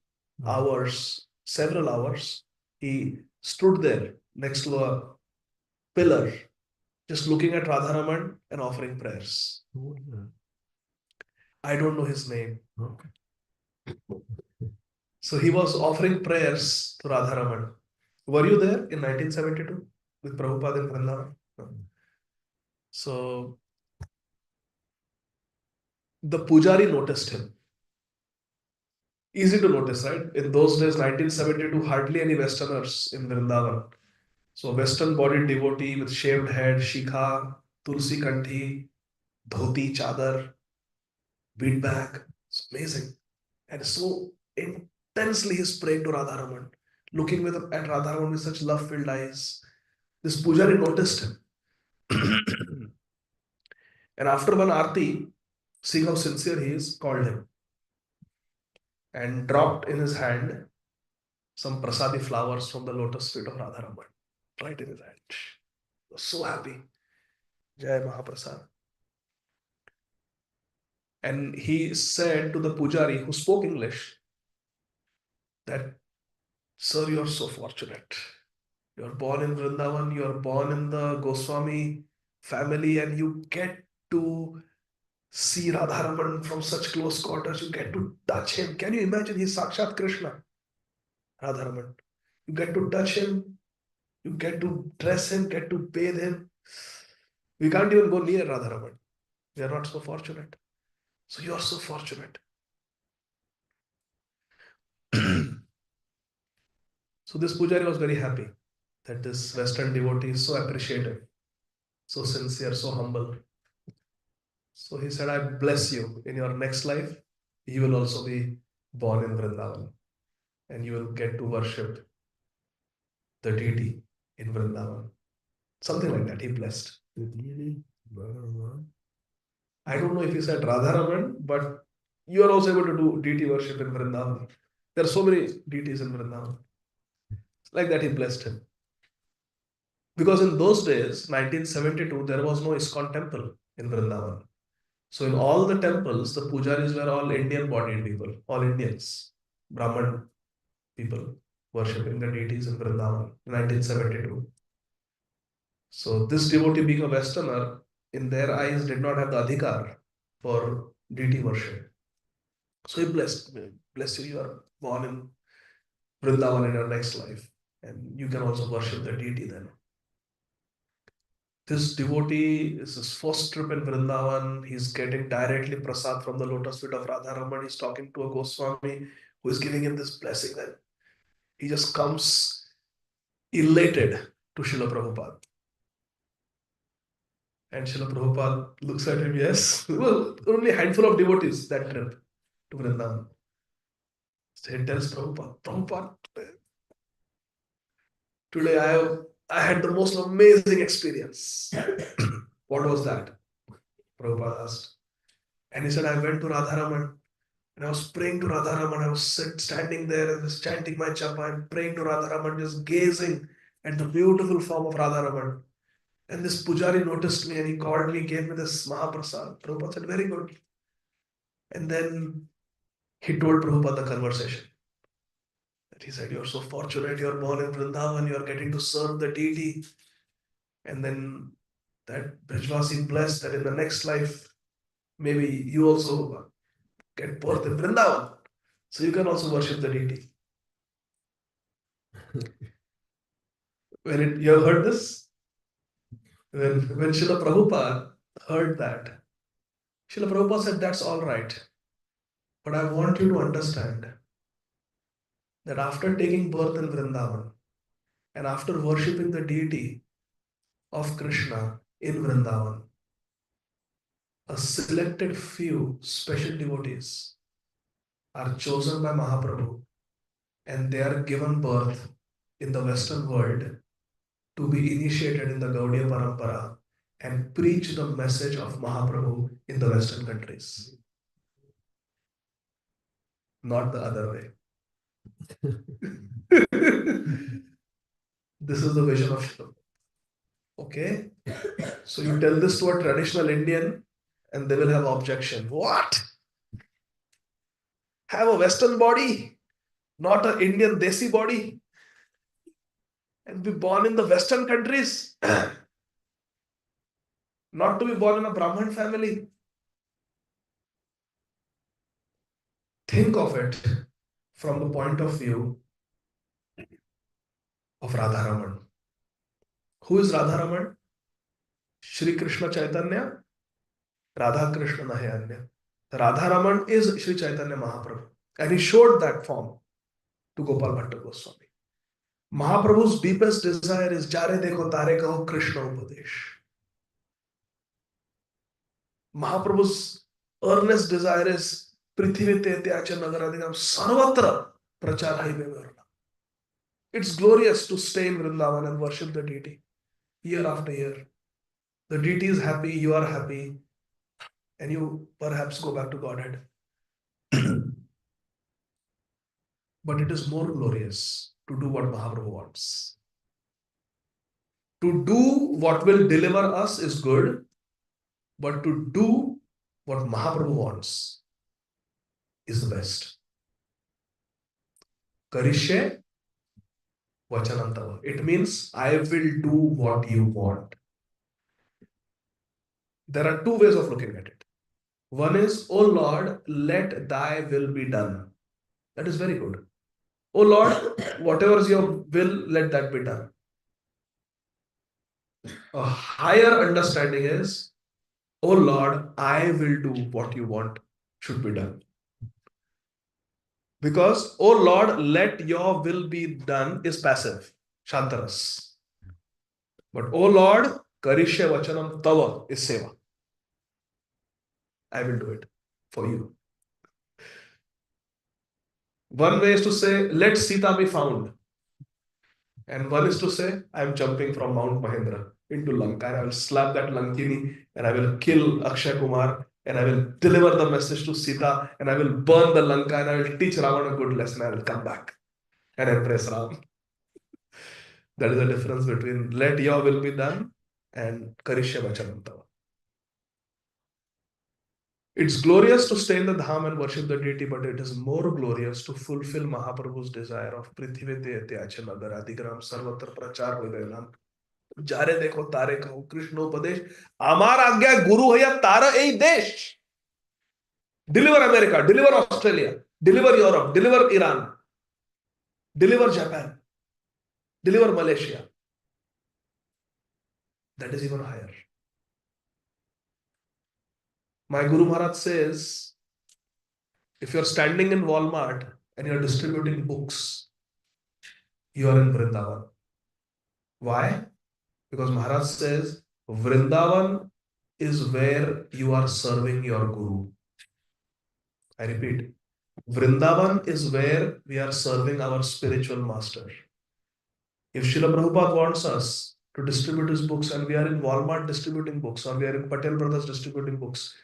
hours, he stood there next to a pillar, just looking at Radharaman and offering prayers. I don't know his name. Okay. So he was offering prayers to Radharaman. Were you there in 1972 with Prabhupada in Vrindavan? No. So the pujari noticed him. Easy to notice, right? In those days, 1972, hardly any Westerners in Vrindavan. So Western bodied devotee with shaved head, shikha, tulsi kanthi, dhoti, chadar, bead bag. It's amazing. And so intensely he's praying to Radharaman, looking at Radharaman with such love-filled eyes. This pujari noticed him. And after one arti, seeing how sincere he is, called him and dropped in his hand some prasadi flowers from the lotus feet of Radharaman, right in his hand. He was so happy. Jai Mahaprasad. And he said to the pujari who spoke English that, sir, you are so fortunate. You are born in Vrindavan, you are born in the Goswami family, and you get to see Radharaman from such close quarters. You get to touch him. Can you imagine? He's Sakshat Krishna, Radharaman. You get to touch him, you get to dress him, get to bathe him. We can't even go near Radharaman. We are not so fortunate. So you are so fortunate. So this pujari was very happy that this Western devotee is so appreciative, so sincere, so humble. So he said, I bless you in your next life. You will also be born in Vrindavan and you will get to worship the deity in Vrindavan. Something like that. He blessed. I don't know if he said Radharaman, but you are also able to do deity worship in Vrindavan. There are so many deities in Vrindavan. Like that, he blessed him. Because in those days, 1972, there was no ISKCON temple in Vrindavan. So in all the temples, the pujaris were all Indian bodied people, all Indians, Brahman people worshipping the deities in Vrindavan in 1972. So this devotee being a Westerner, in their eyes did not have the adhikar for deity worship. So he blessed me. Bless you, you are born in Vrindavan in your next life. And you can also worship the deity then. This devotee is his first trip in Vrindavan. He's getting directly prasad from the lotus feet of Radharaman. He's talking to a Goswami who is giving him this blessing. Then he just comes elated to Srila Prabhupada. And Srila Prabhupada looks at him, yes. Well, only a handful of devotees that trip to Vrindavan. So he tells Prabhupada, Prabhupada, today I had the most amazing experience. What was that? Prabhupada asked. And he said, I went to Radharamana and I was praying to Radharamana. I was standing there and was chanting my japa and praying to Radharamana, just gazing at the beautiful form of Radharamana. And this pujari noticed me and he called me, gave me this Mahaprasad. Prabhupada said, very good. And then he told Prabhupada the conversation. That he said, you're so fortunate, you're born in Vrindavan, you're getting to serve the deity. And then that Brajvasi blessed that in the next life, maybe you also get birth in Vrindavan. So you can also worship the deity. You have heard this? When Srila Prabhupada heard that, Srila Prabhupada said, that's all right. But I want you to understand that after taking birth in Vrindavan and after worshipping the deity of Krishna in Vrindavan, a selected few special devotees are chosen by Mahaprabhu and they are given birth in the Western world to be initiated in the Gaudiya Parampara and preach the message of Mahaprabhu in the Western countries. Not the other way. This is the vision of Srila. Okay? So you tell this to a traditional Indian and they will have objection. What? Have a Western body, not an Indian Desi body, and be born in the Western countries? Not to be born in a Brahmin family. Think of it from the point of view of Radharamana. Who is Radharamana? Shri Krishna Chaitanya, Radha Krishna Nahayanya. Radharamana is Shri Chaitanya Mahaprabhu. And he showed that form to Gopala Bhatta Goswami. Mahaprabhu's deepest desire is Jare Dekho Tare Kaho Krishna Upadesh. Mahaprabhu's earnest desire is Prithvi Tetyacha Nagaradikam Sarvatra Prachar Hai Varna. It's glorious to stay in Vrindavan and worship the deity year after year. The deity is happy, you are happy, and you perhaps go back to Godhead. But it is more glorious to do what Mahaprabhu wants. To do what will deliver us is good, but to do what Mahaprabhu wants is the best. Karishe Vachanantava. It means I will do what you want. There are two ways of looking at it. One is, O Lord, let thy will be done. That is very good. O Lord, whatever is your will, let that be done. A higher understanding is, O Lord, I will do what you want should be done. Because, O Lord, let your will be done is passive, Shantaras. But, O Lord, Karishe Vachanam Tava is Seva. I will do it for you. One way is to say, let Sita be found. And one is to say, I am jumping from Mount Mahendra into Lanka and I will slap that Lankini and I will kill Akshay Kumar and I will deliver the message to Sita and I will burn the Lanka and I will teach Ravan a good lesson. I will come back and impress Ram. That is the difference between let your will be done and Karishya Vachanantava. It's glorious to stay in the Dham and worship the deity, but it is more glorious to fulfill Mahaprabhu's desire of Prithvi Detyacha Nagar Adigram Sarvatra Prachar Vidayanam. Jare Dekho Tare Kaho Krishna Upadesh. Amar Agya Guru Haya Tara Ei Desh. Deliver America, deliver Australia, deliver Europe, deliver Iran, deliver Japan, deliver Malaysia. That is even higher. My Guru Maharaj says, if you're standing in Walmart and you're distributing books, you are in Vrindavan. Why? Because Maharaj says, Vrindavan is where you are serving your Guru. I repeat, Vrindavan is where we are serving our spiritual master. If Srila Prabhupada wants us to distribute his books, and we are in Walmart distributing books, or we are in Patel Brothers distributing books,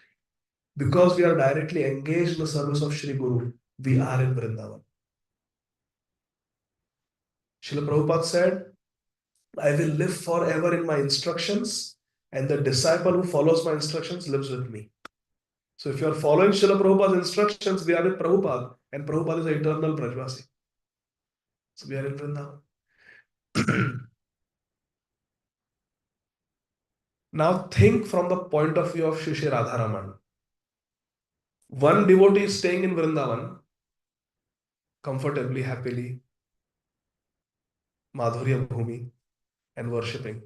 because we are directly engaged in the service of Shri Guru, we are in Vrindavan. Srila Prabhupada said, I will live forever in my instructions, and the disciple who follows my instructions lives with me. So if you are following Srila Prabhupada's instructions, we are with Prabhupada, and Prabhupada is the eternal Brajvasi. So we are in Vrindavan. Now think from the point of view of Shri Radharamana. One devotee is staying in Vrindavan, comfortably, happily, Madhurya Bhumi, and worshipping.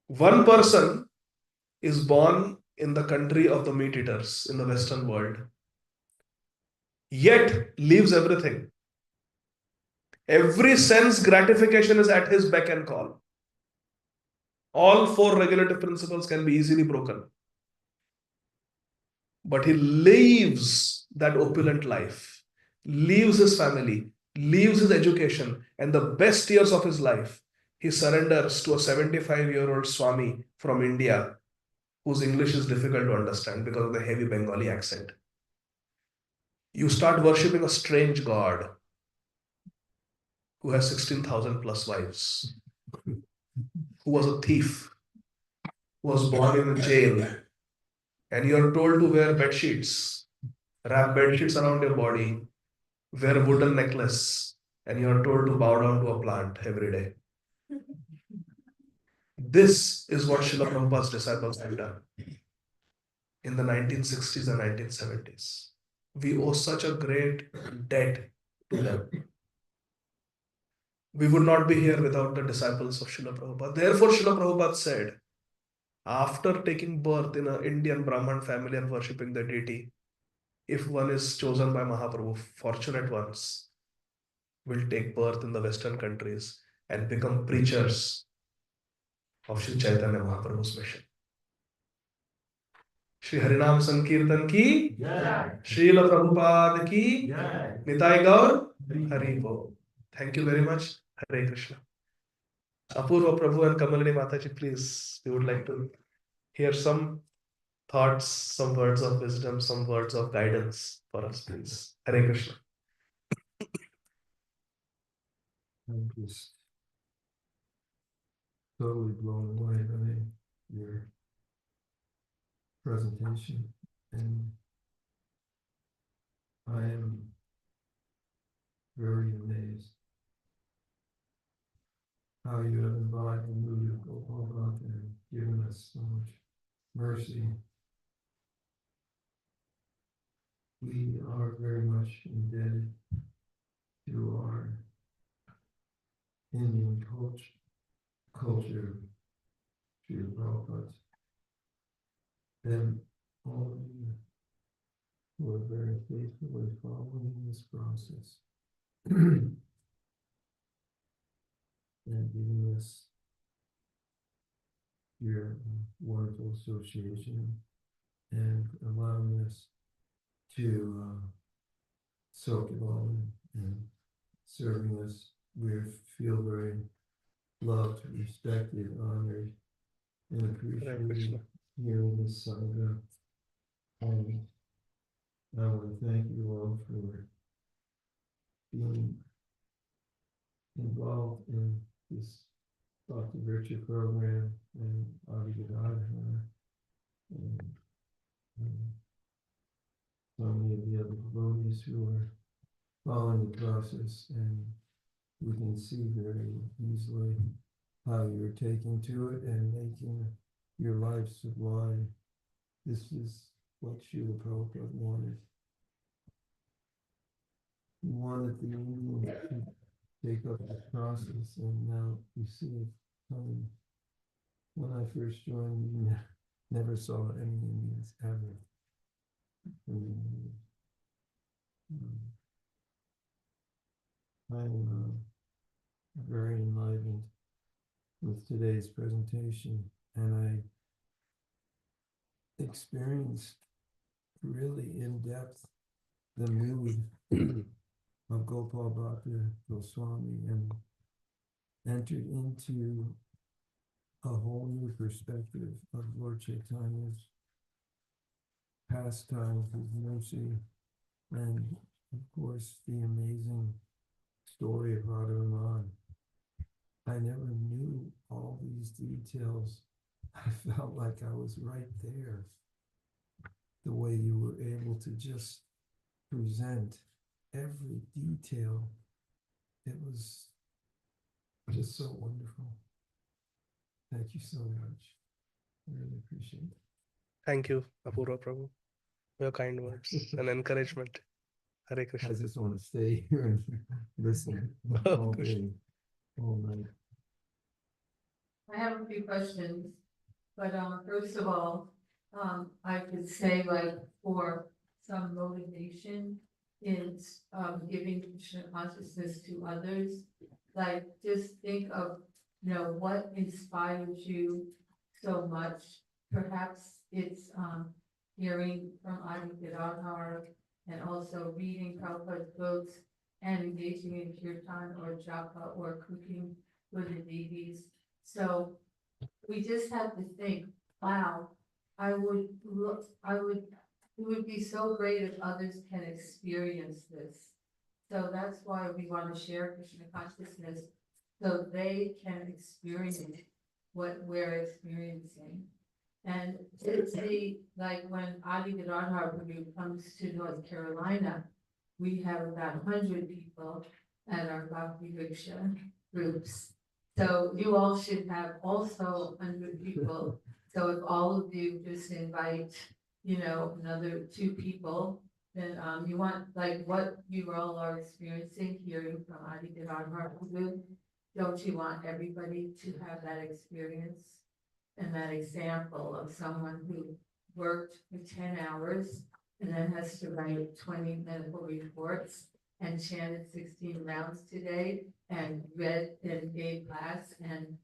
One person is born in the country of the meat eaters in the Western world, yet leaves everything. Every sense gratification is at his beck and call. All four regulative principles can be easily broken. But he leaves that opulent life, leaves his family, leaves his education, and the best years of his life. He surrenders to a 75-year-old Swami from India, whose English is difficult to understand because of the heavy Bengali accent. You start worshipping a strange god who has 16,000 plus wives, who was a thief, who was born in a jail, and you are told to wear bed sheets, wrap bed sheets around your body, wear a wooden necklace, and you are told to bow down to a plant every day. This is what Srila Prabhupada's disciples have done in the 1960s and 1970s. We owe such a great debt to them. We would not be here without the disciples of Srila Prabhupada. Therefore, Srila Prabhupada said, after taking birth in an Indian Brahman family and worshipping the deity, if one is chosen by Mahaprabhu, fortunate ones will take birth in the Western countries and become preachers of Sri Chaitanya Mahaprabhu's mission. Shri Harinam Sankirtan ki, Srila Prabhupada ki, Nitai Gaur, Hari Bol. Thank you very much. Hare Krishna. Apurva Prabhu and Kamalini Mataji, please, we would like to hear some thoughts, some words of wisdom, some words of guidance for us, please. Hare Krishna. I'm just totally blown away by your presentation, and I am very amazed how you have imbibed the mood of Gopala Bhatta and given us so much mercy. We are very much indebted to our Indian culture, to Prabhupada, and all of you who are very faithfully following this process and giving us your wonderful association and allowing us to soak it all in and serving us. We feel very loved, respected, honored, and appreciated here in this Sangha. And I want to thank you all for being involved in this Bhakti Virtue program and Adhikadadhana and so many of the other devotees who are following the process, and we can see very easily how you're taking to it and making your life sublime. This is what Srila Prabhupada wanted. He wanted the Indians to take up the process, and now you see it coming. When I first joined, we never saw any Indians ever. I'm very enlivened with today's presentation, and I experienced really in depth the mood of Gopal Bhatta, Goswami, and entered into a whole new perspective of Lord Chaitanya's pastimes, his mercy, and of course the amazing story of Radharamana. I never knew all these details. I felt like I was right there. The way you were able to just present every detail, it was just so wonderful. Thank you so much. I really appreciate it. Thank you, Apurva Prabhu, for your kind words and encouragement. Hare I Krishna. just want to stay here and listen all day, all night. I have a few questions, but first of all, I could say like for some motivation is giving Krishna consciousness to others. Like just think of, what inspired you so much. Perhaps it's hearing from Adi Gadadhar and also reading Prabhupada's books and engaging in kirtan or japa or cooking with the devotees. So we just have to think, wow, it would be so great if others can experience this. So that's why we want to share Krishna consciousness so they can experience what we're experiencing. And to see, like when Adi Gadadhar comes to North Carolina, we have about 100 people at our Bhakti Rickshaw groups. So you all should have also 100 people. So if all of you just invite, another 2 people, then you want, like what you all are experiencing, hearing from Adi Gadadhar, don't you want everybody to have that experience and that example of someone who worked for 10 hours and then has to write 20 medical reports and chanted 16 rounds today and read and gave class and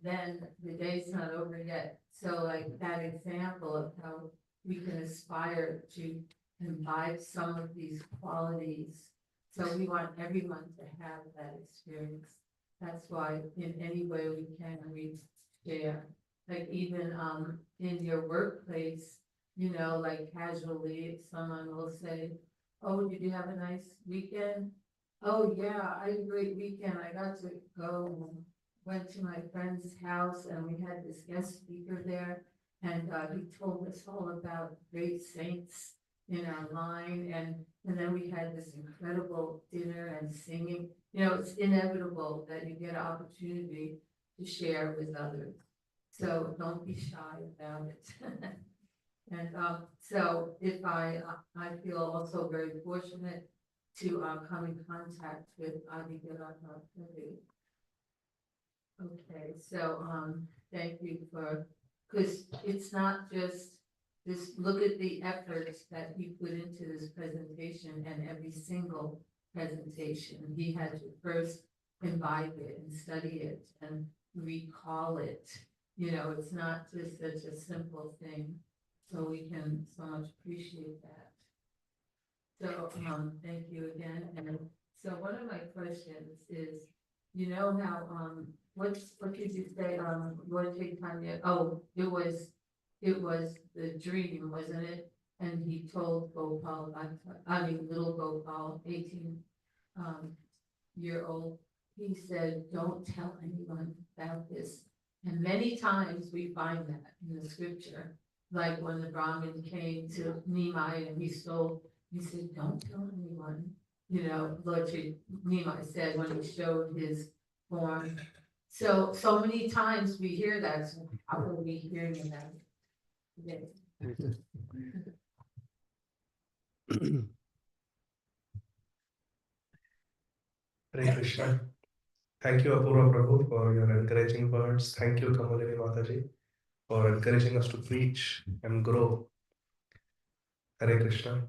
then the day's not over yet. So like that example of how we can aspire to imbibe some of these qualities. So we want everyone to have that experience. That's why in any way we can, we share. Like even in your workplace, like casually, someone will say, "Oh, did you have a nice weekend?" "Oh yeah, I had a great weekend. I got to go and went to my friend's house and we had this guest speaker there and he told us all about great saints in our line and then we had this incredible dinner and singing." It's inevitable that you get an opportunity to share with others. So don't be shy about it. And so if I feel also very fortunate to come in contact with Adi Gadadhar. Okay, so thank you for, because it's not just look at the efforts that he put into this presentation and every single presentation. He had to first imbibe it and study it and recall it. It's not just such a simple thing. So we can so much appreciate that. So thank you again. And so one of my questions is, how what did you say Lord Chaitanya? Oh, it was the dream, wasn't it? And he told Gopal Bhatta, little Gopal, 18-year-old, he said, "Don't tell anyone about this." And many times we find that in the scripture, like when the Brahmin came to Nimai and he said, "Don't tell anyone." Lord Nimai said when he showed his form. So many times we hear that. So how are we hearing about it today? Hare Krishna. Thank you, Apurva Prabhu, for your encouraging words. Thank you, Kamalini Mataji, for encouraging us to preach and grow. Hare Krishna.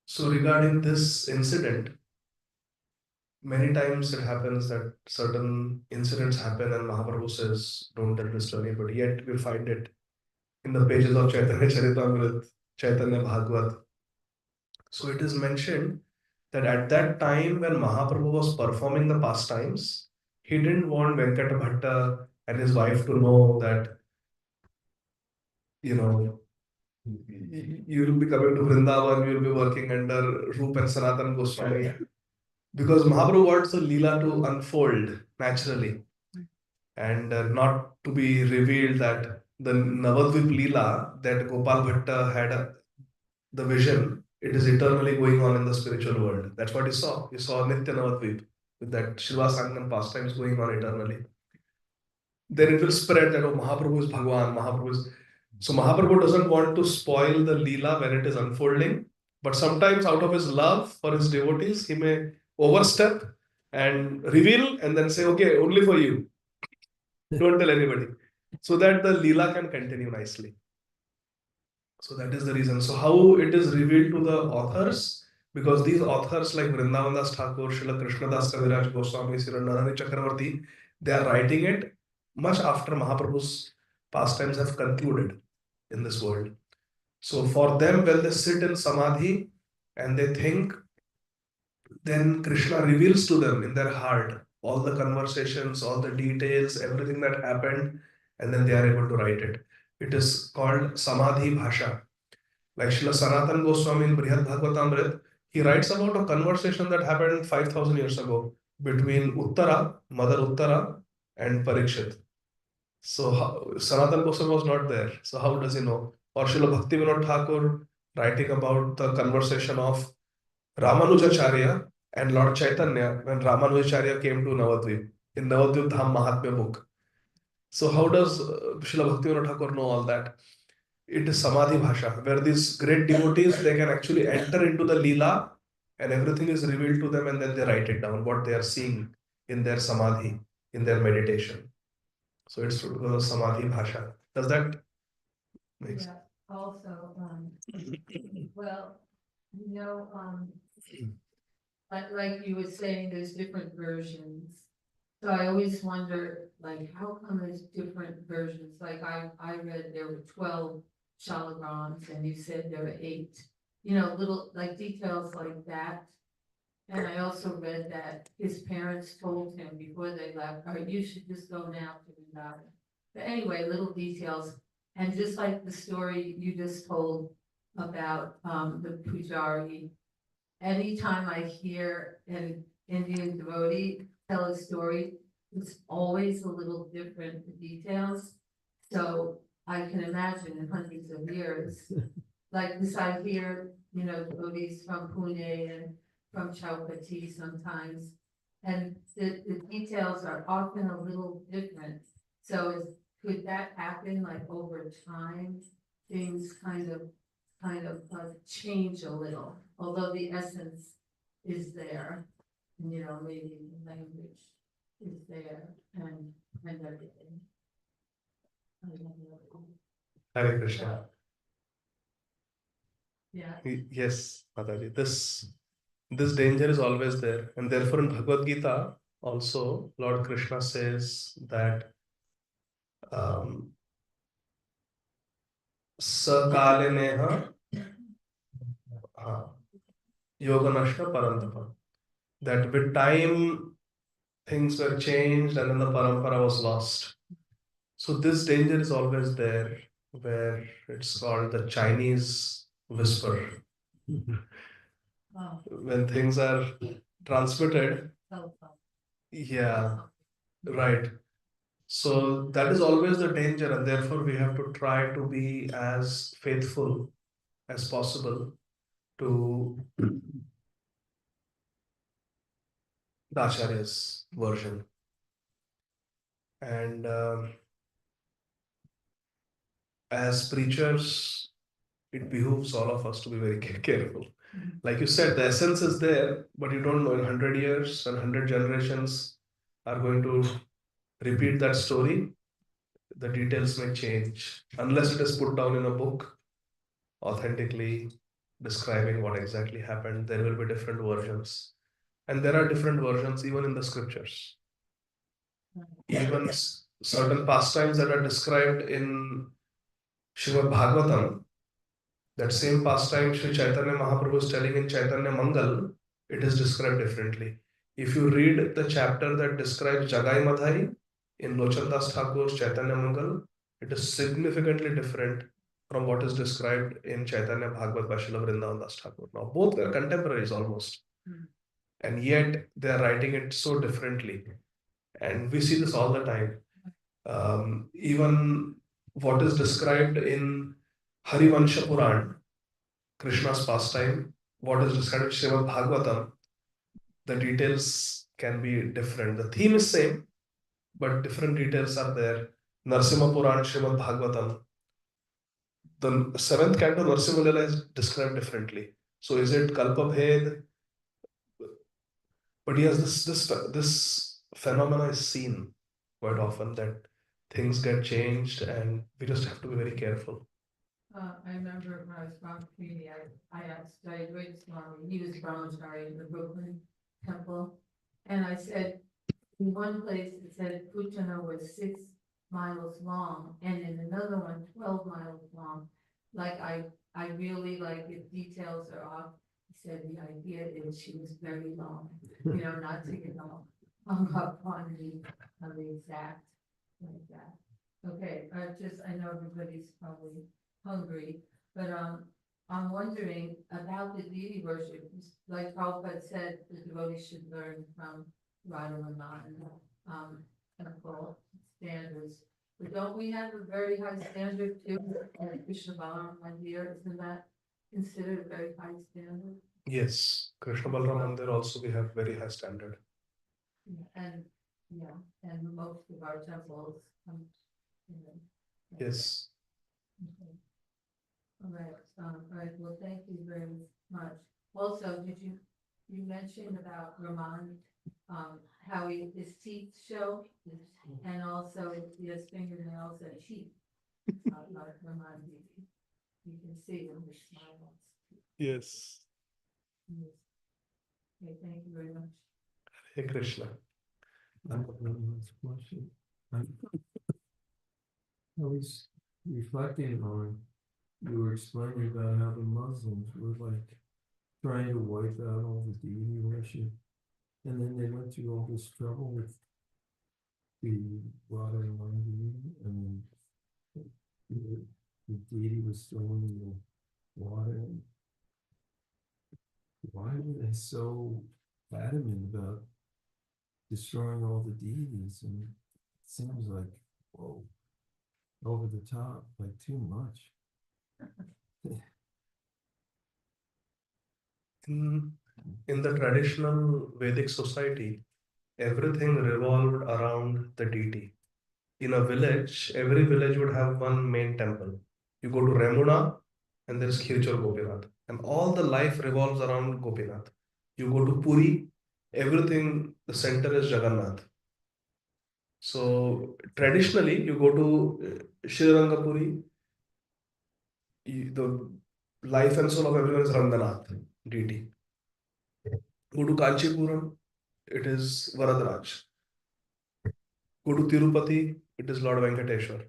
So regarding this incident, many times it happens that certain incidents happen and Mahaprabhu says, "Don't tell this to anybody." Yet we find it in the pages of Chaitanya Charitamrita, Chaitanya Bhagavat. So it is mentioned that at that time when Mahaprabhu was performing the pastimes, he didn't want Venkata Bhatta and his wife to know that, you know, you will be coming to Vrindavan, you will be working under Rup and Sanatan Goswami. Because Mahaprabhu wants the Leela to unfold naturally and not to be revealed that the Navadvip Leela that Gopal Bhatta had the vision, it is eternally going on in the spiritual world. That's what he saw. He saw Nitya Navadvip with that Shiva Sangam pastimes going on eternally. Then it will spread that, oh, Mahaprabhu is Bhagwan, Mahaprabhu is. So Mahaprabhu doesn't want to spoil the Leela when it is unfolding, but sometimes out of his love for his devotees, he may overstep and reveal and then say, okay, only for you. Don't tell anybody. So that the Leela can continue nicely. So that is the reason. So how it is revealed to the authors, because these authors like Vrindavan Das Thakur, Srila Krishnadas Kaviraj Goswami, Srila Narani Chakravarti, they are writing it much after Mahaprabhu's pastimes have concluded in this world. So for them, when they sit in Samadhi and they think, then Krishna reveals to them in their heart all the conversations, all the details, everything that happened, and then they are able to write it. It is called Samadhi Bhasha. Like Srila Sanatan Goswami in Brihad Bhagavatamrit, he writes about a conversation that happened 5,000 years ago between Uttara, Mother Uttara, and Parikshit. So Sanatan Goswami was not there. So how does he know? Or Srila Bhaktivinoda Thakur writing about the conversation of Ramanujacharya and Lord Chaitanya when Ramanujacharya came to Navadvip in Navadvip Dham Mahatmya book. So how does Srila Bhaktivinoda Thakur know all that? It is Samadhi Bhasha, where these great devotees, they can actually enter into the Leela and everything is revealed to them and then they write it down, what they are seeing in their Samadhi, in their meditation. So it's because of Samadhi Bhasha. Does that make sense? Yeah, also, well, you know, like you were saying, there's different versions. So I always wonder, like, how come there's different versions? Like I read there were 12 Shaligrams and you said there were 8. You know, little like details like that. And I also read that his parents told him before they left, "Oh, you should just go now to Vrindavan." But anyway, little details. And just like the story you just told about the Pujari, anytime I hear an Indian devotee tell a story, it's always a little different, the details. So I can imagine in hundreds of years, like this, I hear, you know, devotees from Pune and from Chaupati sometimes, and the details are often a little different. So could that happen like over time? Things kind of change a little, although the essence is there, and you know, maybe the language is there and everything. I don't know. Hare Krishna. Yeah, Yes, Mataji. This danger is always there. And therefore in Bhagavad Gita, also, Lord Krishna says that Sakaleneha Yoganashta Parantapa. That with time, things were changed and then the parampara was lost. So this danger is always there, where it's called the Chinese whisper. oh, When things are transmitted, so, yeah, right. So that is always the danger, and therefore we have to try to be as faithful as possible to the Acharya's version. And as preachers, it behooves all of us to be very careful. Like you said, the essence is there, but you don't know in 100 years and 100 generations are going to repeat that story. The details may change unless it is put down in a book authentically describing what exactly happened. There will be different versions, and there are different versions even in the scriptures. Even certain pastimes that are described in Srimad Bhagavatam, that same pastime Sri Chaitanya Mahaprabhu is telling in Chaitanya Mangal, it is described differently. If you read the chapter that describes Jagai Madhai in Lochandas Thakur's Chaitanya Mangal, it is significantly different from what is described in Chaitanya Bhagavat by Srila Vrindavan Das Thakur. Now, both were contemporaries almost, and yet they are writing it so differently. And we see this all the time. Even what is described in Harivansha Puran, Krishna's pastime, what is described in Srimad Bhagavatam, the details can be different. The theme is same, but different details are there. Narsimha Puran, Srimad Bhagavatam, the seventh canto Narsimha Lila is described differently. So is it Kalpabhed? But yes, this phenomena is seen quite often, that things get changed, and we just have to be very careful. I remember when I was from Puri, I asked, I read Swami, he was Brahmachari in the Brooklyn temple. And I said, in one place it said Putana was 6 miles long, and in another one, 12 miles long. Like I really like if details are off. He said the idea is she was very long, not to get all hung up on the exact like that. Okay, I know everybody's probably hungry, but I'm wondering about the deity worship. Like Prabhupada said, the devotees should learn from Radharamana temple standards. But don't we have a very high standard too? And Krishna Balaram Mandir, isn't that considered a very high standard? Yes, Krishna Balaram Mandir also we have very high standard. And most of our temples. Yes. Okay. All right, well, thank you very much. Also, you mention about Raman, how his teeth show, and also he has fingernails and teeth, like Raman, you can see when he smiles. Yes. Yes. Okay, thank you very much. Hey Krishna. I have one last question. I was reflecting on, you were explaining about how the Muslims were like trying to wipe out all the deity worship. And then they went through all this trouble with the Radharamana deity. I mean, the deity was thrown in the water. Why were they so adamant about destroying all the deities? And it seems like, whoa, over the top, like too much. In the traditional Vedic society, everything revolved around the deity. In a village, every village would have one main temple. You go to Remuna, and there is Khirchor Gopinath, and all the life revolves around Gopinath. You go to Puri, everything, the center is Jagannath. So traditionally, you go to Srirangam Puri, the life and soul of everyone is Ranganath, deity. Go to Kanchipuram, it is Varadaraj. Go to Tirupati, it is Lord Venkateshwar.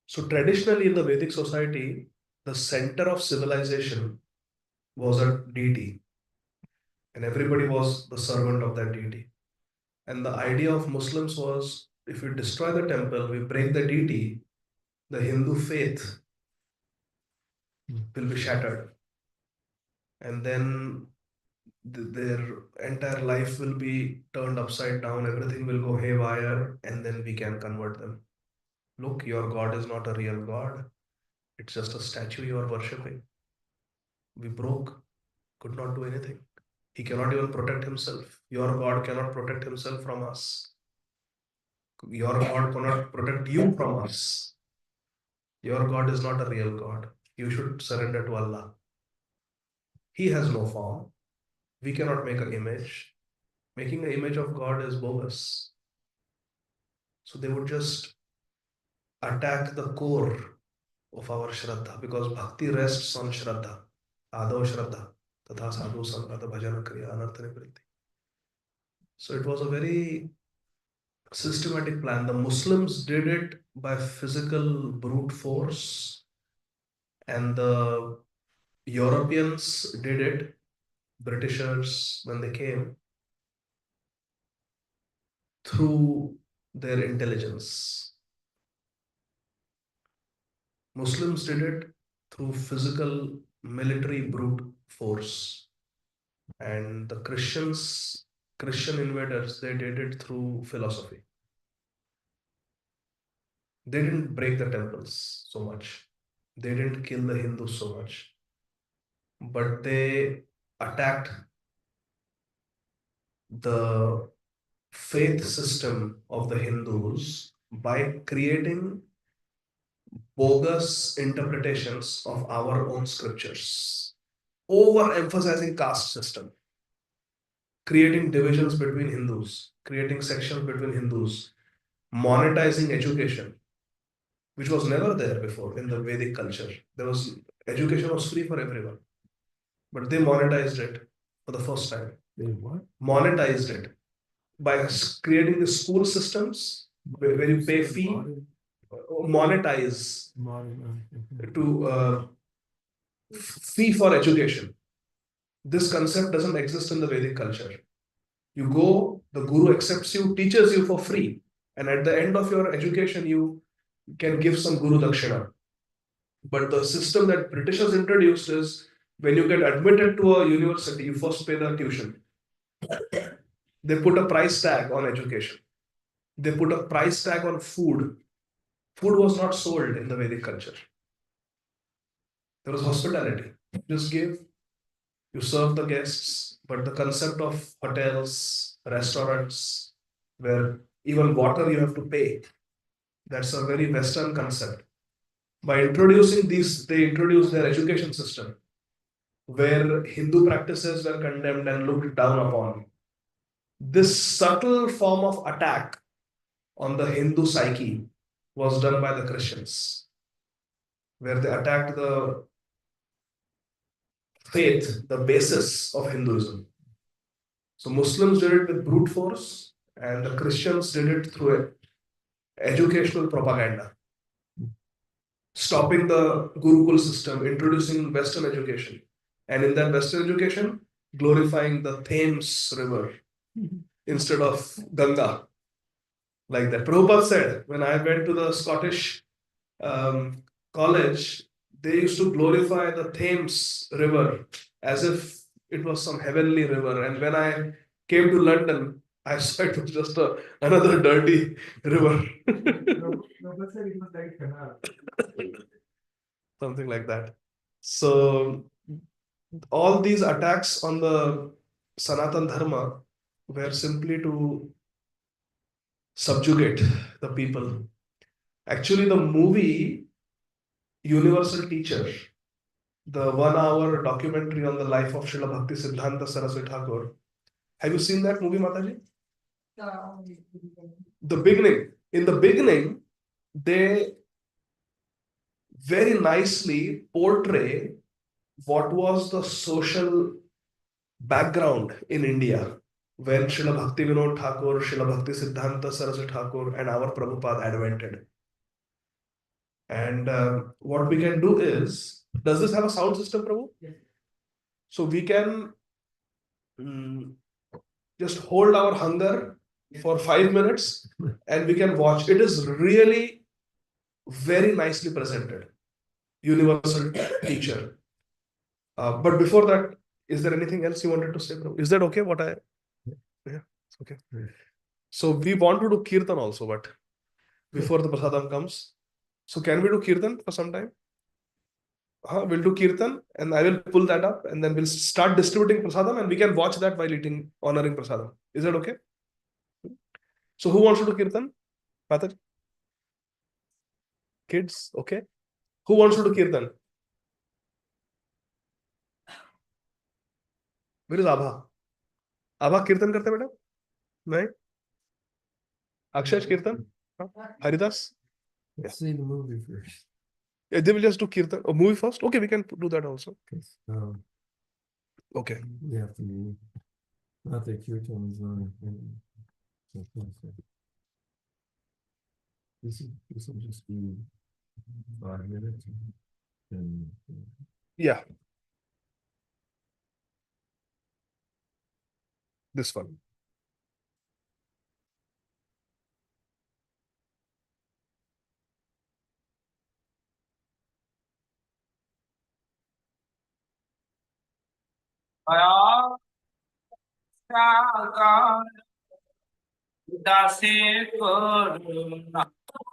So traditionally in the Vedic society, the center of civilization was a deity, and everybody was the servant of that deity. And the idea of Muslims was, if we destroy the temple, we break the deity, the Hindu faith will be shattered. And then their entire life will be turned upside down, everything will go haywire, and then we can convert them. Look, your God is not a real God, it's just a statue you are worshipping. We broke, could not do anything. He cannot even protect himself. Your God cannot protect himself from us. Your God cannot protect you from us. Your God is not a real God. You should surrender to Allah. He has no form. We cannot make an image. Making an image of God is bogus. So they would just attack the core of our Shraddha, because Bhakti rests on Shraddha. Adav Shraddha, Tatha Sadhu Sangata Bhajana Kriya Anartha Nivritti. So it was a very systematic plan. The Muslims did it by physical brute force, and the Europeans did it Britishers, when they came, through their intelligence. Muslims did it through physical military brute force. And the Christian invaders, they did it through philosophy. They didn't break the temples so much. They didn't kill the Hindus so much. But they attacked the faith system of the Hindus by creating bogus interpretations of our own scriptures, overemphasizing caste system, creating divisions between Hindus, creating sections between Hindus, monetizing education, which was never there before in the Vedic culture. Education was free for everyone, but they monetized it for the first time. They what? Monetized it by creating the school systems where you pay fee, monetize to fee for education. This concept doesn't exist in the Vedic culture. You go, the guru accepts you, teaches you for free, and at the end of your education, you can give some guru dakshina. But the system that Britishers introduced is when you get admitted to a university, you first pay the tuition. They put a price tag on education. They put a price tag on food. Food was not sold in the Vedic culture. There was hospitality. You just give, you serve the guests, but the concept of hotels, restaurants, where even water you have to pay, that's a very Western concept. By introducing these, they introduced their education system, where Hindu practices were condemned and looked down upon. This subtle form of attack on the Hindu psyche was done by the Christians, where they attacked the faith, the basis of Hinduism. So Muslims did it with brute force, and the Christians did it through educational propaganda, stopping the Gurukul system, introducing Western education, and in that Western education, glorifying the Thames River instead of Ganga. Like that. Prabhupada said, when I went to the Scottish college, they used to glorify the Thames River as if it was some heavenly river. And when I came to London, I saw it was just another dirty river. Something like that. So, all these attacks on the Sanatan Dharma were simply to subjugate the people. Actually, the movie Universal Teacher, the 1 hour documentary on the life of Srila Bhakti Siddhanta Saraswati Thakur. Have you seen that movie, Mataji? The beginning. In the beginning, they very nicely portray what was the social background in India when Srila Bhakti Vinod Thakur, Srila Bhakti Siddhanta Saraswati Thakur, and our Prabhupada advented. And what we can do is, does this have a sound system, Prabhu? Yes. So we can just hold our hunger for 5 minutes and we can watch. It is really very nicely presented. Universal Teacher. But before that, is there anything else you wanted to say, Prabhu? Is that okay? Yeah, it's okay. So we want to do Kirtan also, but before the Prasadam comes. So can we do Kirtan for some time? We'll do Kirtan and I will pull that up and then we'll start distributing Prasadam and we can watch that while eating, honoring Prasadam. Is that okay? So who wants to do Kirtan? Mataji? Kids? Okay. Who wants to do Kirtan? Where is Abha? Abha Kirtan karte beta? No? Akshay Kirtan? Haridas? Let's see the movie first. Yeah, they will just do Kirtan. A movie first? Okay, we can do that also. Okay. We have to move. Not that Kirtan is on. This will just be 5 minutes. And Yeah. This one.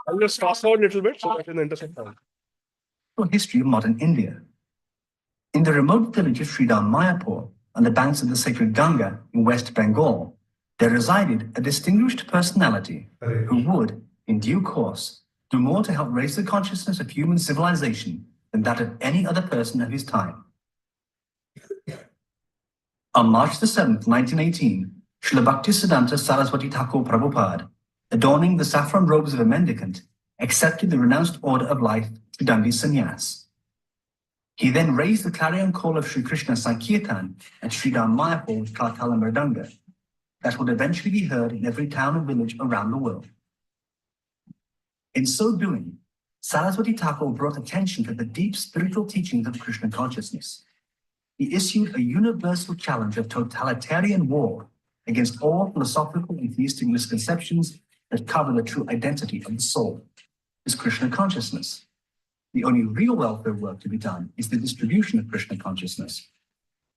I'll just fast forward a little bit so that in the intercept time. History of modern India. In the remote village of Sridham Mayapur, on the banks of the sacred Ganga in West Bengal, there resided a distinguished personality who would, in due course, do more to help raise the consciousness of human civilization than that of any other person of his time. On March the 7th, 1918, Srila Bhaktisiddhanta Saraswati Thakur Prabhupada, adorning the saffron robes of a mendicant, accepted the renounced order of life to Dandi Sannyas. He then raised the clarion call of Sri Krishna Sankirtan at Sridham Mayapur with Kartala Mridanga that would eventually be heard in every town and village around the world. In so doing, Saraswati Thakur brought attention to the deep spiritual teachings of Krishna consciousness. He issued a universal challenge of totalitarian war against all philosophical and theistic misconceptions that cover the true identity of the soul, is Krishna consciousness. The only real welfare work to be done is the distribution of Krishna consciousness,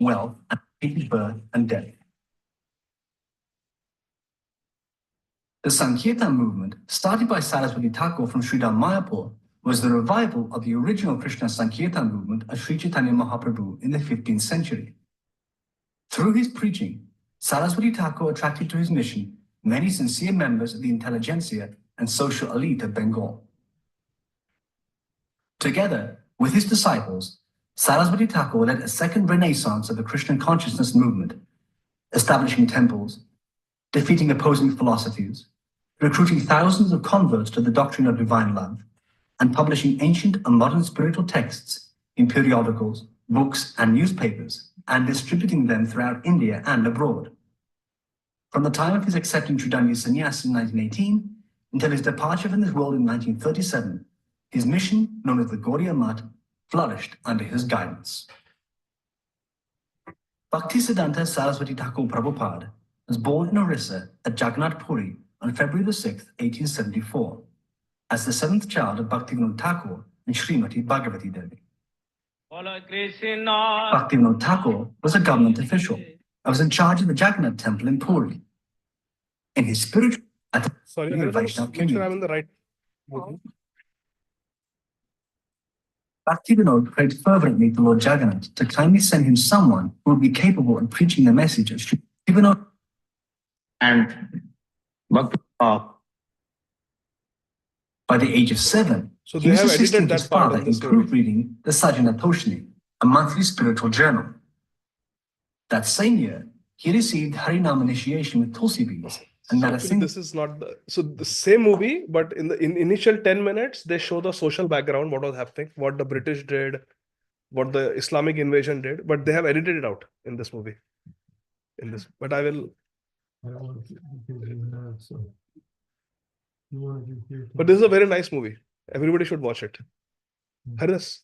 wealth, and birth and death. The Sankirtan movement, started by Saraswati Thakur from Sridham Mayapur, was the revival of the original Krishna Sankirtan movement of Sri Chaitanya Mahaprabhu in the 15th century. Through his preaching, Saraswati Thakur attracted to his mission many sincere members of the intelligentsia and social elite of Bengal. Together with his disciples, Saraswati Thakur led a second renaissance of the Krishna consciousness movement, establishing temples, defeating opposing philosophies, recruiting thousands of converts to the doctrine of divine love, and publishing ancient and modern spiritual texts in periodicals, books, and newspapers, and distributing them throughout India and abroad. From the time of his accepting Tridanya Sannyas in 1918 until his departure from this world in 1937, his mission, known as the Gaudiya Math, flourished under his guidance. Bhaktisiddhanta Saraswati Thakur Prabhupada was born in Orissa at Jagannath Puri on February 6, 1874, as the seventh child of Bhaktivinoda Thakur and Srimati Bhagavati Devi. Bhaktivinoda Thakur was a government official and was in charge of the Jagannath temple in Puri. In his spiritual Sorry, I just want to make sure I'm in the right movie. Bhaktivinoda prayed fervently to Lord Jagannath to kindly send him someone who would be capable of preaching the message of Sri Bhaktivinoda and Bhaktivinoda. By the age of 7, So he they was have assisting edited his that part father of in the story. proofreading the Sajjana Toshni, a monthly spiritual journal. That same year, he received Harinam initiation with Tulsi beads and So Narasimha. actually this is not the same movie, but in the initial 10 minutes, they show the social background, what was happening, what the British did, what the Islamic invasion did, but they have edited it out in this movie. But I will. I don't want to because you have so. You want to do here. But this is a very nice movie. Everybody should watch it. Haris.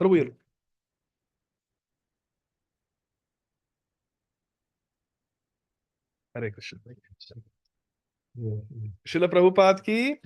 Prabhu, you. Hare Krishna. Yeah. Srila Prabhupada ki.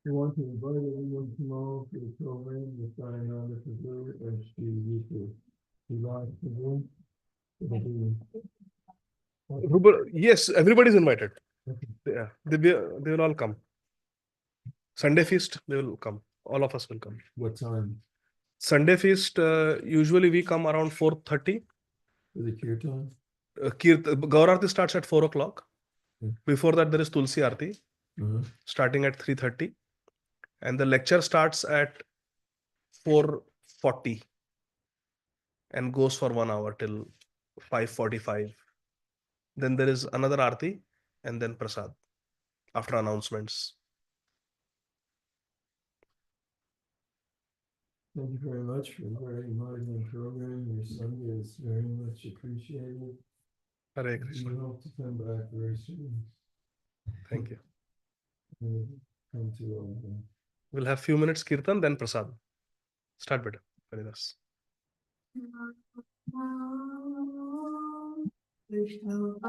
We want to invite everyone tomorrow to the program with Diana Prabhu and Sri Yusu. We like the room. It'll be Yes, everybody is invited. Yeah, they will all come. Sunday feast, they will come. All of us will come. what time? Sunday feast, usually we come around 4:30. For the kirtan? Gaur Aarti starts at 4 o'clock. Hmm. Before that, there is Tulsi Aarti, Uh-huh. starting at 3:30. And the lecture starts at 4:40 and goes for 1 hour till 5:45. Then there is another Aarti and then Prasad after announcements. Thank you very much for a very enlightening program. Your Sunday is very much appreciated. Hare We Krishna. hope to come back very soon. Thank you. And come to all of them. We'll have few minutes kirtan, then prasad. Start better. Haridas. Vishnu